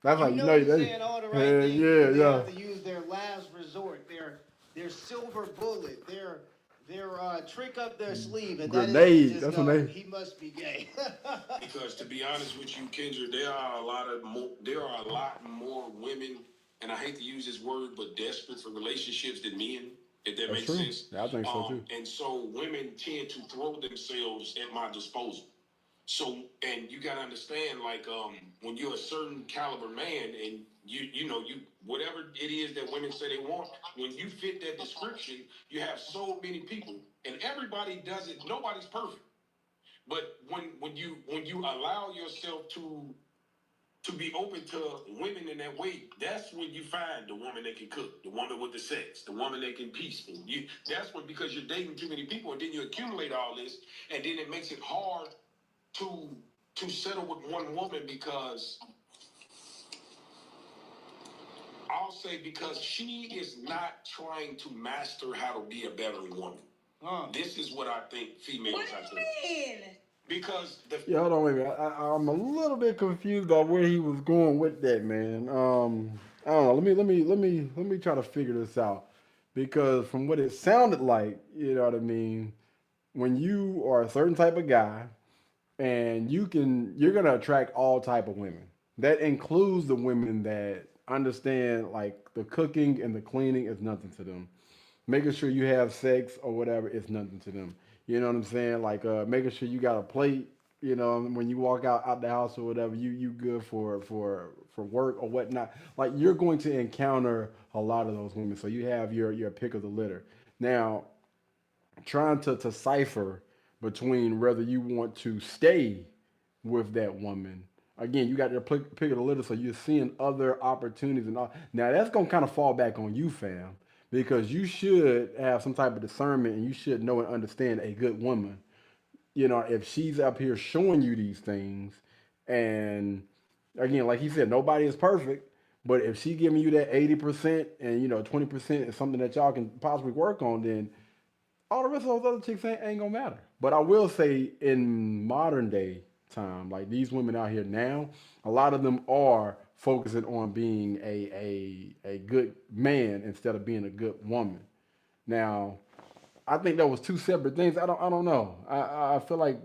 That's how you know they're saying all the right things. Yeah. They have to use their last resort, their silver bullet, their trick up their sleeve, and grenade. That is that's when he must be gay. Because to be honest with you, Kendra, there are a lot more women, and I hate to use this word, but desperate for relationships than men. If that makes sense. Yeah, I think so too. And so women tend to throw themselves at my disposal. So, and you gotta understand, like, when you're a certain caliber man, and you whatever it is that women say they want, when you fit that description, you have so many people, and everybody does it. Nobody's perfect, but when you allow yourself to be open to women in that way, that's when you find the woman that can cook, the woman with the sex, the woman that can peaceful. That's when, because you're dating too many people, and then you accumulate all this, and then it makes it hard to settle with one woman, because I'll say, because she is not trying to master how to be a better woman. This is what I think females have to do. Because hold on, wait. I'm a little bit confused about where he was going with that, man. I don't know. Let me try to figure this out, because from what it sounded like, you know what I mean, when you are a certain type of guy, and you're gonna attract all type of women. That includes the women that understand like the cooking and the cleaning is nothing to them. Making sure you have sex or whatever is nothing to them. You know what I'm saying? Like making sure you got a plate. You know, when you walk out the house or whatever, you good for work or whatnot. Like you're going to encounter a lot of those women. So you have your pick of the litter. Now, trying to cipher between whether you want to stay with that woman. Again, you got your pick of the litter, so you're seeing other opportunities and all. Now that's gonna kind of fall back on you, fam, because you should have some type of discernment and you should know and understand a good woman. You know, if she's up here showing you these things, and again, like he said, nobody is perfect. But if she giving you that 80% and 20% is something that y'all can possibly work on, then all the rest of those other chicks ain't gonna matter. But I will say in modern day time, like these women out here now, a lot of them are focusing on being a good man instead of being a good woman. Now, I think that was two separate things. I don't know. I feel like,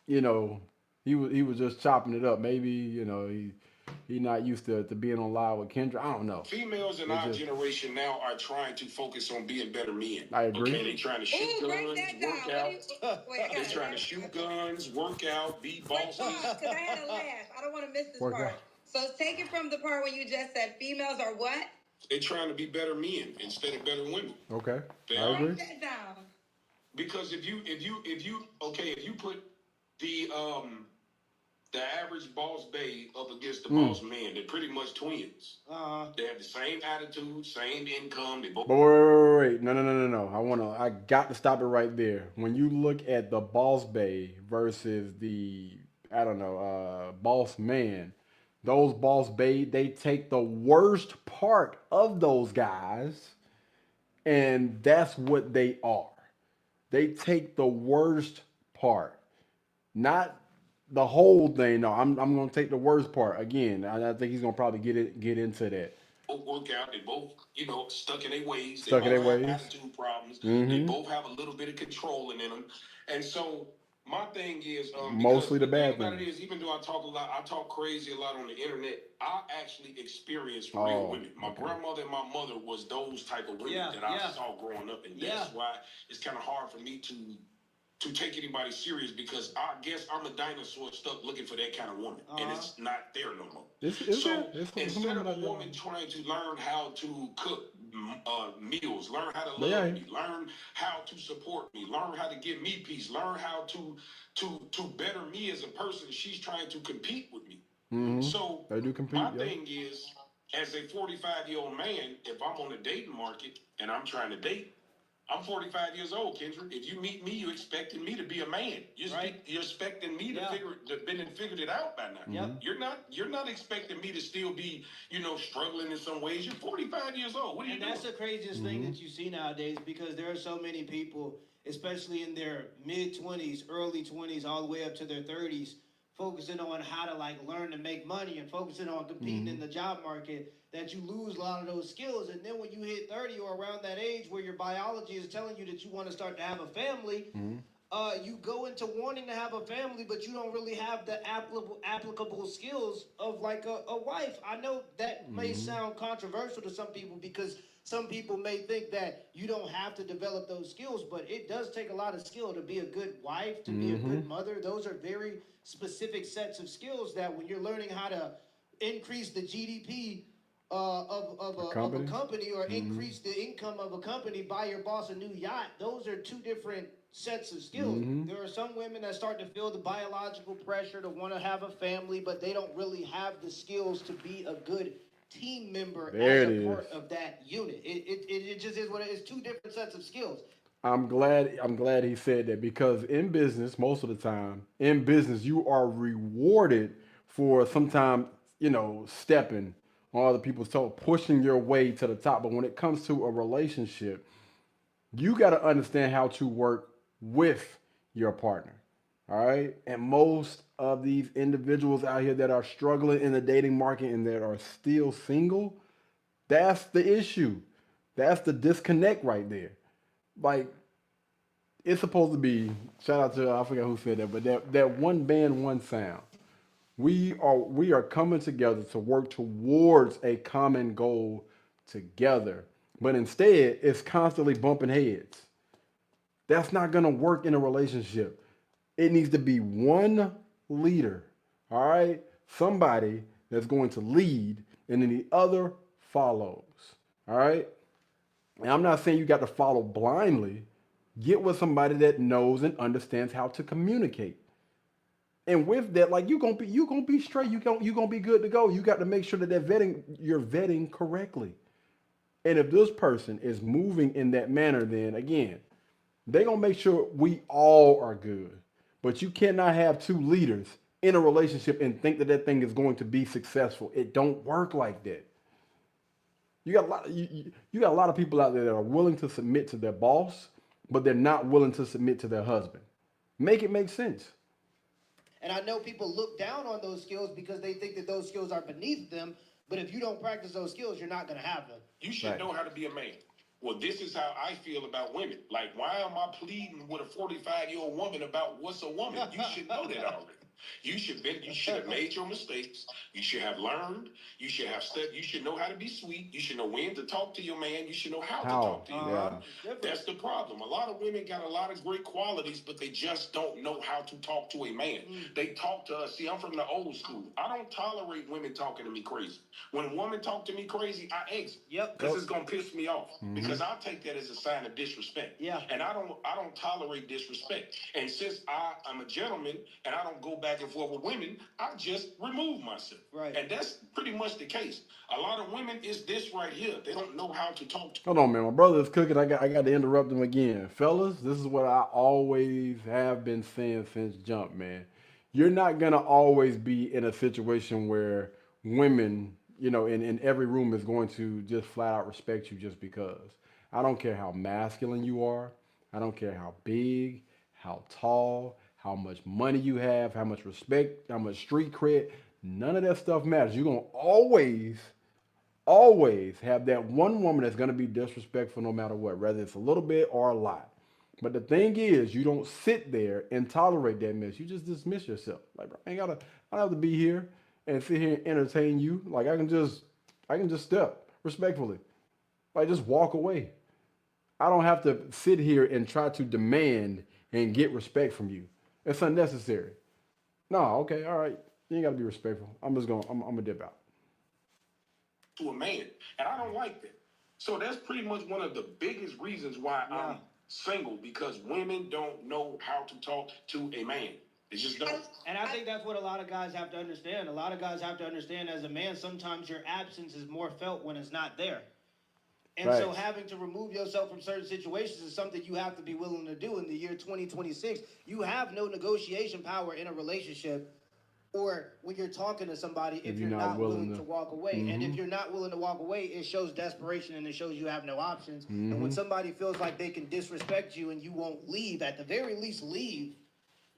you know, he was just chopping it up. Maybe, he not used to being on live with Kendra. I don't know. Females in It our just- generation now are trying to focus on being better men. I agree. Okay, they trying to shoot Ooh, break guns, that down. work What out. do you, wait, I They gotta trying to laugh. shoot guns, work out, be bosses. Because I had to laugh. I don't want to miss this Work part. out. So take it from the part when you just said females are what? They trying to be better men instead of better women. Okay, They I are. agree. Break that down. Because if you put the average boss babe up against the boss man, they're pretty much twins. They have the same attitude, same income. They both. But wait. No. I got to stop it right there. When you look at the boss bay versus the, I don't know, boss man, those boss bay, they take the worst part of those guys, and that's what they are. They take the worst part, not the whole thing. No, I'm gonna take the worst part again. I think he's gonna probably get into that. Both work out. They both, stuck in their ways. Stuck in they their both have ways. attitude problems. They Mhm. both have a little bit of controlling in them. And so my thing is, Mostly the because bad thing about it things. is, even though I talk a lot, I talk crazy a lot on the internet. I actually experienced real Oh, women. My okay. grandmother and my mother was those type of women that I saw growing up, and that's why it's kind of hard for me to take anybody serious, because I guess I'm a dinosaur stuck looking for that kind of woman, and it's not there no more. It's So there. It's instead some of a women out woman trying to learn how to cook meals, learn how to there. Yeah. love me, learn how to support me, learn how to give me peace, learn how to better me as a person, she's trying to compete with me. So They do compete. my Yeah. thing is, as a 45-year-old man, if I'm on the dating market and I'm trying to date, I'm 45 years old, Kendra. If you meet me, you're expecting me to be a man. You're expecting me to figured it out by now. You're not expecting me to still be, struggling in some ways. You're 45 years old. What are you And doing? that's the craziest thing that you see nowadays, because there are so many people, especially in their mid-20s, early 20s, all the way up to their 30s, focusing on how to learn to make money and focusing on competing in the job market, that you lose a lot of those skills. And then when you hit 30 or around that age where your biology is telling you that you want to start to have a family, you go into wanting to have a family, but you don't really have the applicable skills of a wife. I know that may sound controversial to some people, because some people may think that you don't have to develop those skills, but it does take a lot of skill to be a good wife, to be a good mother. Those are very specific sets of skills that when you're learning how to increase the GDP of a company, or increase the income of a company, buy your boss a new yacht, those are two different sets of skills. There are some women that start to feel the biological pressure to want to have a family, but they don't really have the skills to be a good team member There as it a part is. of that unit. It just is what it is. Two different sets of skills. I'm glad he said that, because in business, most of the time, in business, you are rewarded for sometimes, stepping on other people's toe, pushing your way to the top. But when it comes to a relationship, you got to understand how to work with your partner. All right. And most of these individuals out here that are struggling in the dating market and that are still single, that's the issue. That's the disconnect right there. Like, it's supposed to be, shout out to, I forget who said that, but that one band, one sound. We are coming together to work towards a common goal together. But instead, it's constantly bumping heads. That's not going to work in a relationship. It needs to be one leader, all right? Somebody that's going to lead, and then the other follows, all right? And I'm not saying you got to follow blindly. Get with somebody that knows and understands how to communicate. And with that, like, you're gonna be straight. You're gonna be good to go. You got to make sure that you're vetting correctly. And if this person is moving in that manner, then again, they're gonna make sure we all are good. But you cannot have two leaders in a relationship and think that that thing is going to be successful. It don't work like that. You got a lot of people out there that are willing to submit to their boss, but they're not willing to submit to their husband. Make it make sense. And I know people look down on those skills because they think that those skills are beneath them. But if you don't practice those skills, you're not going to have them. You should know how to be a man. Well, this is how I feel about women. Like, why am I pleading with a 45-year-old woman about what's a woman? You should know that already. You should have made your mistakes. You should have learned. You should have you should know how to be sweet. You should know when to talk to your man. You should know how to talk to your man. That's the problem. A lot of women got a lot of great qualities, but they just don't know how to talk to a man. They talk to us. See, I'm from the old school. I don't tolerate women talking to me crazy. When a woman talk to me crazy, I exit. Because it's gonna piss me off. Because I take that as a sign of disrespect. And I don't tolerate disrespect. And since I'm a gentleman and I don't go back and forth with women, I just remove myself. And that's pretty much the case. A lot of women is this right here. They don't know how to talk to. Hold on, man. My brother is cooking. I got to interrupt him again. Fellas, this is what I always have been saying since jump, man. You're not going to always be in a situation where women, in every room is going to just flat out respect you just because. I don't care how masculine you are. I don't care how big, how tall, how much money you have, how much respect, how much street cred. None of that stuff matters. You're going to always have that one woman that's going to be disrespectful no matter what, whether it's a little bit or a lot. But the thing is, you don't sit there and tolerate that mess. You just dismiss yourself. Like, bro, I don't have to be here and sit here and entertain you. Like, I can just step respectfully. Like, just walk away. I don't have to sit here and try to demand and get respect from you. It's unnecessary. No, okay, all right. You ain't got to be respectful. I'm gonna dip out. To a man, and I don't like that. So that's pretty much one of the biggest reasons why I'm single, because women don't know how to talk to a man. They just don't. And I think that's what a lot of guys have to understand. A lot of guys have to understand, as a man, sometimes your absence is more felt when it's not there. And so having to remove yourself from certain situations is something you have to be willing to do in the year 2026. You have no negotiation power in a relationship or when you're talking to somebody if you're not willing to walk away. And if you're not willing to walk away, it shows desperation and it shows you have no options. And when somebody feels like they can disrespect you and you won't leave, at the very least leave,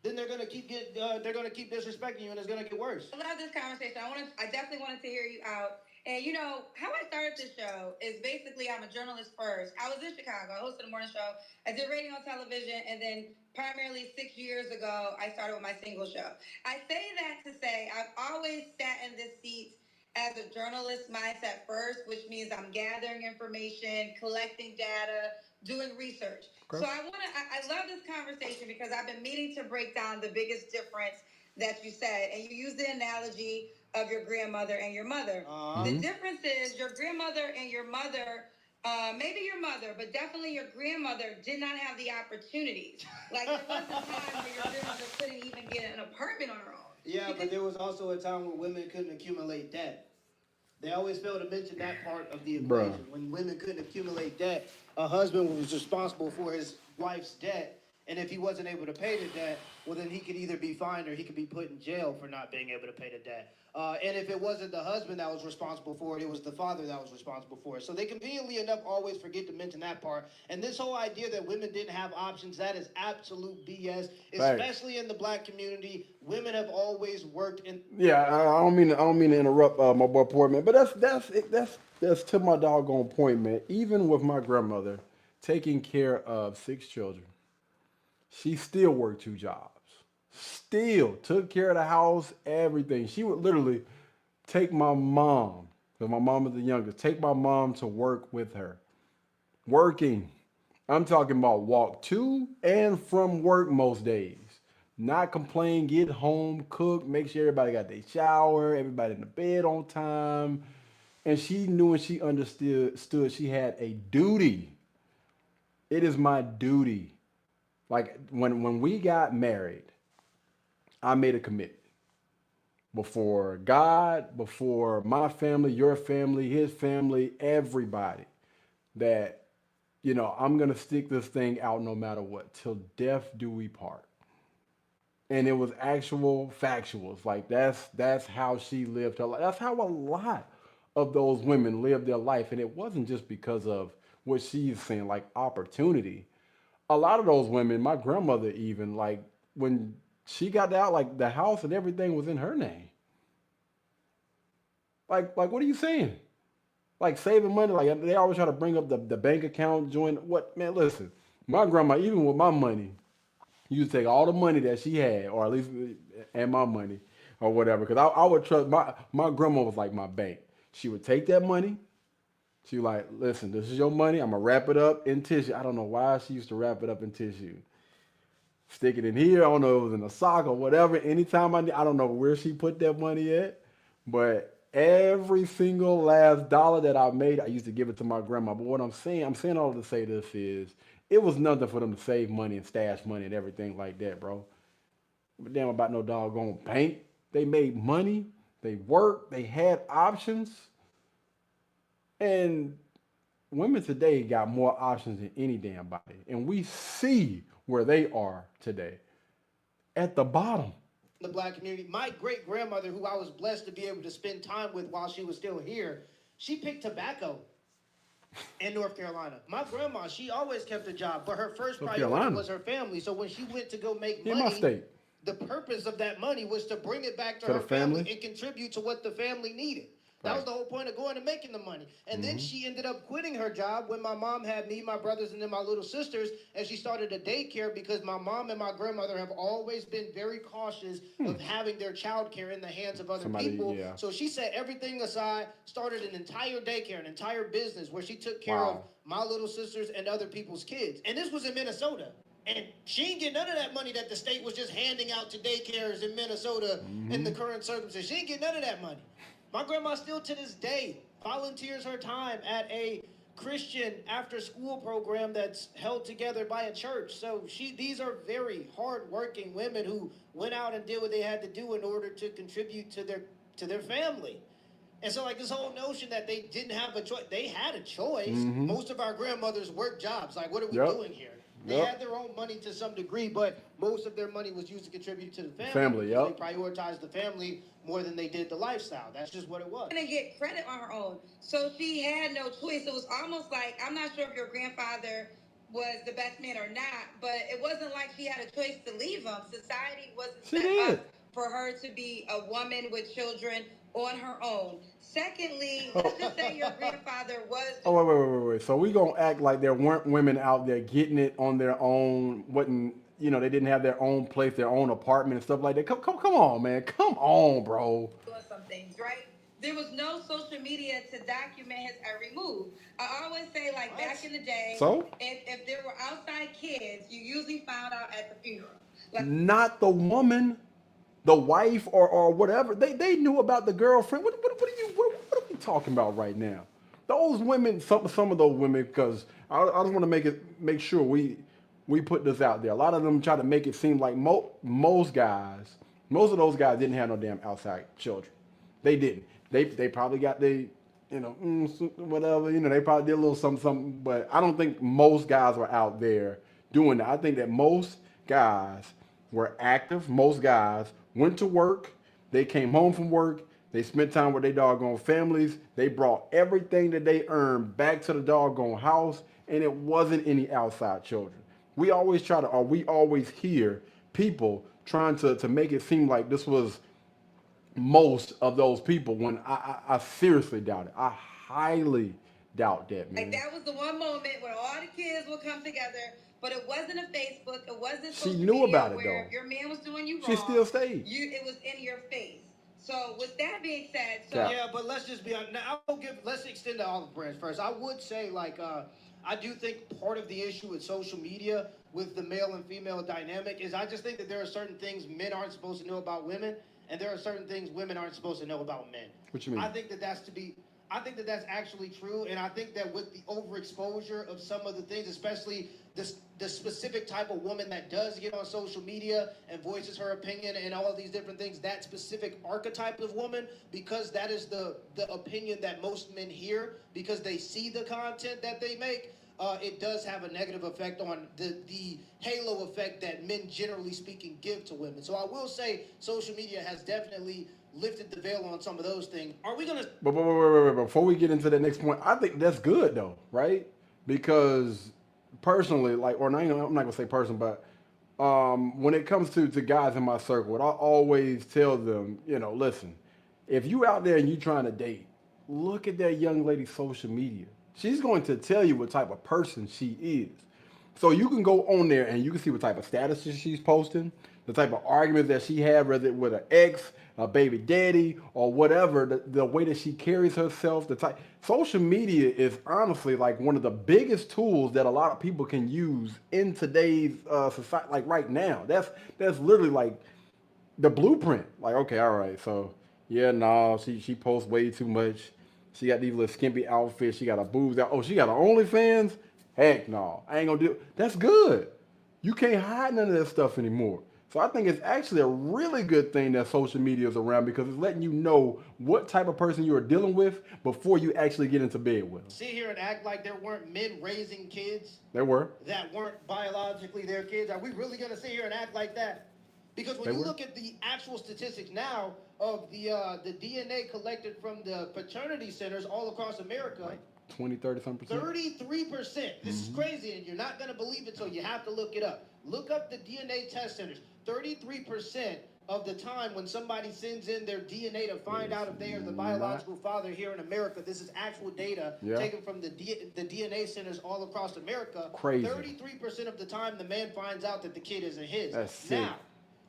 then they're gonna keep disrespecting you and it's gonna get worse. I love this conversation. I definitely wanted to hear you out. And how I started this show is basically I'm a journalist first. I was in Chicago. I hosted a morning show. I did radio and television. And then primarily 6 years ago, I started with my single show. I say that to say I've always sat in this seat as a journalist mindset first, which means I'm gathering information, collecting data, doing research. Okay. So I love this conversation because I've been meaning to break down the biggest difference that you said. And you used the analogy of your grandmother and your mother. The difference is your grandmother and your mother, maybe your mother, but definitely your grandmother did not have the opportunities. Like there was a time where your grandmother couldn't even get an apartment on her own. Yeah, but there was also a time where women couldn't accumulate debt. They always fail to mention that part of the equation. When women couldn't accumulate debt, a husband was responsible for his wife's debt. And if he wasn't able to pay the debt, well, then he could either be fined or he could be put in jail for not being able to pay the debt. And if it wasn't the husband that was responsible for it, it was the father that was responsible for it. So they conveniently enough always forget to mention that part. And this whole idea that women didn't have options, that is absolute BS, especially in the black community. Women have always worked in. Yeah, I don't mean to interrupt my boy Portman, but that's to my doggone point, man. Even with my grandmother taking care of 6 children, she still worked 2 jobs. Still took care of the house, everything. She would literally take my mom, because my mom was the youngest, take my mom to work with her. Working. I'm talking about walk to and from work most days. Not complain, get home, cook, make sure everybody got their shower, everybody in the bed on time. And she knew and she understood she had a duty. It is my duty. Like when we got married, I made a commitment before God, before my family, your family, his family, everybody, that, I'm going to stick this thing out no matter what. Till death do we part. And it was actual factuals. Like that's how she lived her life. That's how a lot of those women lived their life. And it wasn't just because of what she's saying, like opportunity. A lot of those women, my grandmother even, like when she got out, like the house and everything was in her name. Like what are you saying? Like saving money, like they always try to bring up the bank account, join what, man, listen, my grandma, even with my money, used to take all the money that she had, or at least, and my money, or whatever, because I would trust, my grandma was like my bank. She would take that money, she was like, listen, this is your money, I'm going to wrap it up in tissue. I don't know why she used to wrap it up in tissue. Stick it in here, I don't know if it was in a sock or whatever. Anytime I don't know where she put that money at, but every single last dollar that I made, I used to give it to my grandma. But what I'm saying all to say this is, it was nothing for them to save money and stash money and everything like that, bro. But damn about no doggone bank. They made money, they worked, they had options. And women today got more options than any damn body. And we see where they are today. At the bottom. The black community. My great grandmother, who I was blessed to be able to spend time with while she was still here, she picked tobacco in North Carolina. My grandma, she always kept a job, but her first priority was her family. So when she went to go make money, in my state, the purpose of that money was to bring it back to her family and contribute to what the family needed. That was the whole point of going and making the money. And then she ended up quitting her job when my mom had me, my brothers, and then my little sisters, and she started a daycare because my mom and my grandmother have always been very cautious of having their child care in the hands of other people. Yeah. So she set everything aside, started an entire daycare, an entire business where she took care of my little sisters and other people's kids. And this was in Minnesota. And she didn't get none of that money that the state was just handing out to daycares in Minnesota in the current circumstances. She didn't get none of that money. My grandma still to this day volunteers her time at a Christian after-school program that's held together by a church. So these are very hard-working women who went out and did what they had to do in order to contribute to their family. And so like this whole notion that they didn't have a choice, they had a choice. Most of our grandmothers worked jobs. Like, what are we doing here? They had their own money to some degree, but most of their money was used to contribute to the family. They prioritized the family more than they did the lifestyle. That's just what it was. And get credit on her own. So she had no choice. It was almost like, I'm not sure if your grandfather was the best man or not, but it wasn't like she had a choice to leave him. Society wasn't set up for her to be a woman with children on her own. Secondly, let's just say your grandfather was... Oh, wait. So we gonna act like there weren't women out there getting it on their own, they didn't have their own place, their own apartment and stuff like that. Come on, man. Come on, bro. Doing some things, right? There was no social media to document his every move. I always say, like, back in the day, if there were outside kids, you usually found out at the funeral. Like, not the woman, the wife or whatever. They knew about the girlfriend. What are we talking about right now? Those women, some of those women, because I just want to make sure we put this out there. A lot of them try to make it seem like most of those guys didn't have no damn outside children. They didn't. They probably got whatever, they probably did a little something, but I don't think most guys were out there doing that. I think that most guys were active. Most guys went to work. They came home from work. They spent time with their doggone families. They brought everything that they earned back to the doggone house, and it wasn't any outside children. We always hear people trying to make it seem like this was most of those people, when I seriously doubt it. I highly doubt that, man. Like, that was the one moment where all the kids would come together, but it wasn't a Facebook, it wasn't social media, about it, though. If your man was doing you you wrong. She still stayed. It was in your face. So with that being said, Yeah, but let's just be honest. Now, let's extend to olive branch first. I would say, like, I do think part of the issue with social media with the male and female dynamic is I just think that there are certain things men aren't supposed to know about women, and there are certain things women aren't supposed to know about men. What you mean? I think that's actually true, and I think that with the overexposure of some of the things, especially the specific type of woman that does get on social media and voices her opinion and all of these different things, that specific archetype of woman, because that is the opinion that most men hear because they see the content that they make, it does have a negative effect on the halo effect that men, generally speaking, give to women. So I will say social media has definitely lifted the veil on some of those things. Are we gonna? But wait, before we get into that next point, I think that's good though, right? Because personally, like, or not, I'm not gonna say person, but when it comes to guys in my circle, what I always tell them, listen, if you out there and you trying to date, look at that young lady's social media. She's going to tell you what type of person she is. So you can go on there and you can see what type of statuses she's posting, the type of arguments that she had, whether with an ex, a baby daddy, or whatever, the way that she carries herself, social media is honestly like one of the biggest tools that a lot of people can use in today's society, like right now. That's literally like the blueprint. Like, okay, all right, so yeah, no, she posts way too much. She got these little skimpy outfits. She got her boobs out. Oh, she got her OnlyFans? Heck no, I ain't gonna do it. That's good. You can't hide none of that stuff anymore. So I think it's actually a really good thing that social media is around because it's letting you know what type of person you are dealing with before you actually get into bed with them. Sit here and act like there weren't men raising kids There were. that weren't biologically their kids. Are we really going to sit here and act like that? Because when you look at the actual statistics now of the DNA collected from the paternity centers all across America, Like 20, 30 something percent. 33%. This is crazy, and you're not going to believe it, so you have to look it up. Look up the DNA test centers. 33% of the time when somebody sends in their DNA to find out if they are the biological father here in America, this is actual data taken from the DNA centers all across America. Crazy. 33% of the time, the man finds out that the kid isn't his. That's sick. Now,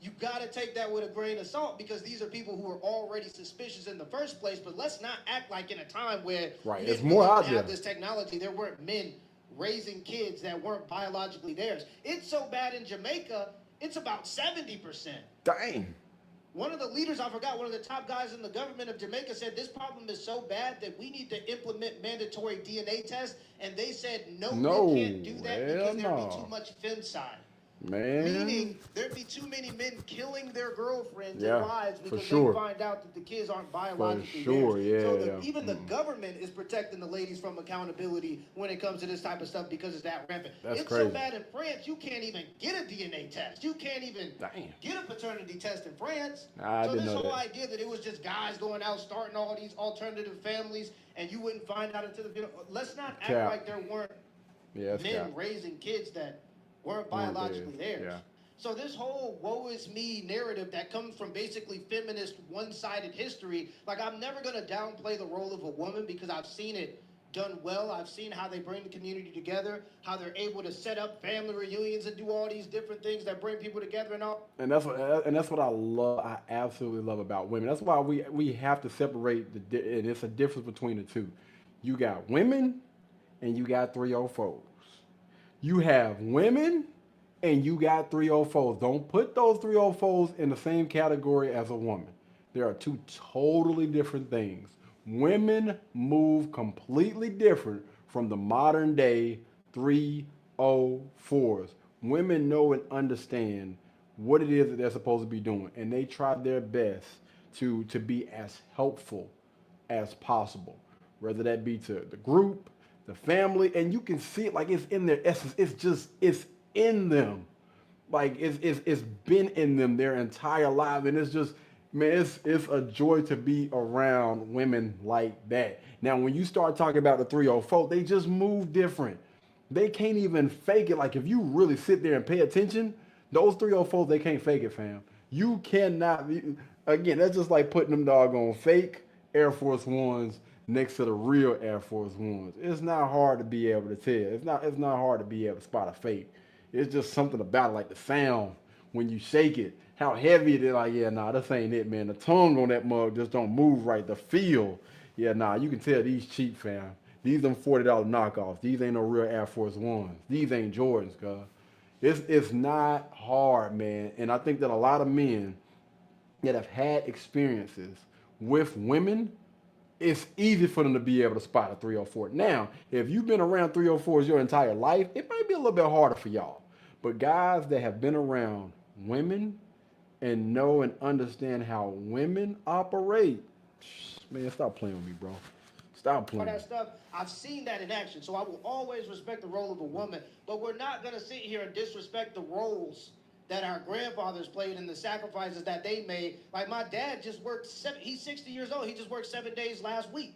you got to take that with a grain of salt because these are people who are already suspicious in the first place. But let's not act like in a time where It's more out have there. this technology, there weren't men raising kids that weren't biologically theirs. It's so bad in Jamaica, it's about 70%. Dang. One of the leaders, I forgot, one of the top guys in the government of Jamaica said this problem is so bad that we need to implement mandatory DNA tests. And they said, no, we can't do that because there'd be too much femicide. Man. Meaning there'd be too many men killing their girlfriends Yeah, and wives for because sure. they find out that the kids aren't biologically sure, theirs. So yeah. even the government is protecting the ladies from accountability when it comes to this type of stuff because it's that rampant. That's it's crazy. so bad in France, you can't even get a DNA test. You can't even get a paternity test in France. I So didn't this know whole that. idea that it was just guys going out starting all these alternative families and you wouldn't find out until the let's not act Cap. like there weren't Yeah, it's men cap. raising kids that weren't Weren't biologically theirs, theirs. yeah. So this whole woe is me narrative that comes from basically feminist one-sided history, like I'm never going to downplay the role of a woman because I've seen it done well. I've seen how they bring the community together, how they're able to set up family reunions and do all these different things that bring people together and all. And that's what I love. I absolutely love about women. That's why we have to separate and it's a difference between the two. You got women and you got 304s. You have women and you got 304s. Don't put those 304s in the same category as a woman. There are two totally different things. Women move completely different from the modern day 304s. Women know and understand what it is that they're supposed to be doing, and they try their best to be as helpful as possible, whether that be to the group, the family, and you can see it like it's in their essence. It's in them. Like it's been in them their entire lives, and it's just, man, it's a joy to be around women like that. Now, when you start talking about the 304, they just move different. They can't even fake it. Like if you really sit there and pay attention, those 304s, they can't fake it, fam. You cannot. Again, that's just like putting them doggone fake Air Force Ones next to the real Air Force Ones. It's not hard to be able to tell. It's not hard to be able to spot a fake. It's just something about it, like the sound when you shake it. how heavy it is. Like, yeah, nah, this ain't it, man. The tongue on that mug just don't move right. The feel, yeah, nah, you can tell these cheap, fam. These them $40 knockoffs. These ain't no real Air Force Ones. These ain't Jordans, cuz. It's not hard, man. And I think that a lot of men that have had experiences with women, it's easy for them to be able to spot a 304. Now, if you've been around 304s your entire life, it might be a little bit harder for y'all. But guys that have been around women and know and understand how women operate, man, stop playing with me, bro. Stop All playing. that stuff, I've seen that in action. So I will always respect the role of a woman, but we're not going to sit here and disrespect the roles that our grandfathers played and the sacrifices that they made. Like my dad just worked he's 60 years old. He just worked 7 days last week.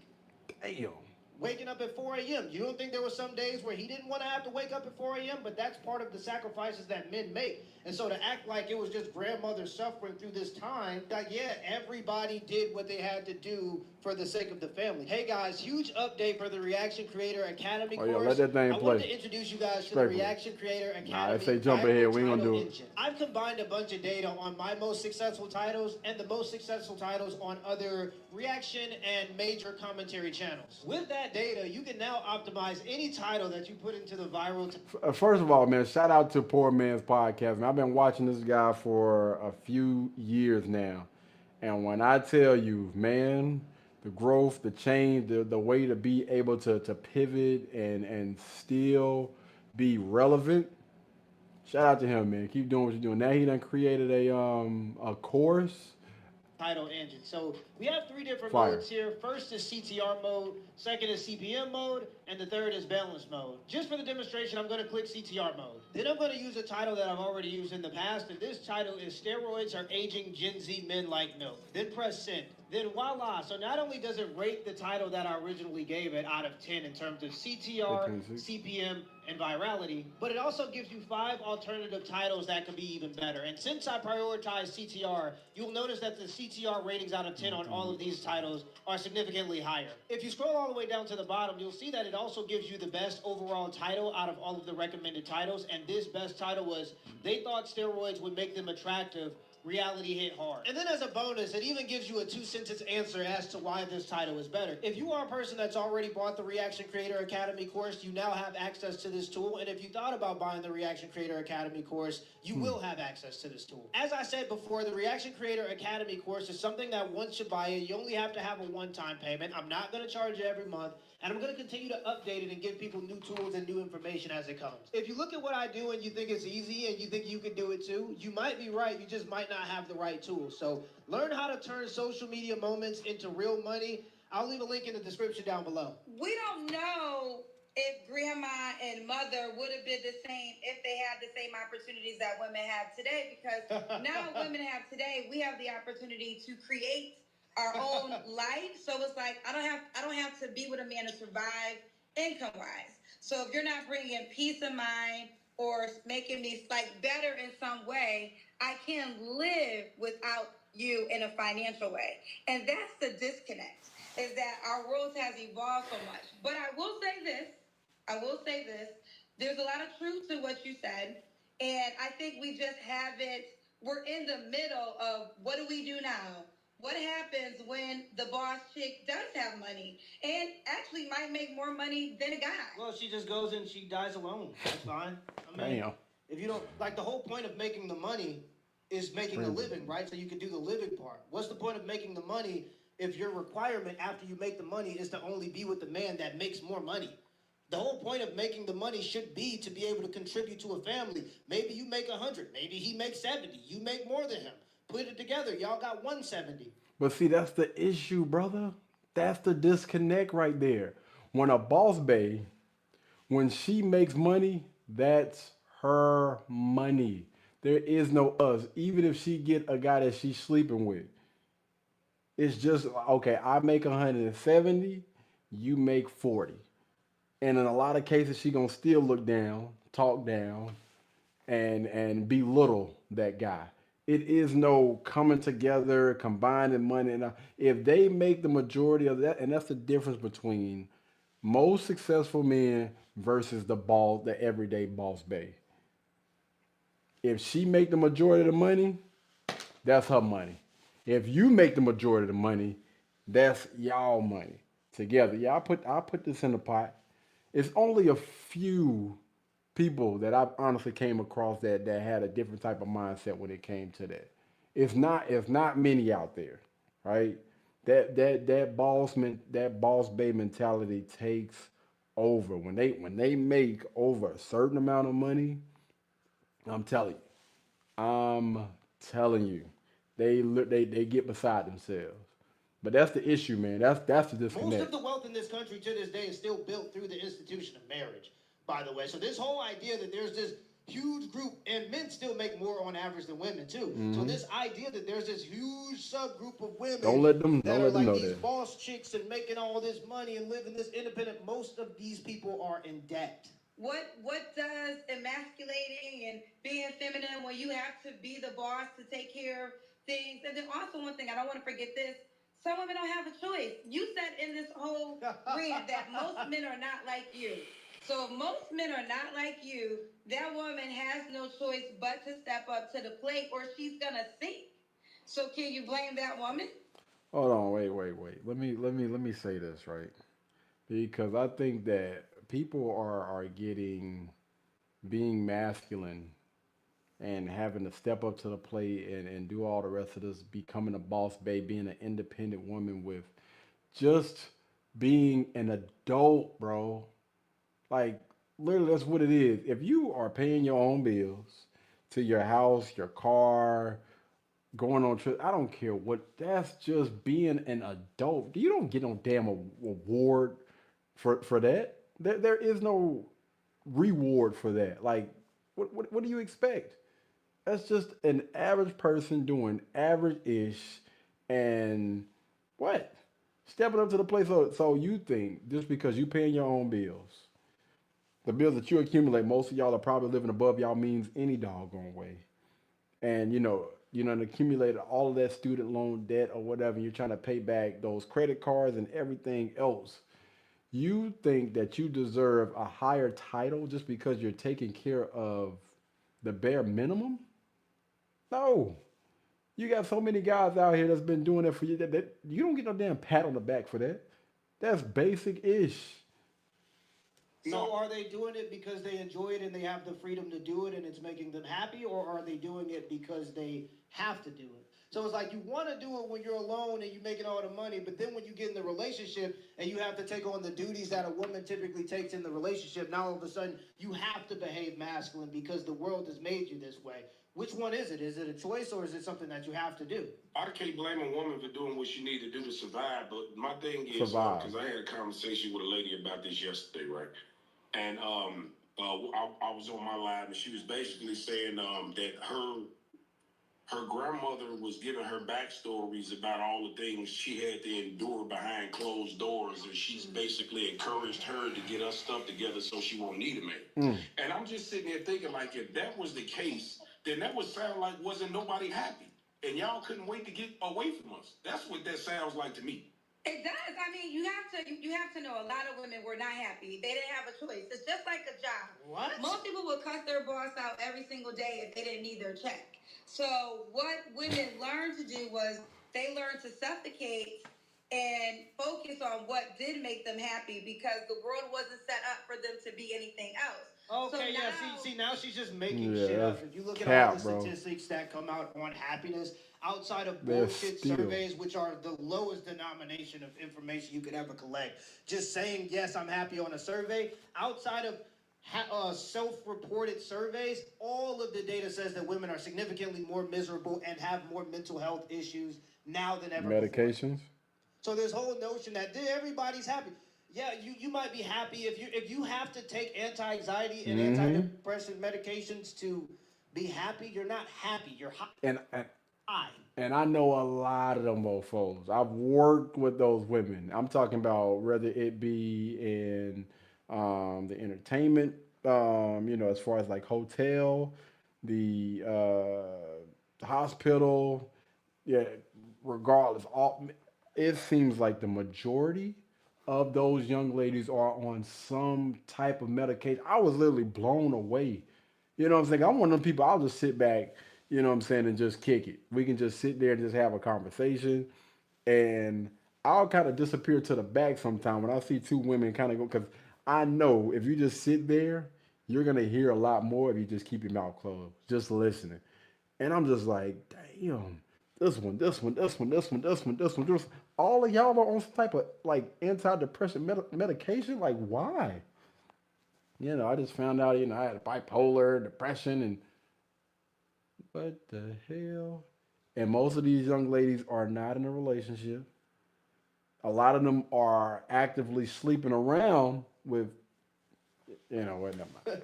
Damn. Waking up at 4 a.m. You don't think there were some days where he didn't want to have to wake up at 4 a.m.? But that's part of the sacrifices that men make. And so to act like it was just grandmother suffering through this time, like, yeah, everybody did what they had to do for the sake of the family. Hey, guys, huge update for the Reaction Creator Academy Oh, course. yeah, let that thing I play. wanted to introduce you guys to the Reaction Creator Academy. Nah, I say jump ahead. We ain't gonna do it. Engine. I've combined a bunch of data on my most successful titles and the most successful titles on other reaction and major commentary channels. With that data, you can now optimize any title that you put into the viral. First of all, man, shout out to Poor Man's Podcast. Man, I've been watching this guy for a few years now. And when I tell you, man, the growth, the change, the way to be able to pivot and still be relevant, shout out to him, man. Keep doing what you're doing. Now he done created a course. Title engine. So we have three different Fire. modes here. First is CTR mode, second is CPM mode, and the third is balance mode. Just for the demonstration, I'm going to click CTR mode. Then I'm going to use a title that I've already used in the past, and this title is Steroids Are Aging Gen Z Men Like Milk. Then press send. Then voila. So not only does it rate the title that I originally gave it out of 10 in terms of CTR, CPM, and virality, but it also gives you 5 alternative titles that could be even better. And since I prioritize CTR, you'll notice that the CTR ratings out of 10 on all of these titles are significantly higher. If you scroll all the way down to the bottom, you'll see that it also gives you the best overall title out of all of the recommended titles. And this best title was, they thought steroids would make them attractive. Reality hit hard. And then as a bonus, it even gives you a 2-sentence answer as to why this title is better. If you are a person that's already bought the Reaction Creator Academy course, you now have access to this tool. And if you thought about buying the Reaction Creator Academy course, you will have access to this tool. As I said before, the Reaction Creator Academy course is something that once you buy it, you only have to have a one-time payment. I'm not going to charge you every month. And I'm going to continue to update it and give people new tools and new information as it comes. If you look at what I do and you think it's easy and you think you can do it too, you might be right. You just might not have the right tools. So learn how to turn social media moments into real money. I'll leave a link in the description down below. We don't know if grandma and mother would have been the same if they had the same opportunities that women have today, because now women have today, we have the opportunity to create our own life. So it's like, I don't have to be with a man to survive income wise. So if you're not bringing peace of mind or making me like better in some way, I can live without you in a financial way. And that's the disconnect, is that our world has evolved so much. But I will say this, there's a lot of truth to what you said. And I think we just haven't, we're in the middle of what do we do now? What happens when the boss chick does have money and actually might make more money than a guy? Well, she just goes and she dies alone. That's fine. I mean, Damn. if you don't, like, the whole point of making the money is making a living, right? So you can do the living part. What's the point of making the money if your requirement after you make the money is to only be with the man that makes more money? The whole point of making the money should be to be able to contribute to a family. Maybe you make 100, maybe he makes 70, you make more than him. Put it together, y'all got 170. But see, that's the issue, brother. That's the disconnect right there. When a boss bae, when she makes money, that's her money. There is no us. Even if she get a guy that she's sleeping with, it's just, okay, I make 170, you make 40. And in a lot of cases, she gonna still look down, talk down, and belittle that guy. It is no coming together, combining money. And if they make the majority of that, and that's the difference between most successful men versus the everyday boss bae. If she make the majority of the money, that's her money. If you make the majority of the money, that's y'all money together. Yeah, I put this in the pot. It's only a few people that I've honestly came across that had a different type of mindset when it came to that. It's not many out there, right? That boss bay mentality takes over when they make over a certain amount of money. I'm telling you, I'm telling you, they get beside themselves. But that's the issue, man. That's the Most of disconnect. the wealth in this country to this day is still built through the institution of marriage, by the way. So this whole idea that there's this huge group, and men still make more on average than women too. So Hmm. this idea that there's this huge subgroup of women Don't that are let them like know these that. boss chicks and making all this money and living this independent, most of these people are in debt. What does emasculating and being feminine when you have to be the boss to take care of things? And then also one thing, I don't want to forget this. Some women don't have a choice. You said in this whole rant that most men are not like you. So if most men are not like you, that woman has no choice but to step up to the plate or she's gonna sink. So can you blame that woman? Hold on, wait. Let me say this right because I think that people are getting being masculine and having to step up to the plate and do all the rest of this, becoming a boss babe, being an independent woman with just being an adult, bro. Like literally, that's what it is. If you are paying your own bills to your house, your car, going on trips, I don't care what. That's just being an adult. You don't get no damn award for that. There is no reward for that. Like, what do you expect? That's just an average person doing average-ish, and what? Stepping up to the plate. So you think just because you paying your own bills, the bills that you accumulate, most of y'all are probably living above y'all means any doggone way. And and accumulated all of that student loan debt or whatever, and you're trying to pay back those credit cards and everything else. You think that you deserve a higher title just because you're taking care of the bare minimum? No. You got so many guys out here that's been doing it for you that you don't get no damn pat on the back for that. That's basic ish. So are they doing it because they enjoy it and they have the freedom to do it and it's making them happy, or are they doing it because they have to do it? So it's like you want to do it when you're alone and you're making all the money, but then when you get in the relationship and you have to take on the duties that a woman typically takes in the relationship, now all of a sudden you have to behave masculine because the world has made you this way. Which one is it? Is it a choice or is it something that you have to do? I can't blame a woman for doing what she need to do to survive, but my thing is, Survive. because I had a conversation with a lady about this yesterday, right? And I was on my live, and she was basically saying that her grandmother was giving her backstories about all the things she had to endure behind closed doors, and she's basically encouraged her to get her stuff together so she won't need a man. Mm. And I'm just sitting there thinking, like, if that was the case, then that would sound like wasn't nobody happy, and y'all couldn't wait to get away from us. That's what that sounds like to me. It does. I mean, you have to know a lot of women were not happy. They didn't have a choice. It's just like a job. What? Most people would cuss their boss out every single day if they didn't need their check. So what women learned to do was they learned to suffocate and focus on what did make them happy because the world wasn't set up for them to be anything else. Okay, So yeah. now- See, now she's just making Yeah, shit up. that's If you look at all cap, the bro. statistics that come out on happiness, outside of They're bullshit still- surveys, which are the lowest denomination of information you could ever collect, just saying yes, I'm happy on a survey. Outside of self-reported surveys, all of the data says that women are significantly more miserable and have more mental health issues now than ever before. Medications. So this whole notion that everybody's happy. Yeah, you might be happy if you have to take anti-anxiety and Mhm. antidepressant medications to be happy. You're not happy. You're And high. and I know a lot of them mofos. I've worked with those women. I'm talking about whether it be in the entertainment, as far as like hotel, the hospital, yeah, regardless, it seems like the majority of those young ladies are on some type of medication. I was literally blown away. You know what I'm saying? I'm one of them people, I'll just sit back, You know what I'm saying? And just kick it. We can just sit there and just have a conversation. And I'll kind of disappear to the back sometime when I see two women kind of go, because I know if you just sit there, you're gonna hear a lot more if you just keep your mouth closed, just listening. And I'm just like, damn, this one, this one, this one, this one, this one, this one, this one. All of y'all are on some type of like antidepressant medication. Like, why? I just found out, I had bipolar, depression, and what the hell? And most of these young ladies are not in a relationship. A lot of them are actively sleeping around with, what? Never mind.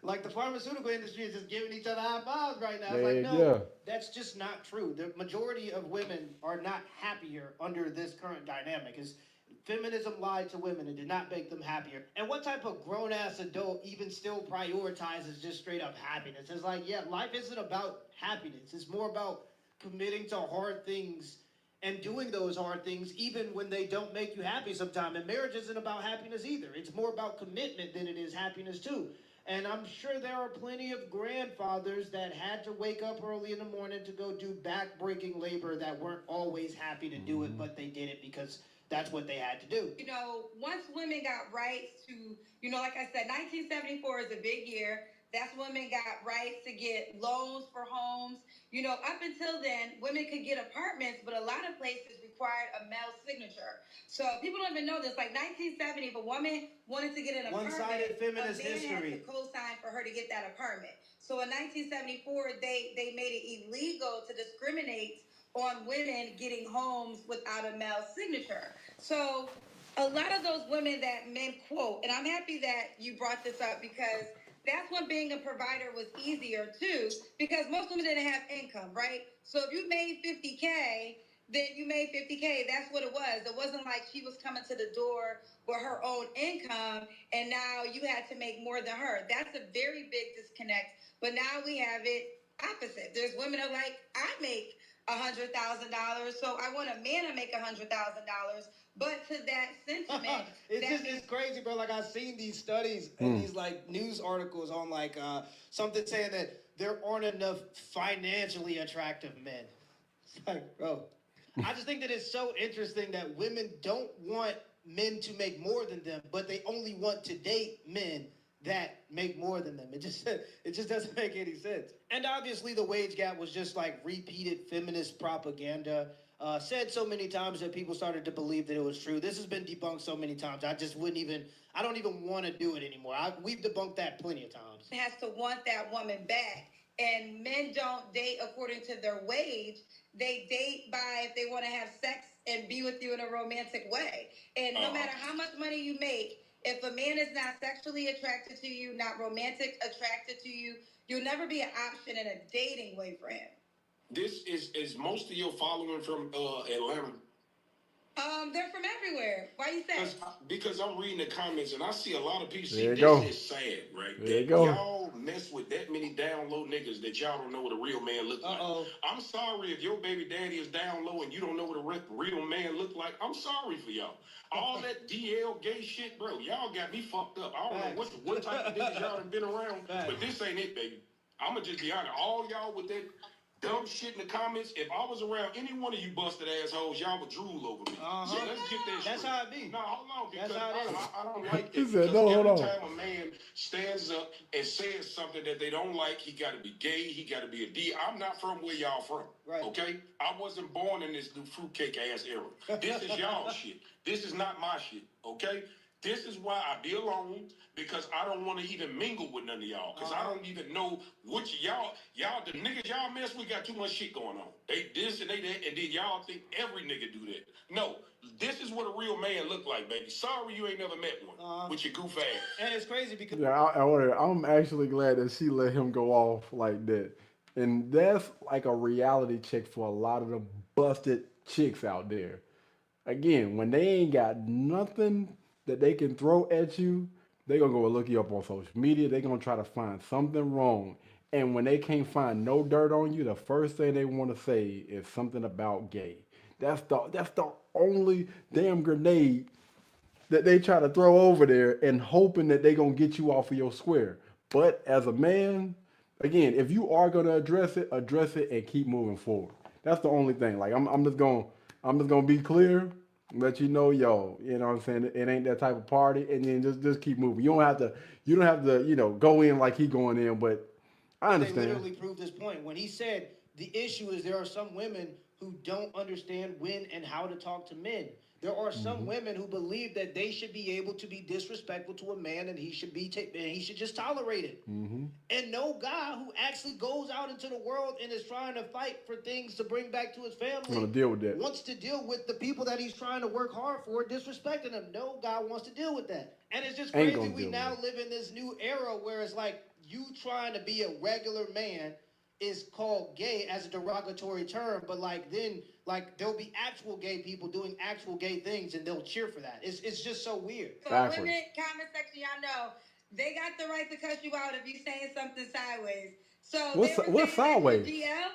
Like the pharmaceutical industry is just giving each other high fives right now. It's There like, you no, go. that's just not true. The majority of women are not happier under this current dynamic. Is feminism lied to women and did not make them happier. And what type of grown ass adult even still prioritizes just straight up happiness? It's like, yeah, life isn't about happiness. It's more about committing to hard things and doing those hard things even when they don't make you happy sometime. And marriage isn't about happiness either. It's more about commitment than it is happiness too. And I'm sure there are plenty of grandfathers that had to wake up early in the morning to go do back-breaking labor that weren't always happy to do it, but they did it because that's what they had to do. Once women got rights to, like I said, 1974 is a big year. That's when women got rights to get loans for homes. Up until then, women could get apartments, but a lot of places required a male signature. So people don't even know this. Like 1970, if a woman wanted to get an apartment, One-sided feminist a man history. had to co-sign for her to get that apartment. So in 1974, they made it illegal to discriminate on women getting homes without a male signature. So a lot of those women that men quote, and I'm happy that you brought this up because that's when being a provider was easier too, because most women didn't have income, right? So if you made 50K, then you made 50K. That's what it was. It wasn't like she was coming to the door with her own income and now you had to make more than her. That's a very big disconnect. But now we have it opposite. There's women that are like, I make $100,000, so I want a man to make $100,000. But to that sentiment, It's crazy, bro. Like I've seen these studies and these like news articles on like something saying that there aren't enough financially attractive men. It's like, bro, I just think that it's so interesting that women don't want men to make more than them, but they only want to date men that make more than them. It just doesn't make any sense. And obviously the wage gap was just like repeated feminist propaganda, said so many times that people started to believe that it was true. This has been debunked so many times. I don't even want to do it anymore. We've debunked that plenty of times. has to want that woman back. And men don't date according to their wage. They date by if they want to have sex and be with you in a romantic way. And no matter how much money you make, if a man is not sexually attracted to you, not romantic attracted to you, you'll never be an option in a dating way for him. This is most of your following from Atlanta. They're from everywhere. Why you say? Because I'm reading the comments and I see a lot of people. There you This go. is sad, right? There you That go. y'all mess with that many down low niggas that y'all don't know what a real man looks like. I'm sorry if your baby daddy is down low and you don't know what a real man look like. I'm sorry for y'all. All that DL gay shit, bro. Y'all got me fucked up. I don't know what type of niggas y'all done been around, but this ain't it, baby. I'ma just be honest. All y'all with that dumb shit in the comments. If I was around any one of you busted assholes, y'all would drool over me. So let's get that That's straight. how it be. No, hold on, because That's how it is. I don't like He that. said, Because no, hold every on. time a man stands up and says something that they don't like, he got to be gay, he got to be a D. I'm not from where y'all from, okay? I wasn't born in this new fruitcake ass era. This is y'all shit. This is not my shit, okay? This is why I be alone, because I don't want to even mingle with none of y'all, because I don't even know which y'all, the niggas y'all mess with got too much shit going on. They this and they that, and then y'all think every nigga do that. No, this is what a real man look like, baby. Sorry you ain't never met one with your goof ass. And it's crazy because Yeah, I'm actually glad that she let him go off like that. And that's like a reality check for a lot of the busted chicks out there. Again, when they ain't got nothing that they can throw at you, they gonna go and look you up on social media. They gonna try to find something wrong. And when they can't find no dirt on you, the first thing they want to say is something about gay. That's the only damn grenade that they try to throw over there and hoping that they gonna get you off of your square. But as a man, again, if you are gonna address it and keep moving forward. That's the only thing. Like I'm just gonna be clear, let you know, yo, you know what I'm saying? It ain't that type of party, and then just keep moving. You don't have to, go in like he going in, but I They understand. literally proved his point when he said the issue is there are some women who don't understand when and how to talk to men. There are some women who believe that they should be able to be disrespectful to a man and he should just tolerate it. And no guy who actually goes out into the world and is trying to fight for things to bring back to his I'm family gonna deal with that. wants to deal with the people that he's trying to work hard for disrespecting them. No guy wants to deal with that. And it's just Ain't crazy gonna we deal now with live in this new era where it's like you trying to be a regular man is called gay as a derogatory term, but then there'll be actual gay people doing actual gay things and they'll cheer for that. It's just so weird. So Backwards. women, comment section, y'all know they got the right to cuss you out if you saying something sideways. So What's they were what's saying that sideways? in GL.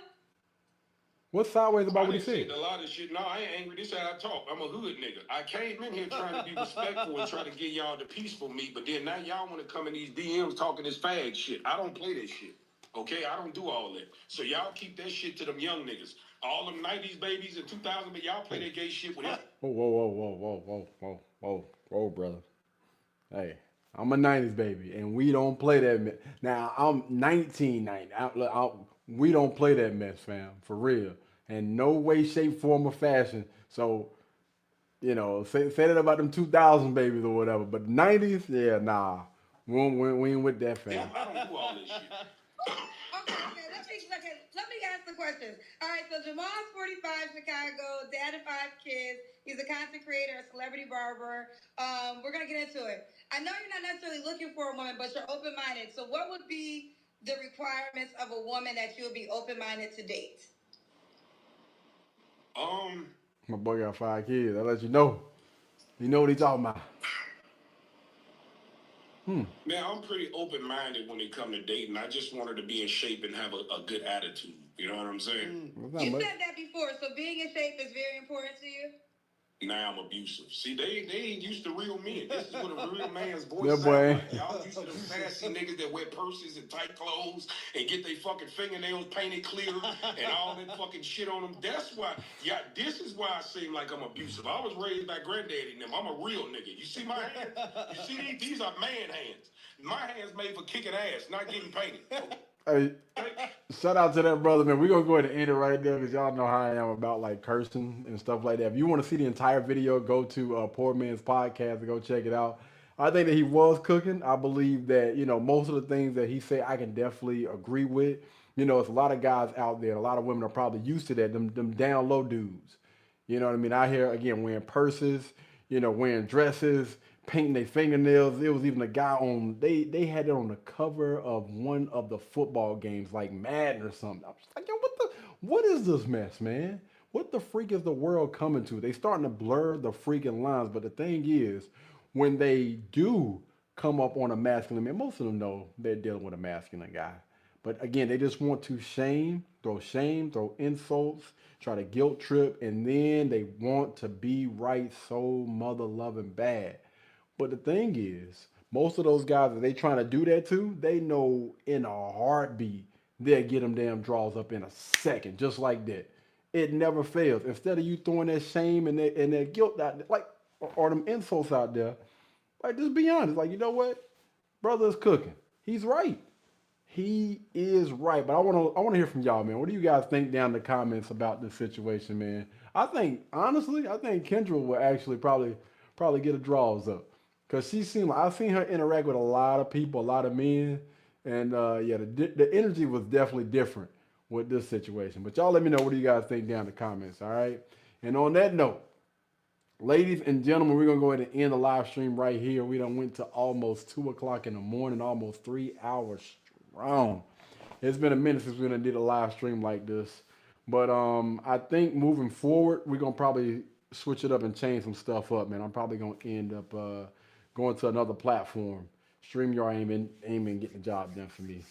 What's sideways about I what he didn't say said? a lot of shit. No, I ain't angry. This is how I talk. I'm a hood nigga. I came in here trying to be respectful and try to get y'all the peaceful me, but then now y'all want to come in these DMs talking this fag shit. I don't play that shit. Okay? I don't do all that. So y'all keep that shit to them young niggas. All them 90s babies and 2000, but y'all play that gay shit with it. Whoa, brother. Hey, I'm a 90s baby, and we don't play that mess. Now, I'm 1990. We don't play that mess, fam, for real. And no way, shape, form, or fashion. So, say that about them 2000 babies or whatever. But 90s, yeah, nah. We ain't with that, fam. I don't do all this shit. Let me ask the questions. All right, so Jamal's 45, Chicago, dad of 5 kids. He's a content creator, a celebrity barber. We're gonna get into it. I know you're not necessarily looking for a woman, but you're open-minded. So what would be the requirements of a woman that you would be open-minded to date? My boy got 5 kids. I'll let you know. You know what he talking about. Man, I'm pretty open-minded when it come to dating. I just want her to be in shape and have a good attitude. You know what I'm saying? You said that before, so being in shape is very important to you? Now I'm abusive. See, they ain't used to real men. This is what a real man's voice That sound boy. like. Y'all used to them sassy niggas that wear purses and tight clothes and get their fucking fingernails painted clear and all that fucking shit on them. That's why, this is why I seem like I'm abusive. I was raised by granddaddy and them. I'm a real nigga. You see my hands? You see these are man hands. My hands made for kicking ass, not getting painted. Hey, shout out to that brother, man. We're gonna go ahead and end it right there because y'all know how I am about like cursing and stuff like that. If you want to see the entire video, go to Poor Man's Podcast and go check it out. I think that he was cooking. I believe that, most of the things that he said I can definitely agree with. It's a lot of guys out there, a lot of women are probably used to that, them down low dudes. You know what I mean? Out here again wearing purses, wearing dresses, painting their fingernails. There was even a guy they had it on the cover of one of the football games, like Madden or something. I was just like, yo, what is this mess, man? What the freak is the world coming to? They starting to blur the freaking lines. But the thing is, when they do come up on a masculine man, most of them know they're dealing with a masculine guy. But again, they just want to throw insults, try to guilt trip, and then they want to be right so mother loving bad. But the thing is, most of those guys that they trying to do that to, they know in a heartbeat they'll get them damn draws up in a second, just like that. It never fails. Instead of you throwing that shame and that guilt out there, or them insults out there, just be honest. Like, you know what? Brother is cooking. He's right. He is right. But I want to hear from y'all, man. What do you guys think down in the comments about this situation, man? Honestly, I think Kendra will actually probably get a draws up. Because I've seen her interact with a lot of people, a lot of men. And the energy was definitely different with this situation. But y'all let me know what do you guys think down in the comments, all right? And on that note, ladies and gentlemen, we're going to go ahead and end the live stream right here. We done went to almost 2 o'clock in the morning, almost 3 hours strong. It's been a minute since we done did a live stream like this. But I think moving forward, we're going to probably switch it up and change some stuff up, man. I'm probably going to end up going to another platform. StreamYard ain't been getting the job done for me.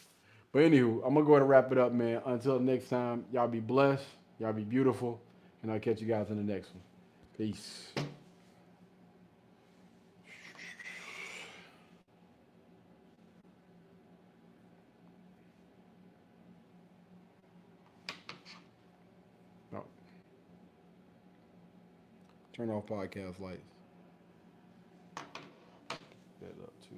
But anywho, I'm going to go ahead and wrap it up, man. Until next time, y'all be blessed. Y'all be beautiful. And I'll catch you guys in the next one. Peace. Turn off podcast lights. That up too.